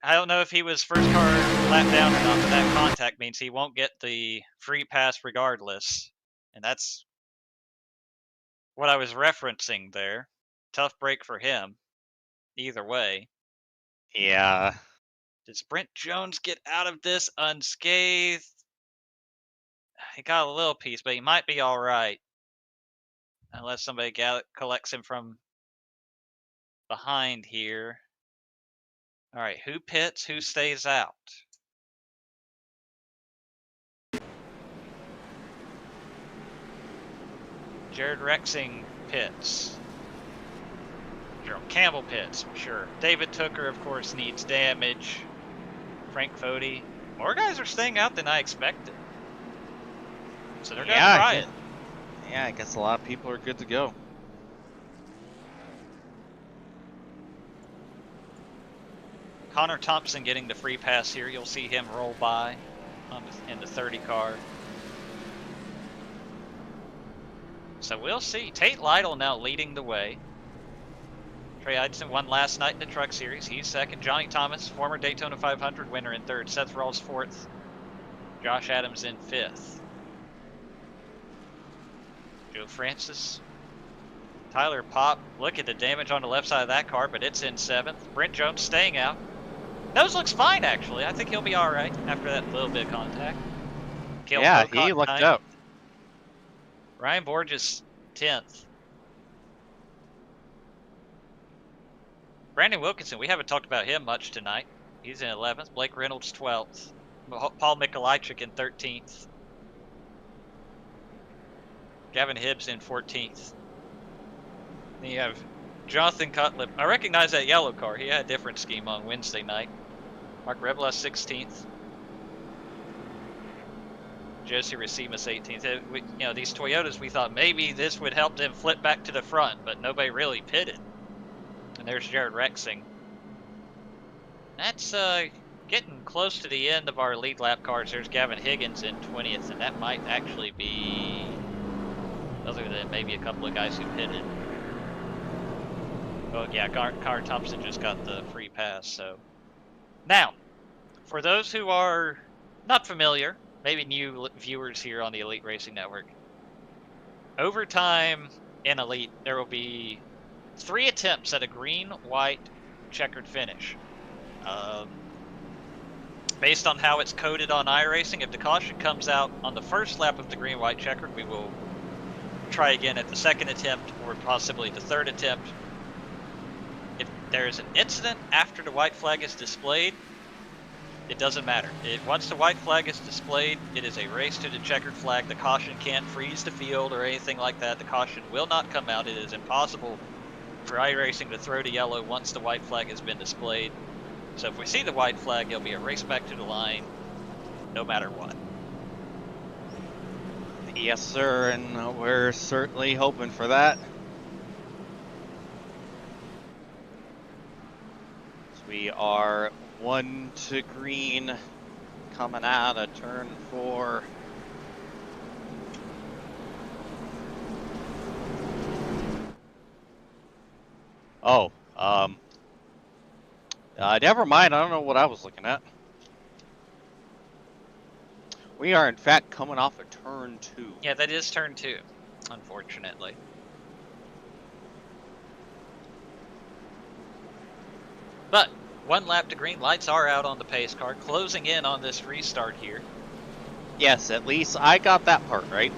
I don't know if he was first car lap down or not, but that contact means he won't get the free pass regardless. And that's what I was referencing there. Tough break for him, either way. Yeah. Does Brent Jones get out of this unscathed? He got a little piece, but he might be all right. Unless somebody collects him from behind here. All right, who pits, who stays out? Jared Rexing pits. Gerald Campbell pits, sure. David Tooker, of course, needs damage. Frank Fody. More guys are staying out than I expected. So they're going to try it. Yeah, I guess a lot of people are good to go. Connor Thompson getting the free pass here. You'll see him roll by in the 30 car. So we'll see. Tate Lytle now leading the way. Trey Eidson won last night in the Truck Series. He's second. Johnny Thomas, former Daytona 500 winner, in third. Seth Rawls fourth. Josh Adams in fifth. Joe Francis. Tyler Pop. Look at the damage on the left side of that car, but it's in seventh. Brent Jones staying out. Nose looks fine, actually. I think he'll be all right after that little bit of contact. Yeah, he looked up. Ryan Borges, 10th. Brandon Wilkinson, we haven't talked about him much tonight. He's in 11th. Blake Reynolds, 12th. Paul Mikolajczyk in 13th. Gavin Hibbs in 14th. Then you have Jonathan Cutlip. I recognize that yellow car. He had a different scheme on Wednesday night. Mark Rebilas, 16th. Josie Racimas, 18th. You know, these Toyotas, we thought maybe this would help them flip back to the front, but nobody really pitted. And there's Jared Rexing. That's getting close to the end of our lead lap cars. There's Gavin Higgins in 20th, and that might actually be, other than maybe a couple of guys who pitted. Oh yeah, Connor Thompson just got the free pass. So now, for those who are not familiar, maybe new viewers here on the Elite Racing Network, overtime in Elite, there will be 3 attempts at a green, white, checkered finish. Based on how it's coded on iRacing, if the caution comes out on the first lap of the green, white, checkered, we will try again at the second attempt or possibly the third attempt. If there is an incident after the white flag is displayed, it doesn't matter. Once the white flag is displayed, it is a race to the checkered flag. The caution can't freeze the field or anything like that. The caution will not come out. It is impossible for iRacing to throw to yellow once the white flag has been displayed. So if we see the white flag, it'll be a race back to the line, no matter what. Yes, sir, and we're certainly hoping for that. We are 1 to green, coming out of turn 4. Oh, never mind. I don't know what I was looking at. We are, in fact, coming off of turn 2. Yeah, that is turn 2, unfortunately. But 1 lap to green, lights are out on the pace car, closing in on this restart here. Yes, at least I got that part right.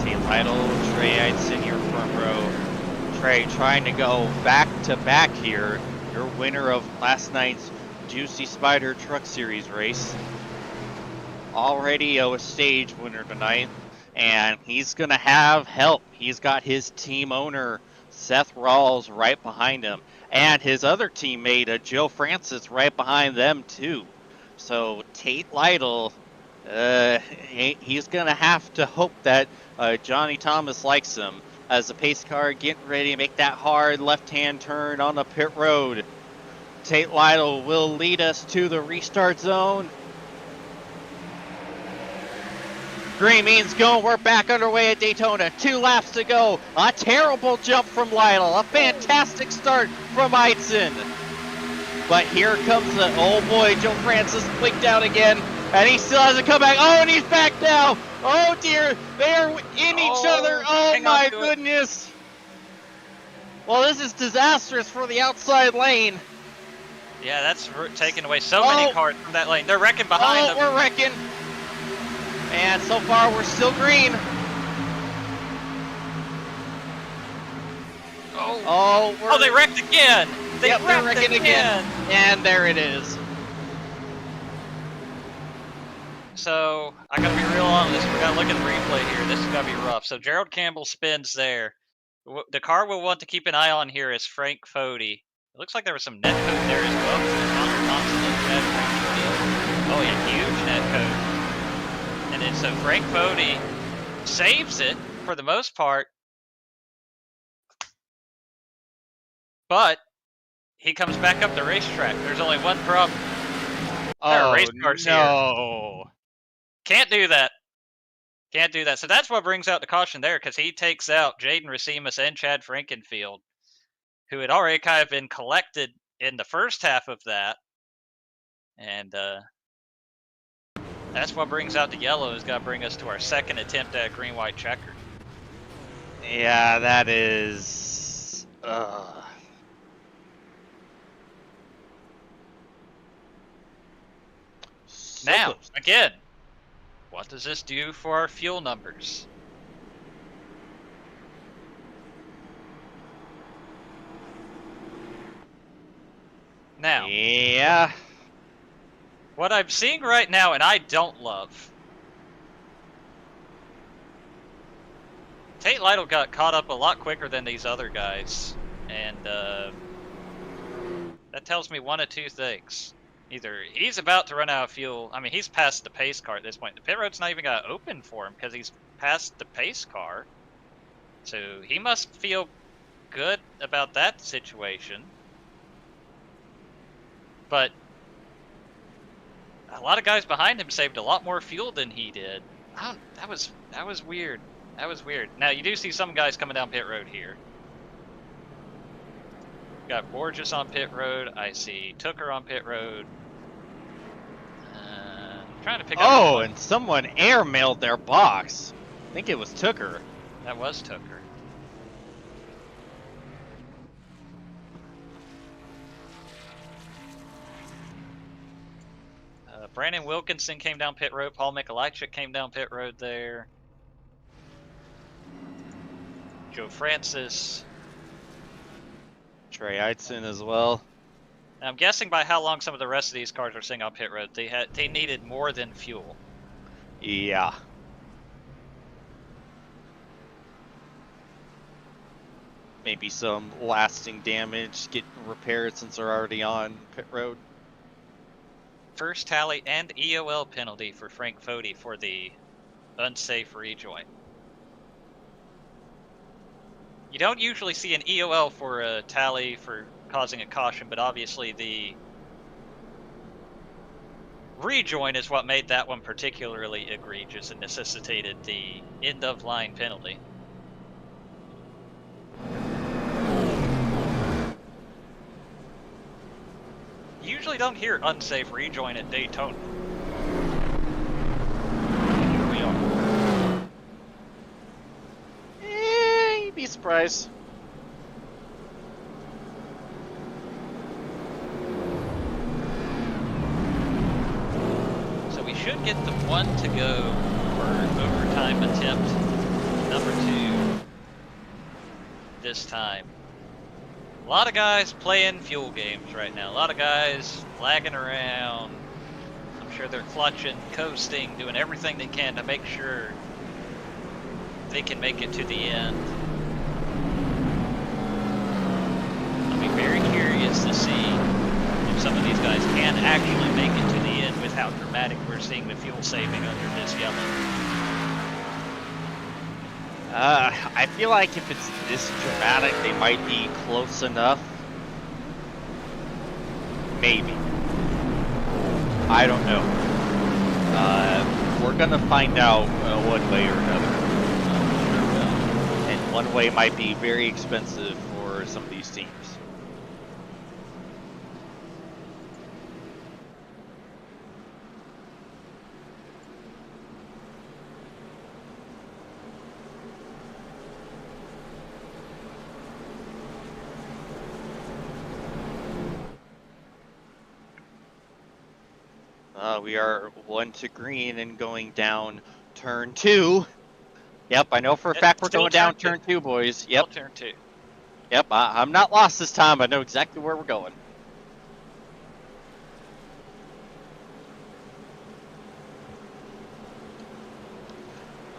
Team title, Trey Eights in your front row. Trey trying to go back to back here. Your winner of last night's Juicy Spider Truck Series race. Already a stage winner tonight. And he's going to have help. He's got his team owner, Seth Rawls, right behind him. And his other teammate, Joe Francis, right behind them, too. So Tate Lytle, he's going to have to hope that Johnny Thomas likes him. As the pace car getting ready to make that hard left-hand turn on the pit road. Tate Lytle will lead us to the restart zone. Green means go. We're back underway at Daytona. 2 laps to go. A terrible jump from Lytle. A fantastic start from Eitzen. But here comes the, oh boy, Joe Francis blinked out again. And he still hasn't come back. Oh, and he's back now. Oh dear, they're in each other. Oh my goodness. Well, this is disastrous for the outside lane. Yeah, that's taking away so many cars from that lane. They're wrecking behind them. We're wrecking. And so far, we're still green. Oh, they wrecked again. They're wrecking again. And there it is. So, I gotta be real on this. We gotta look at the replay here. This is gonna be rough. So, Gerald Campbell spins there. The car we'll want to keep an eye on here is Frank Fody. It looks like there was some net code there as well. Oh yeah, huge net code. And then so Frank Fody saves it for the most part. But he comes back up the racetrack. There's only one problem. There are race cars here. Can't do that. Can't do that. So that's what brings out the caution there, because he takes out Jaden Racimus and Chad Frankenfield, who had already kind of been collected in the first half of that. And that's what brings out the yellow. Is got to bring us to our second attempt at a green-white checker. Yeah, that is... Now, again, what does this do for our fuel numbers? Now, yeah. What I'm seeing right now, and I don't love, Tate Lytle got caught up a lot quicker than these other guys, and that tells me one of two things. Either he's about to run out of fuel. I mean, he's past the pace car at this point. The pit road's not even got to open for him because he's past the pace car. So he must feel good about that situation. But a lot of guys behind him saved a lot more fuel than he did. That was weird. That was weird. Now, you do see some guys coming down pit road here. Got Borges on pit road. I see Tooker on pit road. Trying to pick up. Oh, and someone airmailed their box. I think it was Tooker. That was Tooker. Brandon Wilkinson came down pit road. Paul Mikolajczyk came down pit road there. Joe Francis. Trey Eidson as well. I'm guessing by how long some of the rest of these cars are sitting on pit road, they needed more than fuel. Yeah. Maybe some lasting damage getting repaired since they're already on pit road. First tally and EOL penalty for Frank Fody for the unsafe rejoin. You don't usually see an EOL for a tally for causing a caution, but obviously the rejoin is what made that one particularly egregious and necessitated the end-of-line penalty. You usually don't hear unsafe rejoin at Daytona. Here we are. You'd be surprised. So we should get the 1 to go for overtime attempt number 2 this time. A lot of guys playing fuel games right now. A lot of guys flagging around. I'm sure they're clutching, coasting, doing everything they can to make sure they can make it to the end. I'll be very curious to see if some of these guys can actually make it to the end with how dramatic we're seeing the fuel saving under this yellow. I feel like if it's this dramatic, they might be close enough. Maybe. I don't know. We're gonna find out one way or another. And one way might be very expensive for some of these teams. We are 1 to green and going down turn 2. Yep, I know for a fact we're going down turn 2, boys. Yep. Still turn 2. Yep, I'm not lost this time. I know exactly where we're going.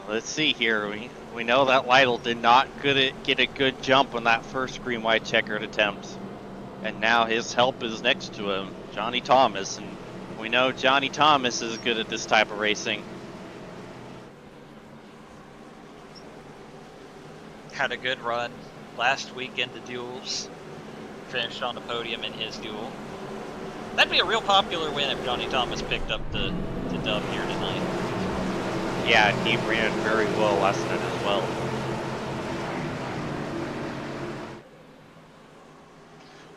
Let's see here. We know that Lytle did not get a good jump on that first green white checkered attempt. And now his help is next to him, Johnny Thomas. And we know Johnny Thomas is good at this type of racing. Had a good run last week in the duels. Finished on the podium in his duel. That'd be a real popular win if Johnny Thomas picked up the dub here tonight. Yeah, he ran very well last night as well.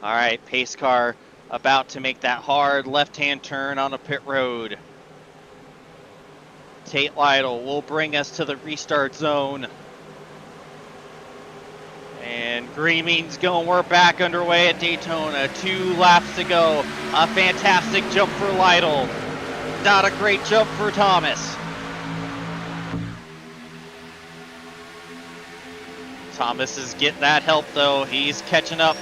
All right, pace car about to make that hard left-hand turn on a pit road. Tate Lytle will bring us to the restart zone. And green means going. We're back underway at Daytona. 2 laps to go. A fantastic jump for Lytle. Not a great jump for Thomas. Thomas is getting that help though. He's catching up.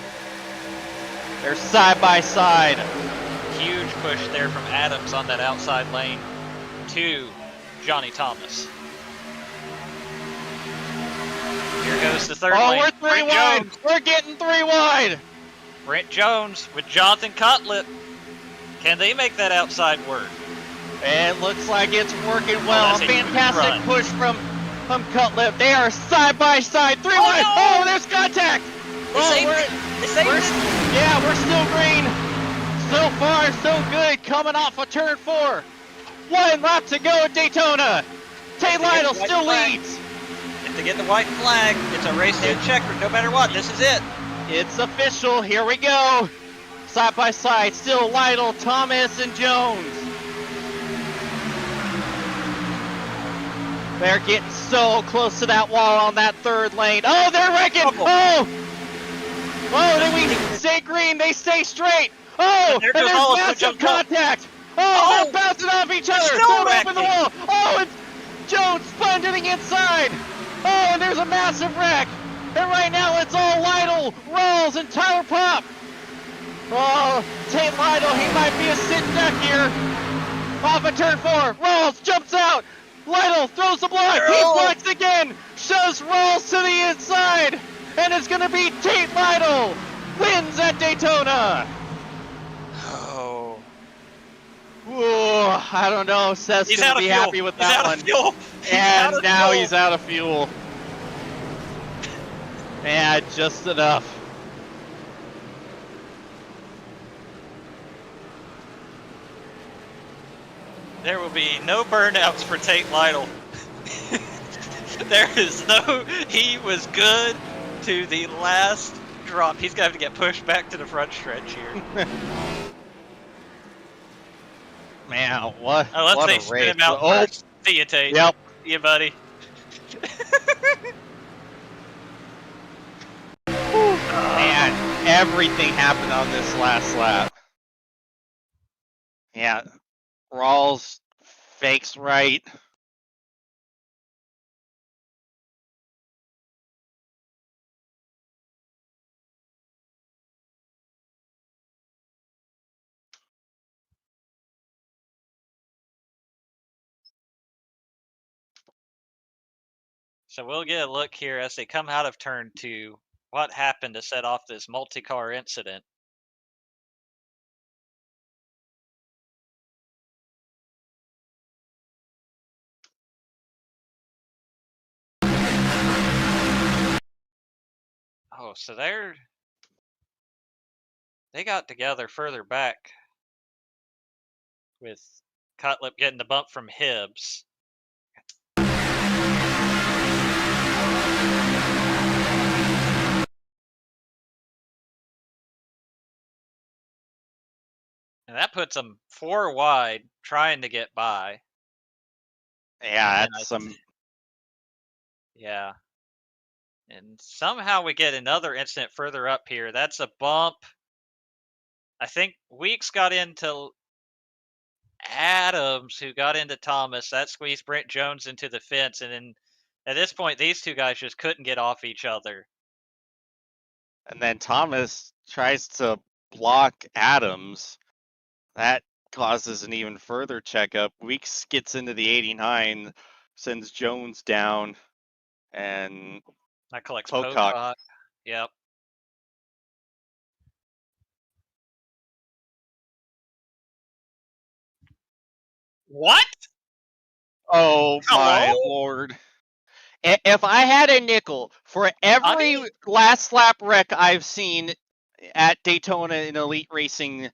They're side by side. Huge push there from Adams on that outside lane to Johnny Thomas. Here goes the third lane. We're 3 wide. We're getting 3 wide. Brent Jones with Jonathan Cutlip. Can they make that outside work? It looks like it's working well. Oh, a fantastic push from Cutlip. They are side by side. 3 wide. No! Oh, there's contact. Yeah, we're still green. So far, so good. Coming off of turn 4. 1 lap to go at Daytona. Tate Lytle still leads. If they get the white flag, it's a race day checker. No matter what, this is it. It's official. Here we go. Side by side, still Lytle, Thomas, and Jones. They're getting so close to that wall on that 3rd lane. Oh, they're wrecking. Oh, then we stay green. They stay straight. Oh, and there's massive contact. Oh, they're bouncing off each other. Don't open the wall. Oh, and Jones spun to the inside. Oh, and there's a massive wreck. And right now it's all Lytle, Rawls, and Tyler Pop. Oh, Tate Lytle, he might be a sitting duck here. Off of turn 4, Rawls jumps out. Lytle throws the block, he blocks again. Shoves Rawls to the inside. And it's gonna be Tate Lytle. Wins at Daytona. Oh. Ooh, I don't know. Seth's He's gonna out of be fuel. happy with He's that out one. of fuel. And now fuel. he's out of fuel. Yeah, just enough. There will be no burnouts for Tate Lytle. There is no. He was good to the last drop. He's got to get pushed back to the front stretch here. Man, what? Unless what they a spin race. him out Oh, first. See you, Tate. yep. See you, buddy. Man, everything happened on this last lap. Yeah, Rawls fakes right. So we'll get a look here as they come out of turn 2. What happened to set off this multi-car incident? Oh, so they got together further back with Cutlip getting the bump from Hibbs. And that puts them 4 wide, trying to get by. Yeah, And that's some. Yeah. And somehow we get another incident further up here. That's a bump. I think Weeks got into Adams, who got into Thomas. That squeezed Brent Jones into the fence. And then at this point, these two guys just couldn't get off each other. And then Thomas tries to block Adams. That causes an even further checkup. Weeks gets into the 89, sends Jones down, and That collects Pocock. Pocock. Yep. What? Oh my Hello? lord. If I had a nickel for every last lap wreck I've seen at Daytona in Elite Racing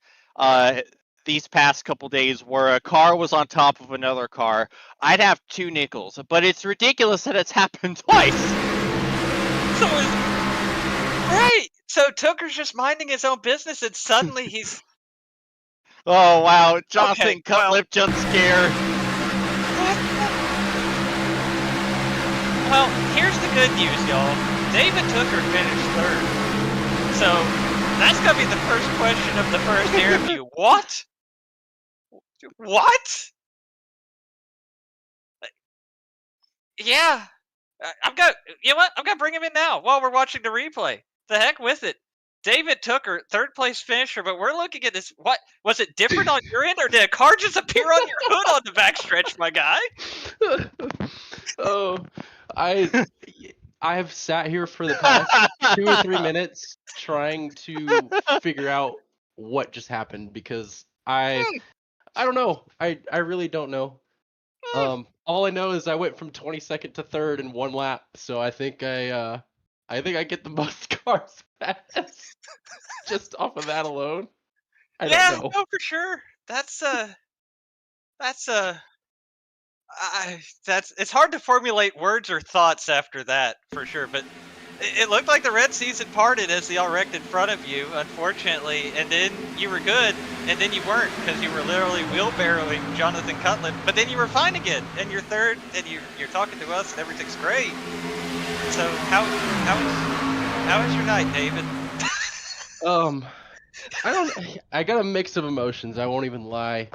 these past couple days where a car was on top of another car, I'd have 2 nickels. But it's ridiculous that it's happened twice. So right. So Tooker's just minding his own business, and suddenly he's. Oh wow, Johnson Okay, Cutlip jump scare. Well, here's the good news, y'all. David Tooker finished 3rd. So that's gonna be the first question of the first interview. What? What? Yeah. I'm gonna. You know what? I'm gonna bring him in now while we're watching the replay. The heck with it. David Tooker, 3rd place finisher, but we're looking at this. What was it different on your end, or did a car just appear on your hood on the backstretch, my guy? Oh, I have sat here for the past 2 or 3 minutes trying to figure out what just happened because I don't know. I really don't know. All I know is I went from 22nd to 3rd in 1 lap, so I think I get the most cars fast just off of that alone. I don't know. No, for sure. That's it's hard to formulate words or thoughts after that, for sure. But it looked like the red season parted as they all wrecked in front of you, unfortunately. And then you were good, and then you weren't because you were literally wheelbarrowing Jonathan Cutlip. But then you were fine again, and you're 3rd, and you're talking to us, and everything's great. So how was your night, David? I got a mix of emotions. I won't even lie.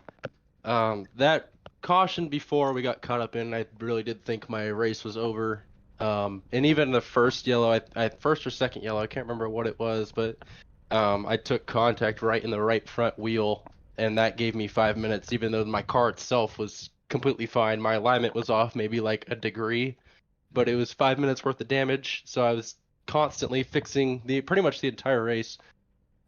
That caution before we got caught up in, I really did think my race was over. And even the first yellow, I first or second yellow, I can't remember what it was, but I took contact right in the right front wheel, and that gave me 5 minutes, even though my car itself was completely fine. My alignment was off maybe like a degree, but it was 5 minutes worth of damage, so I was constantly fixing pretty much the entire race.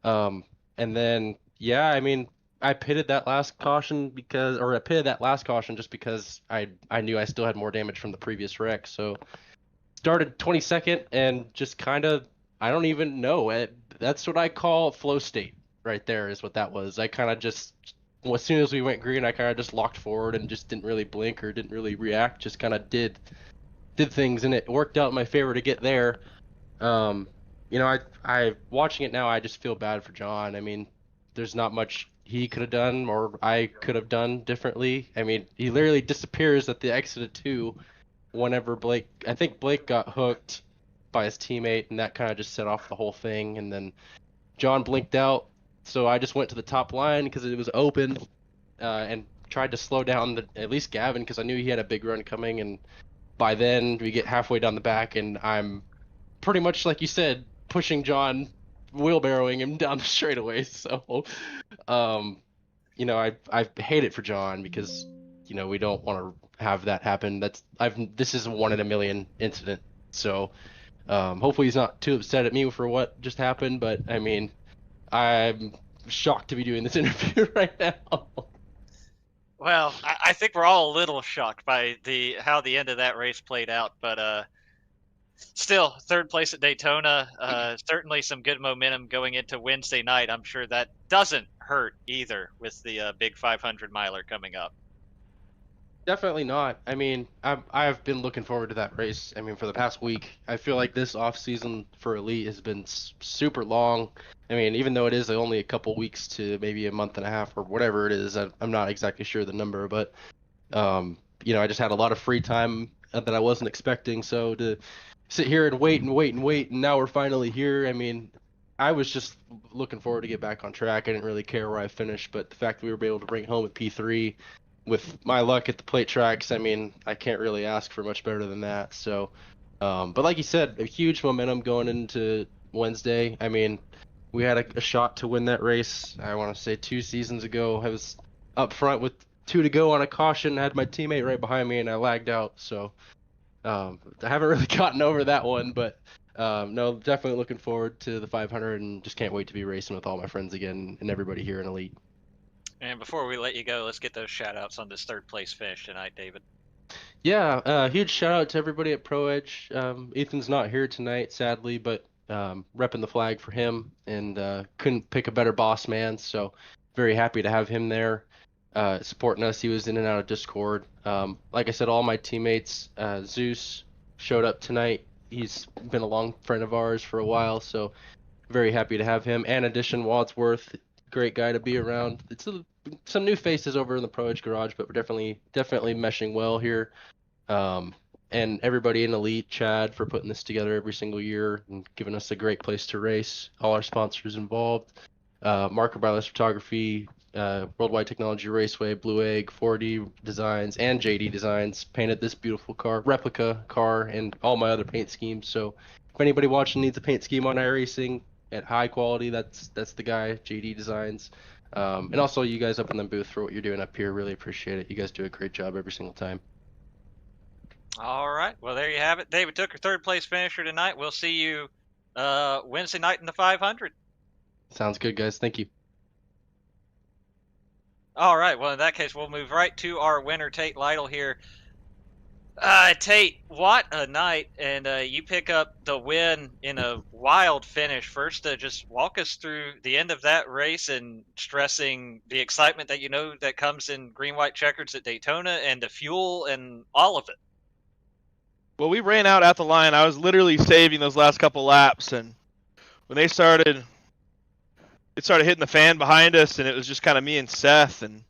And then, yeah, I mean, I pitted that last caution just because I knew I still had more damage from the previous wreck. So started 22nd and just kind of, I don't even know. That's what I call flow state right there is what that was. I kind of just, as soon as we went green, I kind of just locked forward and just didn't really blink or didn't really react, just kind of did things, and it worked out in my favor to get there. You know, I watching it now, I just feel bad for John. I mean, there's not much he could have done or I could have done differently. I mean, he literally disappears at the exit of 2 whenever I think Blake got hooked by his teammate, and that kind of just set off the whole thing. And then John blinked out, so I just went to the top line because it was open, and tried to slow down at least Gavin, because I knew he had a big run coming. And by then we get halfway down the back, and I'm pretty much, like you said, pushing John, wheelbarrowing him down the straightaway. So, you know, I hate it for John because, you know, we don't want to have that happen. This is a 1 in a million incident. So, hopefully he's not too upset at me for what just happened. But I mean, I'm shocked to be doing this interview right now. Well, I think we're all a little shocked by how the end of that race played out, but still, third place at Daytona, certainly some good momentum going into Wednesday night. I'm sure that doesn't hurt either with the big 500 miler coming up. Definitely not. I mean, I've been looking forward to that race. I mean, for the past week, I feel like this off season for Elite has been super long. I mean, even though it is only a couple weeks to maybe a month and a half or whatever it is, I'm not exactly sure the number, but you know, I just had a lot of free time that I wasn't expecting. So to sit here and wait, and now we're finally here. I mean, I was just looking forward to get back on track. I didn't really care where I finished, but the fact that we were able to bring home a P3 with my luck at the plate tracks, I mean, I can't really ask for much better than that. So, but like you said, a huge momentum going into Wednesday. I mean, we had a shot to win that race, I want to say 2 seasons ago. I was up front with 2 to go on a caution, had my teammate right behind me, and I lagged out. So, I haven't really gotten over that one, but no, definitely looking forward to the 500 and just can't wait to be racing with all my friends again and everybody here in Elite. And before we let you go, let's get those shout outs on this third place finish tonight, David. Yeah, huge shout out to everybody at Pro Edge. Ethan's not here tonight, sadly, but repping the flag for him, and couldn't pick a better boss man, so very happy to have him there supporting us. He was in and out of Discord. Like I said, all my teammates, Zeus showed up tonight. He's been a long friend of ours for a while, so very happy to have him. And Addition Wadsworth, great guy to be around. It's some new faces over in the Pro Edge garage, but we're definitely meshing well here. And everybody in Elite, Chad, for putting this together every single year and giving us a great place to race. All our sponsors involved. Mark Rebilas Photography, Worldwide Technology Raceway, Blue Egg, 4D Designs, and JD Designs painted this beautiful replica car, and all my other paint schemes. So if anybody watching needs a paint scheme on iRacing at high quality, that's the guy, JD Designs. And also you guys up in the booth for what you're doing up here. Really appreciate it. You guys do a great job every single time. All right. Well, there you have it. David took a third place finisher tonight. We'll see you Wednesday night in the 500. Sounds good, guys. Thank you. All right. Well, in that case, we'll move right to our winner, Tate Lytle here. Tate, what a night, and you pick up the win in a wild finish. First, just walk us through the end of that race and stressing the excitement that you know that comes in green-white checkers at Daytona and the fuel and all of it. Well, we ran out at the line. I was literally saving those last couple laps, and when it started hitting the fan behind us, and it was just kind of me and Seth, and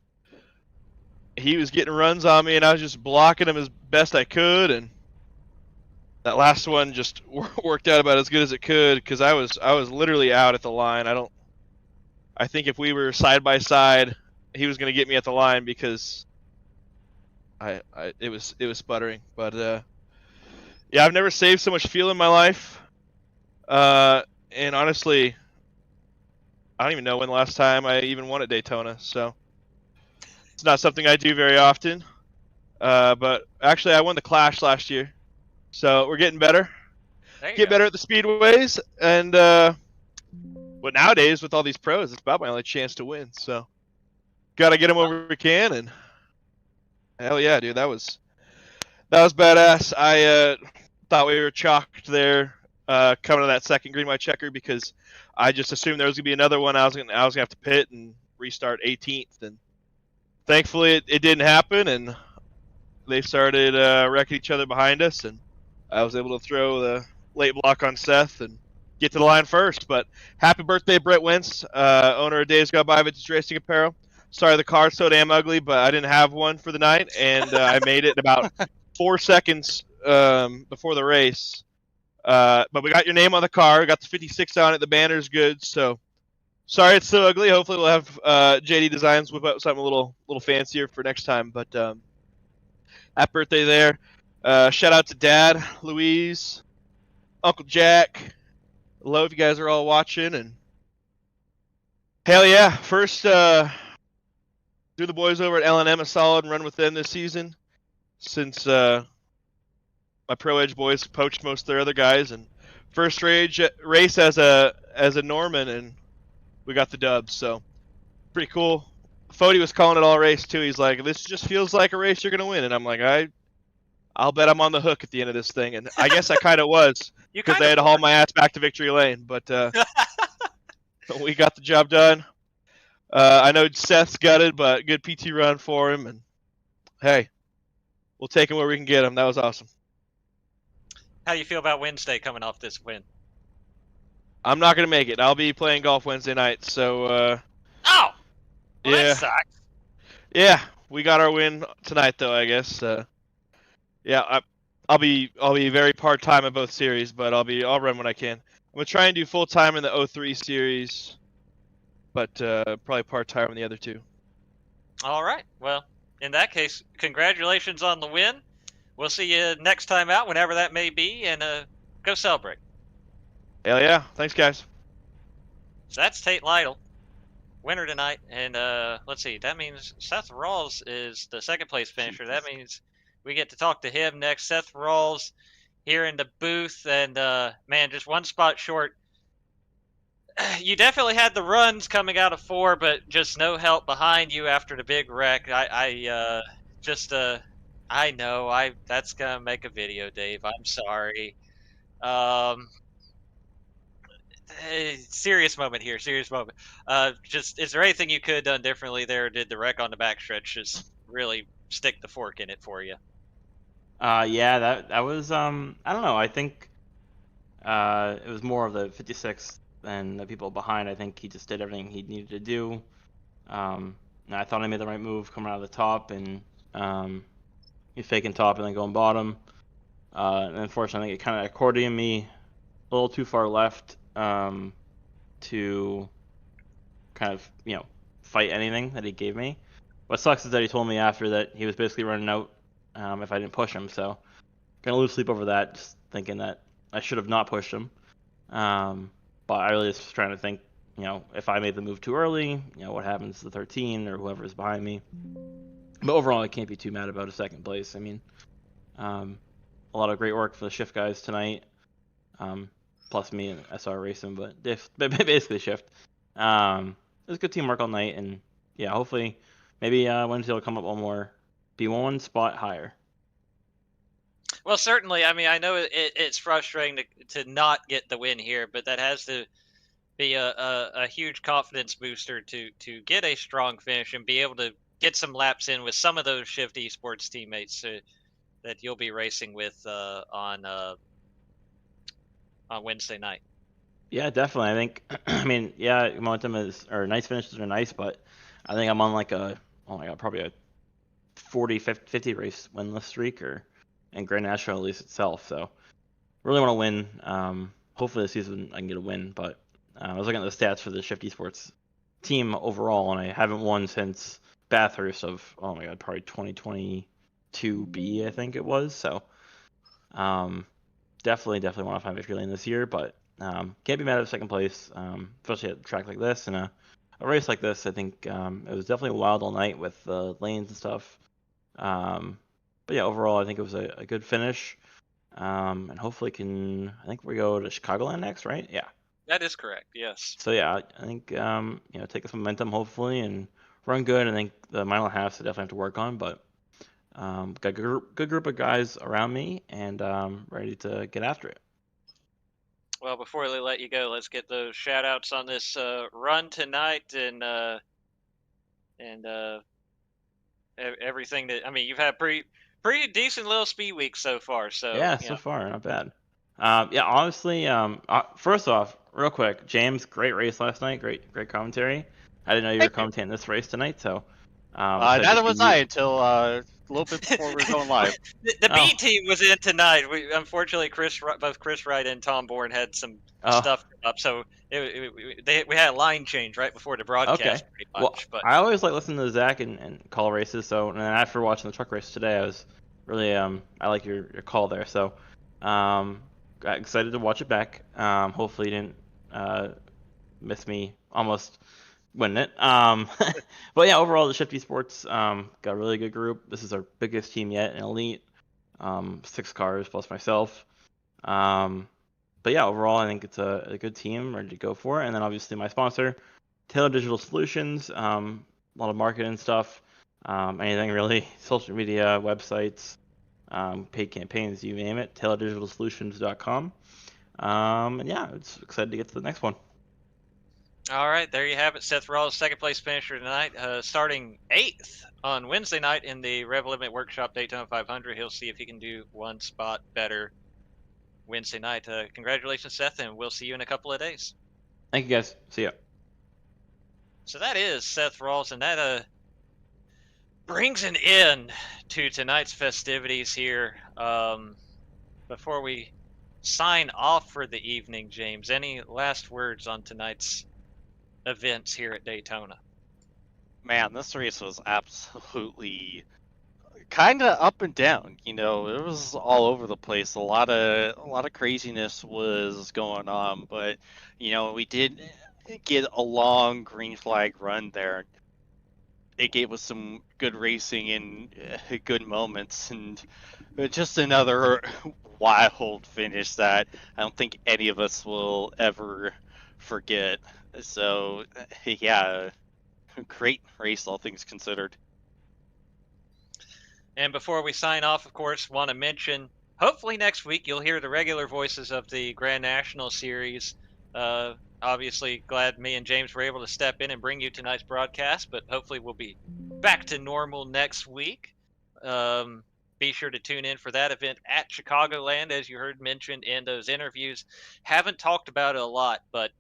he was getting runs on me, and I was just blocking him as best I could, and that last one just worked out about as good as it could, because I was literally out at the line. I think if we were side by side, he was going to get me at the line, because it was sputtering. But Yeah, I've never saved so much fuel in my life. And honestly, I don't even know when the last time I even won at Daytona. So it's not something I do very often. But actually, I won the Clash last year. So we're getting better. There you Get go. better at the speedways. And but nowadays, with all these pros, it's about my only chance to win. So got to get them over we can. And hell yeah, dude, that was badass. I thought we were chalked there coming to that second green white checker because I just assumed there was gonna be another one. I was gonna have to pit and restart 18th, and thankfully it didn't happen. And they started wrecking each other behind us, and I was able to throw the late block on Seth and get to the line first. But happy birthday, Brett Wentz, owner of Days Gone By Vintage Racing Apparel. Sorry the car's so damn ugly, but I didn't have one for the night, and I made it in about 4 seconds before the race. But we got your name on the car. We got the 56 on it. The banner's good. So sorry it's so ugly. Hopefully we'll have JD Designs whip up something a little fancier for next time. But happy birthday there. Shout out to Dad, Louise, Uncle Jack. Love you guys are all watching. And hell yeah, first do the boys over at L&M a solid and run with them this season, since my Pro Edge boys poached most of their other guys. And first race as a Norman, and we got the dub. So pretty cool. Fody was calling it all race too. He's like, "This just feels like a race you're gonna win," and I'm like, I'll bet I'm on the hook at the end of this thing. And I guess I kind of was, because they had to haul my ass back to victory lane. But we got the job done. I know Seth's gutted, but good PT run for him. And hey, we'll take him where we can get him. That was awesome. How do you feel about Wednesday coming off this win? I'm not going to make it. I'll be playing golf Wednesday night. So, oh! Well, yeah. That sucks. Yeah, we got our win tonight, though, I guess. Yeah, I'll be very part-time in both series, but I'll run when I can. I'm going to try and do full-time in the 03 series, but probably part-time in the other two. All right. Well, in that case, congratulations on the win. We'll see you next time out, whenever that may be, and go celebrate. Hell yeah. Thanks, guys. So that's Tate Lytle, winner tonight. And let's see. That means Seth Rawls is the second place finisher. That means we get to talk to him next. Seth Rawls here in the booth. And, man, just one spot short. You definitely had the runs coming out of 4, but just no help behind you after the big wreck. I know. That's gonna make a video, Dave. I'm sorry. Serious moment here. Serious moment. Just, is there anything you could have done differently there? Or did the wreck on the backstretch just really stick the fork in it for you? Yeah, that was I don't know. I think it was more of the 56 than the people behind. I think he just did everything he needed to do. And I thought I made the right move coming out of the top, and he's faking top and then going bottom. And unfortunately, it kind of accordioned me a little too far left to kind of, fight anything that he gave me. What sucks is that he told me after that he was basically running out if I didn't push him. So gonna lose sleep over that, just thinking that I should have not pushed him. But I really just trying to think, if I made the move too early, what happens to the 13 or whoever is behind me. But overall, I can't be too mad about a second place. I mean, a lot of great work for the shift guys tonight, plus me and SR racing, but basically shift. It was good teamwork all night, and yeah, hopefully, maybe Wednesday will come up one more, be one spot higher. Well, certainly. I mean, I know it's frustrating to not get the win here, but that has to be a huge confidence booster to get a strong finish and be able to get some laps in with some of those Shift Esports teammates that you'll be racing with on Wednesday night. Yeah, definitely. I think, momentum nice finishes are nice, but I think I'm on probably a 40, 50 race winless streak and Grand National at least itself. So really want to win. Hopefully this season I can get a win, but I was looking at the stats for the Shift Esports team overall, and I haven't won since Bathurst of, probably 2022B, I think it was. So definitely want to find victory lane this year, but can't be mad at second place, especially at a track like this and a race like this. I think it was definitely wild all night with the lanes and stuff. But yeah, overall, I think it was a good finish. And hopefully I think we go to Chicagoland next, right? Yeah. That is correct, yes. So yeah, I think take some momentum hopefully and run good. I think the mile and a half I definitely have to work on, but got a good group of guys around me and ready to get after it. Well, before we let you go, let's get those shout outs on this run tonight and everything that, I mean, you've had pretty decent little speed week so far. So yeah, so far not bad. Yeah, honestly, first off, real quick, James, great race last night. Great commentary. I didn't know you were commentating this race tonight, so. Neither was I until a little bit before we were going live. The B team was in tonight. Unfortunately, both Chris Wright and Tom Bourne had some stuff come up, so we had a line change right before the broadcast. Okay. Pretty much, well, but I always like listening to Zach and call races. So, and then after watching the truck race today, I was really I like your call there. So, got excited to watch it back. Hopefully, you didn't miss me almost winning it. But yeah, overall, the Shifty Sports got a really good group. This is our biggest team yet in Elite. 6 cars plus myself. But yeah, overall, I think it's a good team, ready to go for it. And then obviously my sponsor, Taylor Digital Solutions, a lot of marketing stuff, anything really, social media, websites, paid campaigns, you name it, taylordigitalsolutions.com. And yeah, it's excited to get to the next one. All right, there you have it. Seth Rawls, second place finisher tonight, starting 8th on Wednesday night in the Rev Limit Workshop Daytona 500. He'll see if he can do one spot better Wednesday night. Congratulations, Seth, and we'll see you in a couple of days. Thank you, guys. See ya. So that is Seth Rawls, and that brings an end to tonight's festivities here. Before we sign off for the evening, James, any last words on tonight's events here at Daytona? Man, this race was absolutely kind of up and down. It was all over the place. A lot of craziness was going on, but we did get a long green flag run there. It gave us some good racing and good moments, and just another wild finish that I don't think any of us will ever forget. So yeah, great race, all things considered. And before we sign off, of course, want to mention, hopefully next week you'll hear the regular voices of the Grand National Series. Obviously, glad me and James were able to step in and bring you tonight's broadcast, but hopefully we'll be back to normal next week. Be sure to tune in for that event at Chicagoland, as you heard mentioned in those interviews. Haven't talked about it a lot, but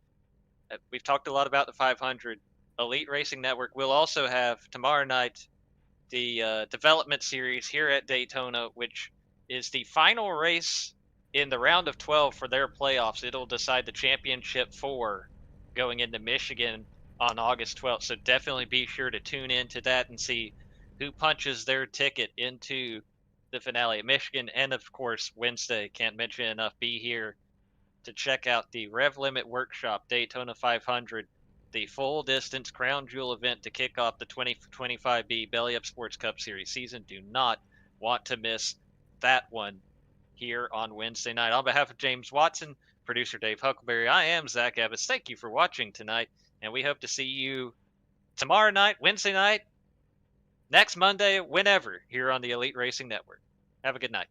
we've talked a lot about the 500. Elite Racing Network will also have tomorrow night the development series here at Daytona, which is the final race in the round of 12 for their playoffs. It'll decide the championship 4 going into Michigan on August 12th. So definitely be sure to tune in to that and see who punches their ticket into the finale at Michigan. And of course, Wednesday, can't mention enough, be here to check out the Rev Limit Workshop Daytona 500, the full distance crown jewel event to kick off the 2025B Belly Up Sports Cup Series season. Do not want to miss that one here on Wednesday night. On behalf of James Watson, producer Dave Huckleberry, I am Zach Evans. Thank you for watching tonight, and we hope to see you tomorrow night, Wednesday night, next Monday, whenever, here on the Elite Racing Network. Have a good night.